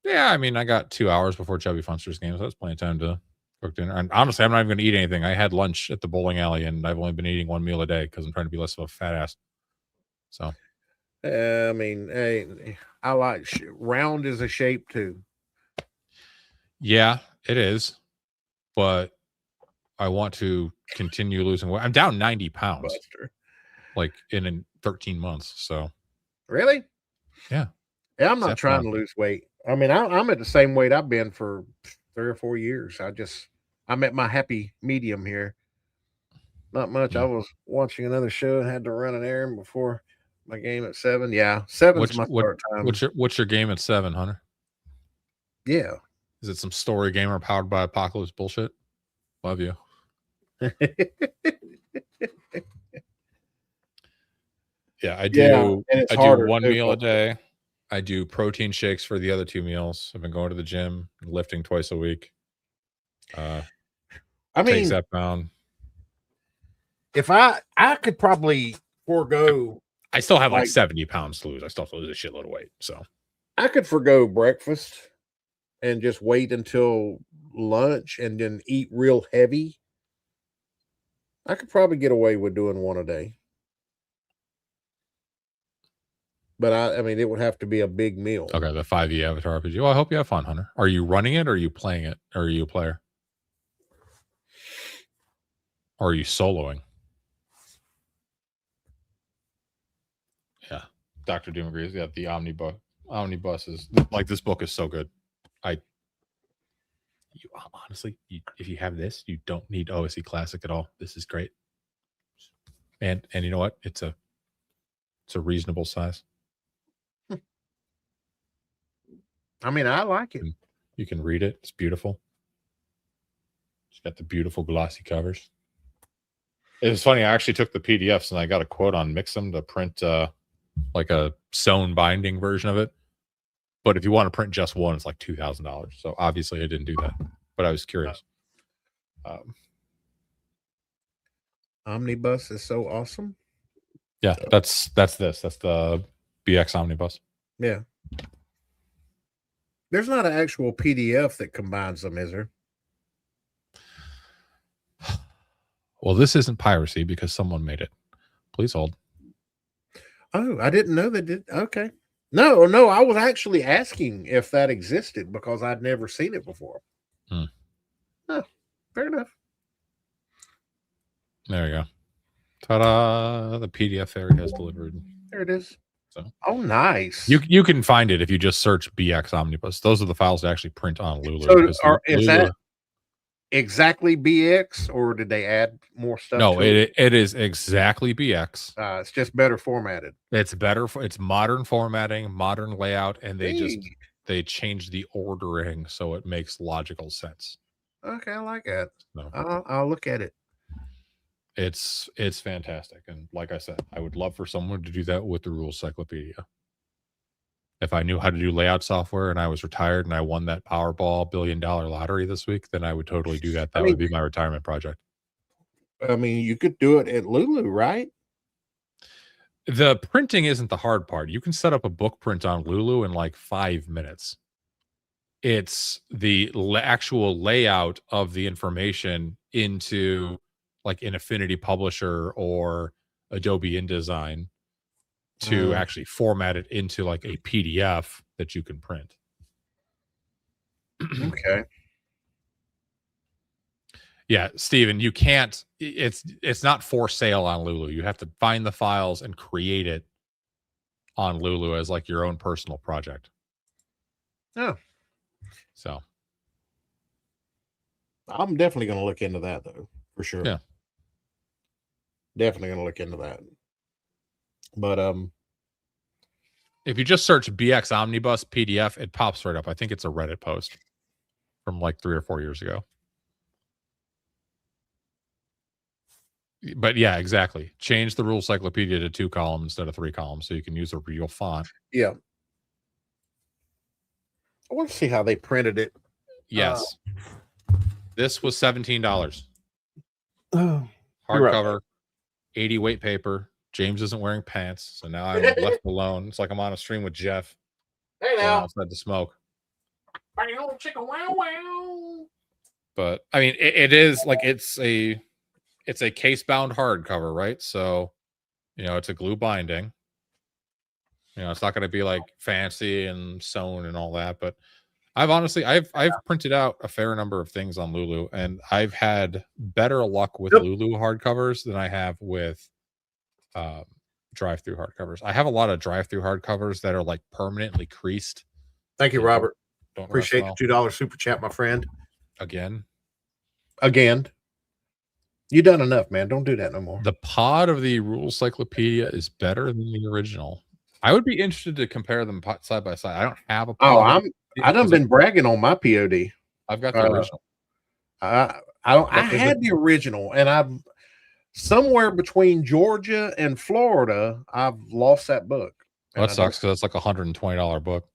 yeah. I mean, I got 2 hours before Chubby Funster's game, so that's plenty of time to cook dinner. And honestly, I'm not even going to eat anything. I had lunch at the bowling alley, and I've only been eating one meal a day because I'm trying to be less of a fat ass. So, I mean, hey, I like round is a shape too. Yeah, it is, but I want to continue losing weight. I'm down 90 pounds, like in 13 months. So, really, yeah. I'm not trying to lose weight. I mean, I'm at the same weight I've been for 3 or 4 years. I'm at my happy medium here. Not much. I was watching another show and had to run an errand before my game at 7. Yeah, 7's my start time. What's your game at 7, Hunter? Yeah. Is it some story gamer powered by apocalypse bullshit? Love you. Yeah, I do. I do one meal a day. I do protein shakes for the other 2 meals. I've been going to the gym, lifting twice a week. I mean, if I could probably forego I still have like 70 pounds to lose. I still have to lose a shitload of weight. So I could forgo breakfast and just wait until lunch and then eat real heavy. I could probably get away with doing one a day. But I mean, it would have to be a big meal. okay, the 5e Avatar RPG. Well, I hope you have fun, Hunter. Are you running it or are you playing it? Or are you a player? Or are you soloing? Yeah. Dr. Doom agrees. Yeah, the omnibus is like, this book is so good. Honestly, if you have this, you don't need OSE Classic at all. This is great. And you know what? It's a reasonable size. I mean, I like it. You can read it. It's beautiful. It's got the beautiful glossy covers. It was funny. I actually took the PDFs and I got a quote on Mixam to print like a sewn binding version of it. But if you want to print just one, it's like $2,000. So obviously I didn't do that, but I was curious. Omnibus is so awesome. Yeah, that's this. That's the BX Omnibus. Yeah. There's not an actual PDF that combines them, is there? Well, this isn't piracy because someone made it. Please hold. Oh, I didn't know they did. Okay. No, I was actually asking if that existed because I'd never seen it before. Oh, fair enough. There you go. Ta-da! The PDF fairy has delivered. There it is. So, oh, nice. You can find it if you just search BX Omnibus. Those are the files that actually print on Lulu. So is that exactly BX, or did they add more stuff? No, it is exactly BX. It's just better formatted. It's better. It's modern formatting, modern layout, and they changed the ordering so it makes logical sense. Okay, I like that. No. I'll look at it. It's fantastic, and like I said, I would love for someone to do that with the Rules Cyclopedia. If I knew how to do layout software and I was retired and I won that Powerball $1 billion lottery this week, then I would totally do that. That would be my retirement project. I mean, you could do it at Lulu, right? The printing isn't the hard part. You can set up a book print on Lulu in like 5 minutes. It's the actual layout of the information into like an Affinity Publisher or Adobe InDesign to actually format it into like a PDF that you can print. Okay. Yeah, Steven, you can't, it's not for sale on Lulu. You have to find the files and create it on Lulu as like your own personal project. Oh. So I'm definitely going to look into that though, for sure. Yeah. Definitely going to look into that. But if you just search BX Omnibus PDF, it pops right up. I think it's a Reddit post from like 3 or 4 years ago. But yeah, exactly. Change the Rules Cyclopedia to 2 columns instead of 3 columns so you can use a real font. Yeah. I want to see how they printed it. Yes. This was $17. Oh, hardcover, right. 80 weight paper. James isn't wearing pants, so now I'm left alone. It's like I'm on a stream with Jeff. Hey now. Outside to smoke. But I mean, it is like it's a case bound hardcover, right? So, you know, it's a glue binding. You know, it's not going to be like fancy and sewn and all that. But I've printed out a fair number of things on Lulu, and I've had better luck with Lulu hardcovers than I have with drive-through hardcovers. I have a lot of drive-through hardcovers that are like permanently creased. Thank you, Robert. Don't appreciate the $2 super chat, my friend. Again. You done enough, man. Don't do that no more. The pod of the Rules Cyclopedia is better than the original. I would be interested to compare them side by side. I don't have a pod. I done been bragging on my POD. I've got the original. I had the original, and I've somewhere between Georgia and Florida, I've lost that book. Well, that sucks because it's like $120 book.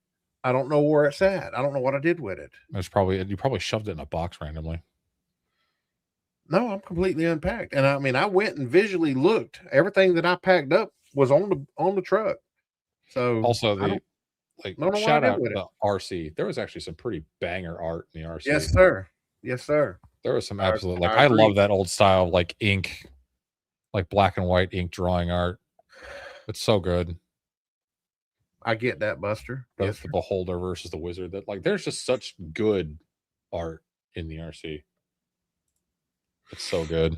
I don't know where it's at. I don't know what I did with it. You probably shoved it in a box randomly. No, I'm completely unpacked. And I mean, I went and visually looked. Everything that I packed up was on the truck. So Also, I the don't know what I shout did out with to it. the RC. There was actually some pretty banger art in the RC. Yes, sir. Yes, sir. There was some I absolute I agree. love that old style like ink, like black and white ink drawing art. It's so good. I get that, Buster. The, Yes, the beholder versus the wizard. That like there's just such good art in the RC. It's so good.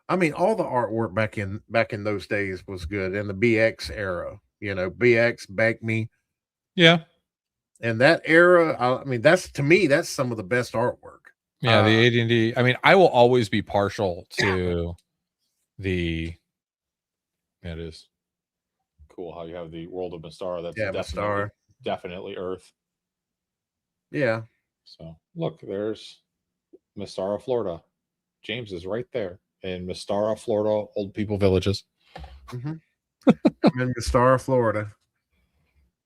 I mean, all the artwork back in those days was good in the BX era. You know, BX, Bake Me, Yeah. and that era. I mean, that's to me, that's some of the best artwork. Yeah, the AD&D. I mean, I will always be partial to the. It is cool how you have the world of Mystara. That's definitely Earth. Yeah. So look, there's Mystara, Florida. James is right there in Mystara, Florida, Old People Villages. Mm-hmm. I'm in Mystara, Florida.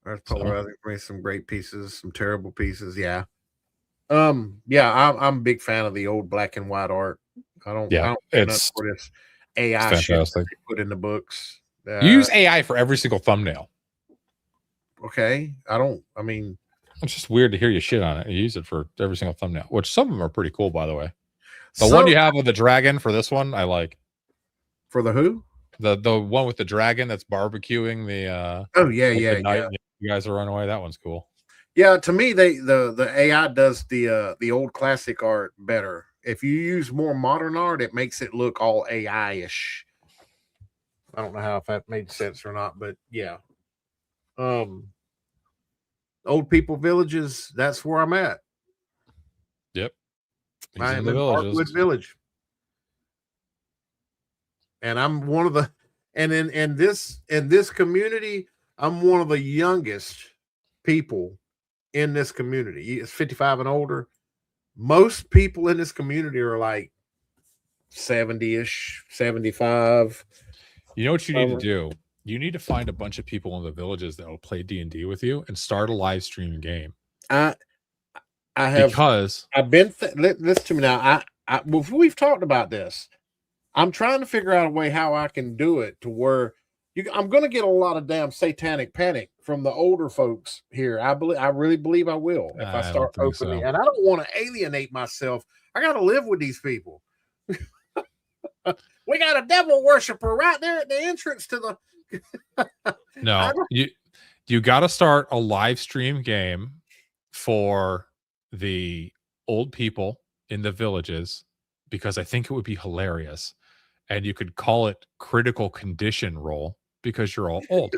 There's polarizing for me some great pieces, some terrible pieces. Yeah. Yeah, I'm a big fan of the old black and white art. I don't it's for this AI shit that they put in the books. You use AI for every single thumbnail. Okay. I mean, it's just weird to hear you shit on it. You use it for every single thumbnail, which some of them are pretty cool, by the way. The one you have with the dragon for this one, I like. For the who? The one with the dragon that's barbecuing the oh yeah. You guys are running away. That one's cool. Yeah, to me, the AI does the old classic art better. If you use more modern art, it makes it look all AI-ish. I don't know how if that made sense or not, but yeah. Old People Villages, that's where I'm at. Yep. I am in Parkwood Village. And I'm one of the in this community, I'm one of the youngest people in this community. It's 55 and older. Most people in this community are like 70-ish, 75. You know what you need to do? You need to find a bunch of people in the villages that will play D&D with you and start a live stream game. I have, because I've been listen to me now. We've talked about this. I'm trying to figure out a way how I can do it to where I'm going to get a lot of damn satanic panic from the older folks here. I really believe I will if I start opening. So. And I don't want to alienate myself. I got to live with these people. We got a devil worshiper right there at the entrance to the. No, you got to start a live stream game for the old people in the villages because I think it would be hilarious. And you could call it critical condition roll because you're all old.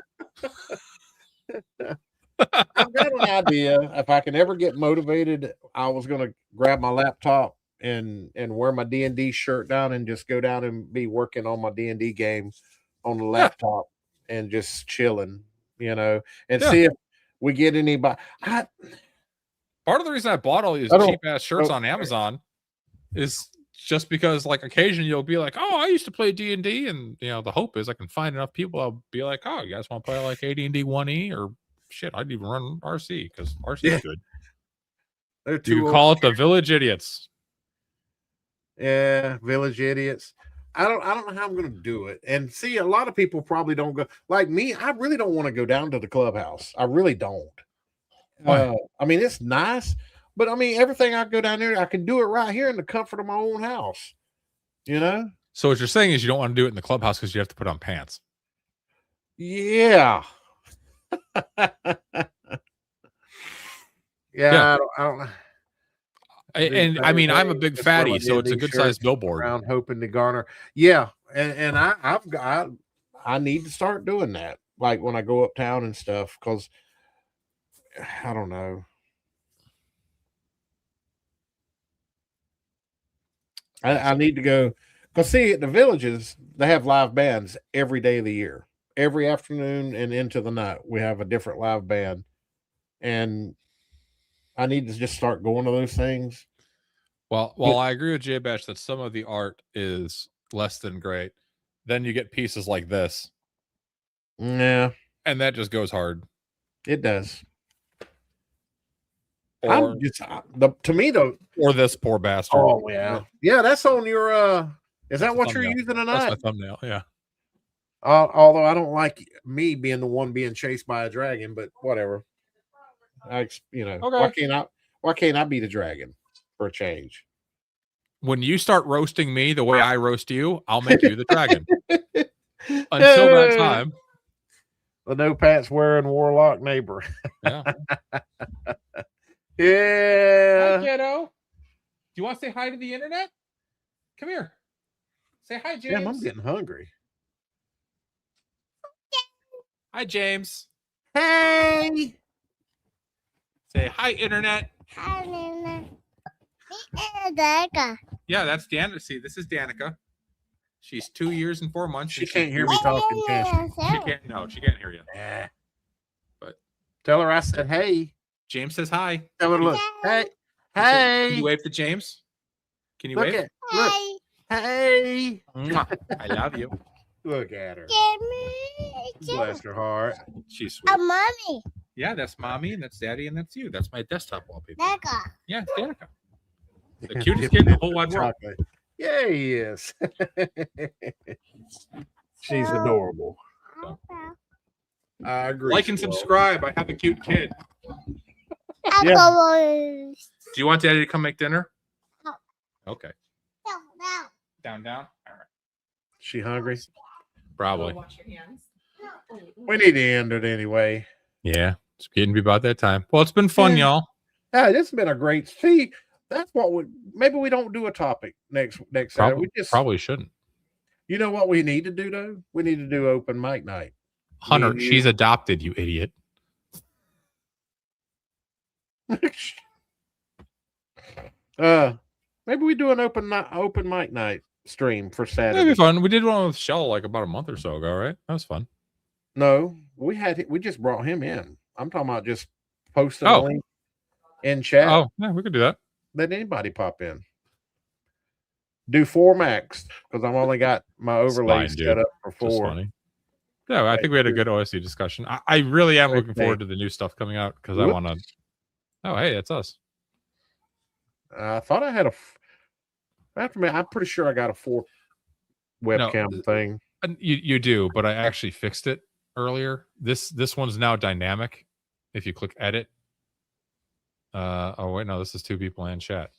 I've got an idea. If I can ever get motivated, I was going to grab my laptop and wear my D&D shirt down and just go down and be working on my D&D game on the laptop and just chilling, and see if we get anybody. Part of the reason I bought all these cheap ass shirts on Amazon is just because like occasionally you'll be like, oh, I used to play D&D, and the hope is I can find enough people I'll be like, oh, you guys want to play like AD&D 1E or shit, I'd even run RC because RC is good. You can call it the Village Idiots. Yeah, Village Idiots. I don't know how I'm going to do it. And see, a lot of people probably don't go like me. I really don't want to go down to the clubhouse. I really don't. I mean, it's nice, but I mean, everything I go down there, I can do it right here in the comfort of my own house. So what you're saying is you don't want to do it in the clubhouse because you have to put on pants. Yeah. Yeah. I don't know. And I mean, I'm a big fatty, so it's a good sized billboard. Around hoping to garner. Yeah. And I need to start doing that. Like when I go uptown and stuff, because I don't know. I need to go because see at the villages, they have live bands every day of the year. Every afternoon and into the night, we have a different live band. And I need to just start going to those things. Well, while I agree with Jay Bash that some of the art is less than great, then you get pieces like this. Yeah. And that just goes hard. It does. Or to me though. Or this poor bastard. Oh yeah. Yeah, that's on your is that what you're using tonight? That's my thumbnail, yeah. Although I don't like me being the one being chased by a dragon, but whatever. Okay. Why can't I be the dragon for a change? When you start roasting me the way I roast you, I'll make you the dragon. Until that time, the no pants wearing warlock neighbor. yeah. Yeah. Hi, kiddo. Do you want to say hi to the internet? Come here. Say hi, James. Damn, I'm getting hungry. Hi, James. Hey. Say hi, internet. Hi, Nana. Danica. Yeah, that's Danica. See, this is Danica. She's 2 years and 4 months. She can't hear me talking, can she? She can't. No, she can't hear you. Yeah. But tell her I said hey. James says hi. Tell her look. Hey. Can you wave to James? Can you look wave? Look. Hey. I love you. Look at her. Give me Bless her heart. She's sweet. a mommy. Yeah, that's mommy, and that's daddy, and that's you. That's my desktop wallpaper. Danica. Yeah, it's Danica. The cutest kid in the whole wide world. Yeah, he is. She's adorable. I agree. Like and subscribe. I have a cute kid. Yeah. Do you want daddy to come make dinner? No. Okay. Down. All right. She hungry? Probably. Wash your hands. We need to end it anyway. Yeah, it's getting to be about that time. Well, it's been fun, y'all. Yeah, this has been a great. See, that's what maybe we don't do a topic next Saturday. We just probably shouldn't. You know what we need to do though? We need to do open mic night. Hunter, she's adopted, you idiot. Maybe we do an open mic night stream for Saturday. That'd be fun. We did one with Shell like about a month or so ago, right? That was fun. No, we just brought him in. I'm talking about just posting a link in chat. Oh, yeah, we could do that. Let anybody pop in. Do 4 max because I've only got my overlay set up for 4. Just funny. Yeah, I think we had a good OSU discussion. I really am looking forward to the new stuff coming out because I want to. Oh, hey, that's us. I thought I had I'm pretty sure I got a 4 webcam thing. You do, but I actually fixed it earlier. This one's now dynamic. If you click edit. Oh wait, no, this is 2 people in chat.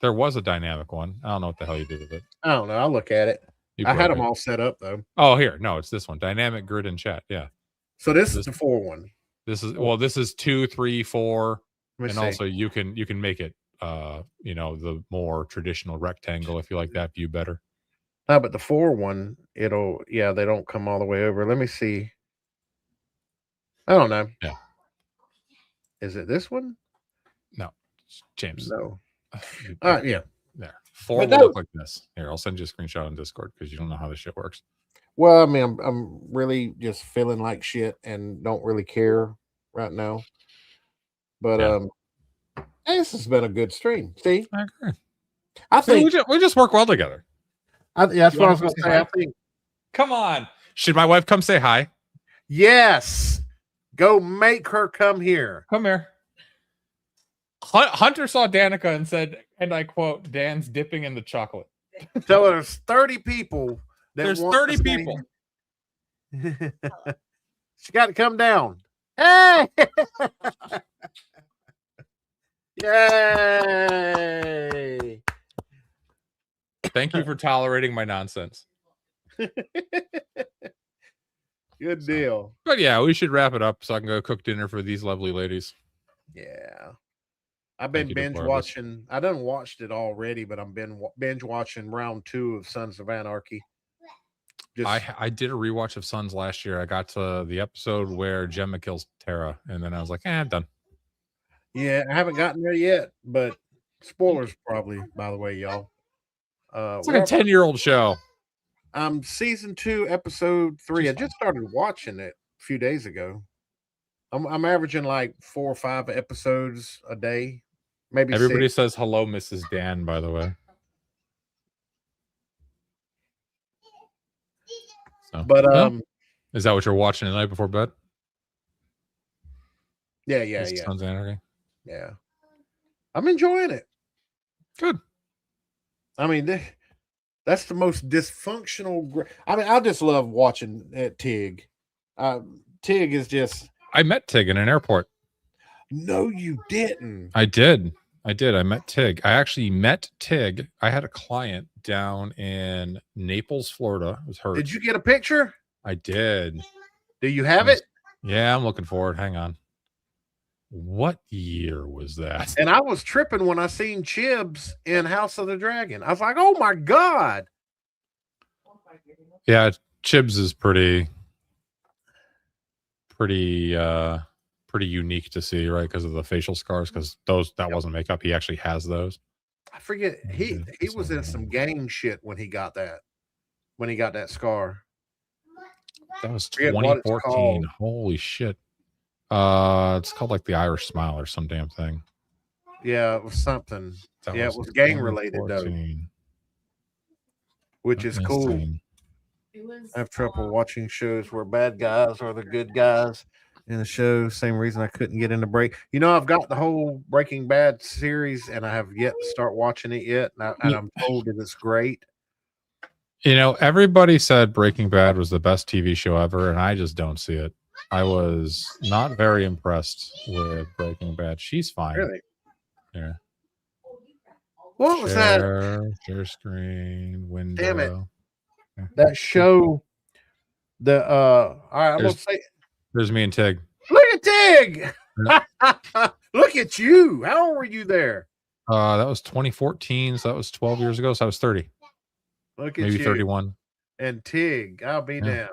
There was a dynamic one. I don't know what the hell you did with it. I don't know. I'll look at it. I had them all set up though. Oh, here. No, it's this one. Dynamic grid in chat. Yeah. So this is the 4 one. This is 2, 3, 4. And also you can make it the more traditional rectangle if you like that view better. No, but the 4 one, they don't come all the way over. Let me see. I don't know. Yeah. Is it this one? No. James. No. Yeah. There. 4 will look like this. Here, I'll send you a screenshot on Discord because you don't know how this shit works. Well, I mean, I'm really just feeling like shit and don't really care right now. But this has been a good stream. See, I agree. I think we just work well together. That's what I was going to say. I think. Come on. Should my wife come say hi? Yes. Go make her come here. Come here. Hunter saw Danica and said, and I quote, "Dan's dipping in the chocolate." Tell her there's 30 people. There's 30 people. She got to come down. Hey! Yay! Thank you for tolerating my nonsense. Good deal. But yeah, we should wrap it up so I can go cook dinner for these lovely ladies. Yeah. I've been binge watching. I done watched it already, but I've been binge watching round 2 of Sons of Anarchy. I did a rewatch of Sons last year. I got to the episode where Gemma kills Tara, and then I was like, I'm done. Yeah, I haven't gotten there yet, but spoilers probably, by the way, y'all. It's like a 10-year-old show. Season 2, episode 3. I just started watching it a few days ago. I'm averaging like 4 or 5 episodes a day. Maybe everybody 6. says hello, Mrs. Dan, by the way. So, but is that what you're watching tonight before bed? Yeah. Sons of Anarchy. Yeah. I'm enjoying it. Good. I mean, That's the most dysfunctional. I mean, I just love watching Tig. Tig is just. I met Tig in an airport. No, you didn't. I did. I met Tig. I actually met Tig. I had a client down in Naples, Florida. It was her. Did you get a picture? I did. Do you have it? Yeah, I'm looking for it. Hang on. What year was that? And I was tripping when I seen Chibs in House of the Dragon. I was like, oh my God. Yeah, Chibs is pretty unique to see, right? Because of the facial scars, because that wasn't makeup. He actually has those. I forget. He was in some gang shit when he got that scar. That was 2014. Holy shit. It's called like the Irish Smile or some damn thing. Yeah, it was something. It was gang related though. Which is cool. I have trouble watching shows where bad guys are the good guys in the show. Same reason I couldn't get into break. You know, I've got the whole Breaking Bad series and I have yet to start watching it yet. And I'm told that it's great. You know, everybody said Breaking Bad was the best TV show ever, and I just don't see it. I was not very impressed with Breaking Bad. She's fine. Really? Yeah. What was that? Share screen, window. Damn it. That show. All right, I'm gonna say there's me and Tig. Look at Tig. Look at you. How old were you there? That was 2014, so that was 12 years ago. So I was 30. Look at maybe you. 31. And Tig, I'll be down.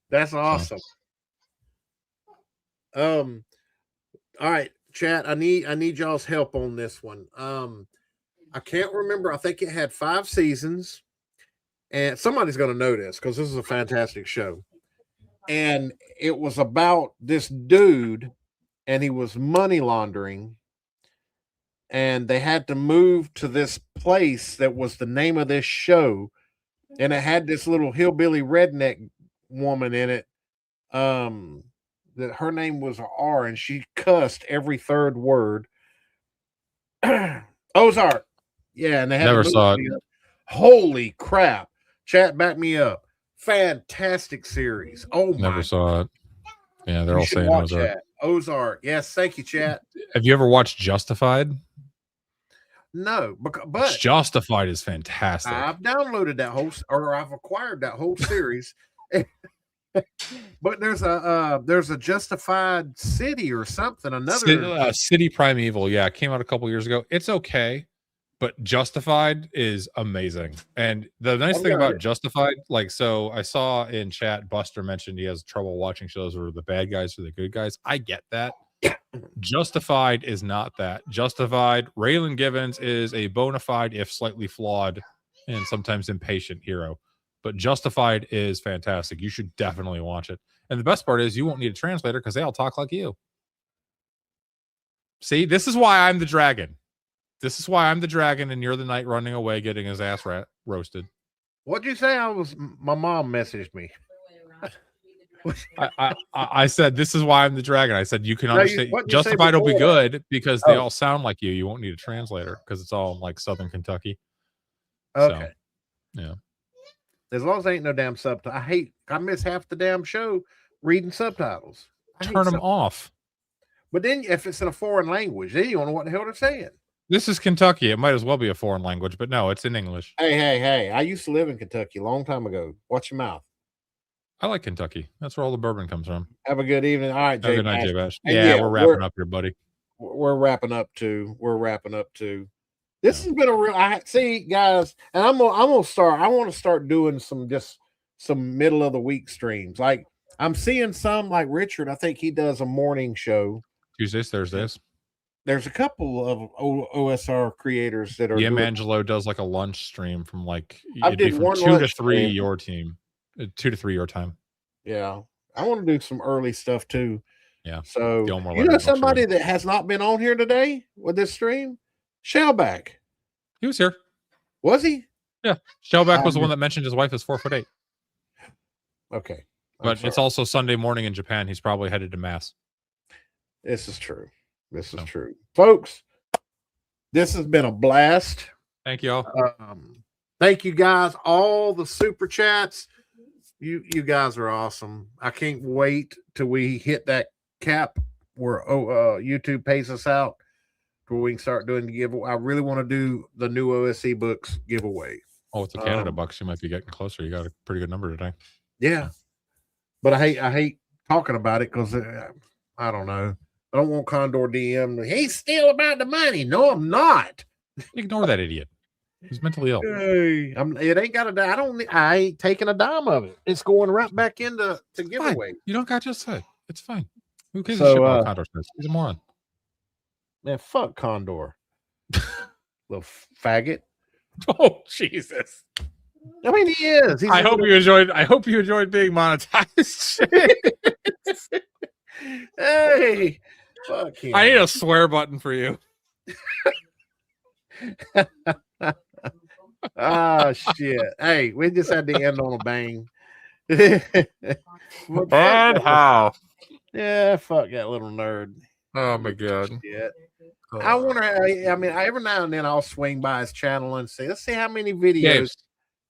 That's awesome. All right, chat. I need y'all's help on this one. I can't remember. I think it had 5 seasons, and somebody's going to know this because this is a fantastic show. And it was about this dude, and he was money laundering, and they had to move to this place that was the name of this show, and it had this little hillbilly redneck woman in it. That her name was R, and she cussed every third word. Ozark. Yeah, and they had never saw it. Holy crap. Chat, back me up. Fantastic series. Oh my. Never saw it. Yeah, they're all saying Ozark. That. Ozark. Yes, thank you, chat. Have you ever watched Justified? No, but Justified is fantastic. I've downloaded that whole, or I've acquired that whole series. But there's a Justified City or something. Another City Primeval. Yeah, it came out a couple years ago. It's okay, but Justified is amazing. And the nice thing about Justified, like, so I saw in chat Buster mentioned he has trouble watching shows where the bad guys are the good guys. I get that. Justified is not that. Justified, Raylan Givens is a bona fide, if slightly flawed and sometimes impatient hero. But Justified is fantastic. You should definitely watch it. And the best part is you won't need a translator because they all talk like you. See, this is why I'm the dragon. This is why I'm the dragon and you're the knight running away getting his ass roasted. What'd you say? My mom messaged me. I said, this is why I'm the dragon. I said, you can understand. Justified will be good because they all sound like you. You won't need a translator because it's all in like Southern Kentucky. Okay. So, yeah. As long as there ain't no damn subtitles. I miss half the damn show reading subtitles. Turn them off. But then if it's in a foreign language, then you don't know what the hell they're saying. This is Kentucky. It might as well be a foreign language, but no, it's in English. Hey. I used to live in Kentucky a long time ago. Watch your mouth. I like Kentucky. That's where all the bourbon comes from. Have a good evening. All right, Jay. Good night, Jay Bash. Yeah, we're wrapping up here, buddy. We're wrapping up too. This has been a real. I see, guys, and I'm gonna start. I want to start doing some middle of the week streams. Like I'm seeing some like Richard. I think he does a morning show Tuesdays, Thursdays. There's a couple of OSR creators that are. Yeah, Angelo does like a lunch stream from like I did from one 2 to 3 stream. your team, 2 to 3 your time. Yeah, I want to do some early stuff too. Yeah. So you know somebody that has not been on here today with this stream, Shellback. He was here. Was he? Yeah. Shellback was the one that mentioned his wife is 4'8". Okay. But it's also Sunday morning in Japan. He's probably headed to mass. This is true. This is true. Folks, this has been a blast. Thank you all. Thank you guys. All the super chats. You guys are awesome. I can't wait till we hit that cap where YouTube pays us out where we can start doing the giveaway. I really want to do the new OSE books giveaway. Oh, with the Canada bucks, you might be getting closer. You got a pretty good number today. Yeah, but I hate talking about it because I don't know. I don't want Condor DM. He's still about the money. No, I'm not. Ignore that idiot. He's mentally ill. Hey, it ain't got a. I ain't taking a dime of it. It's going right back into giveaway. You don't got just say it's fine. Who cares a shit about Condor? He's a moron. Man, fuck Condor. Little faggot. Oh Jesus! I mean, he is. I hope you enjoyed being monetized. Hey, fuck him. I need a swear button for you. Ah, shit. Hey, we just had to end on a bang. And how? Yeah, fuck that little nerd. Oh my god. Shit. I wonder. I mean, every now and then I'll swing by his channel and say, "Let's see how many videos." James,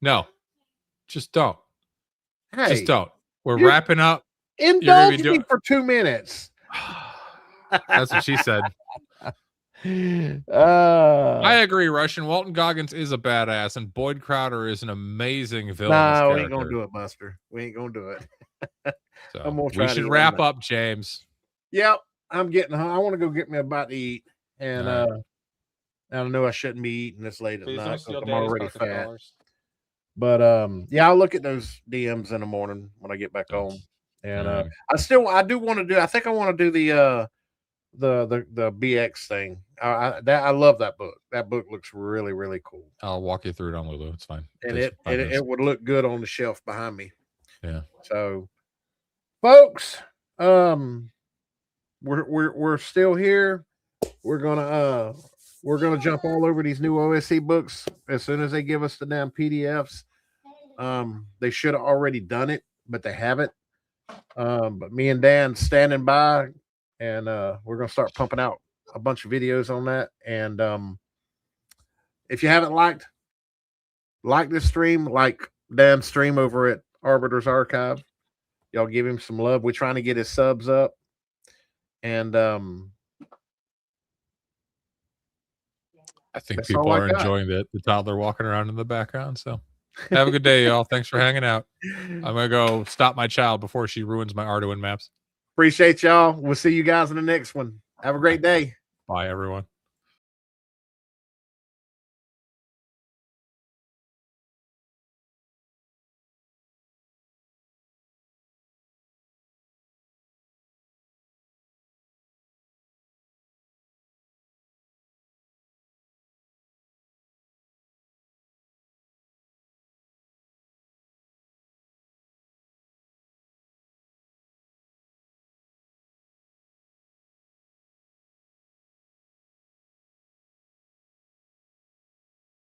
no, just don't. Hey, just don't. We're wrapping up. Indulge me for 2 minutes. That's what she said. I agree, Russian. Walton Goggins is a badass, and Boyd Crowder is an amazing villain. No, we ain't gonna do it, Buster. We ain't gonna do it. So we should wrap up, James. Yep, I'm getting. I want to go get me a bite to eat, and I know I shouldn't be eating this late at night because I'm already fat. But yeah, I'll look at those DMs in the morning when I get back home, and I do want to do. I think I want to do the BX thing. I love that book. That book looks really, really cool. I'll walk you through it on Lulu. It's fine. And it would look good on the shelf behind me. Yeah. So, folks, we're still here. We're gonna jump all over these new OSC books as soon as they give us the damn PDFs. They should have already done it, but they haven't. But me and Dan standing by, and we're gonna start pumping out a bunch of videos on that. And if you haven't liked this stream, like Dan's stream over at Arbiter's Archive, y'all give him some love. We're trying to get his subs up, and I think people are enjoying the toddler walking around in the background. So have a good day, y'all. Thanks for hanging out. I'm gonna go stop my child before she ruins my Arduino maps. Appreciate y'all. We'll see you guys in the next one. Have a great day. Bye, everyone.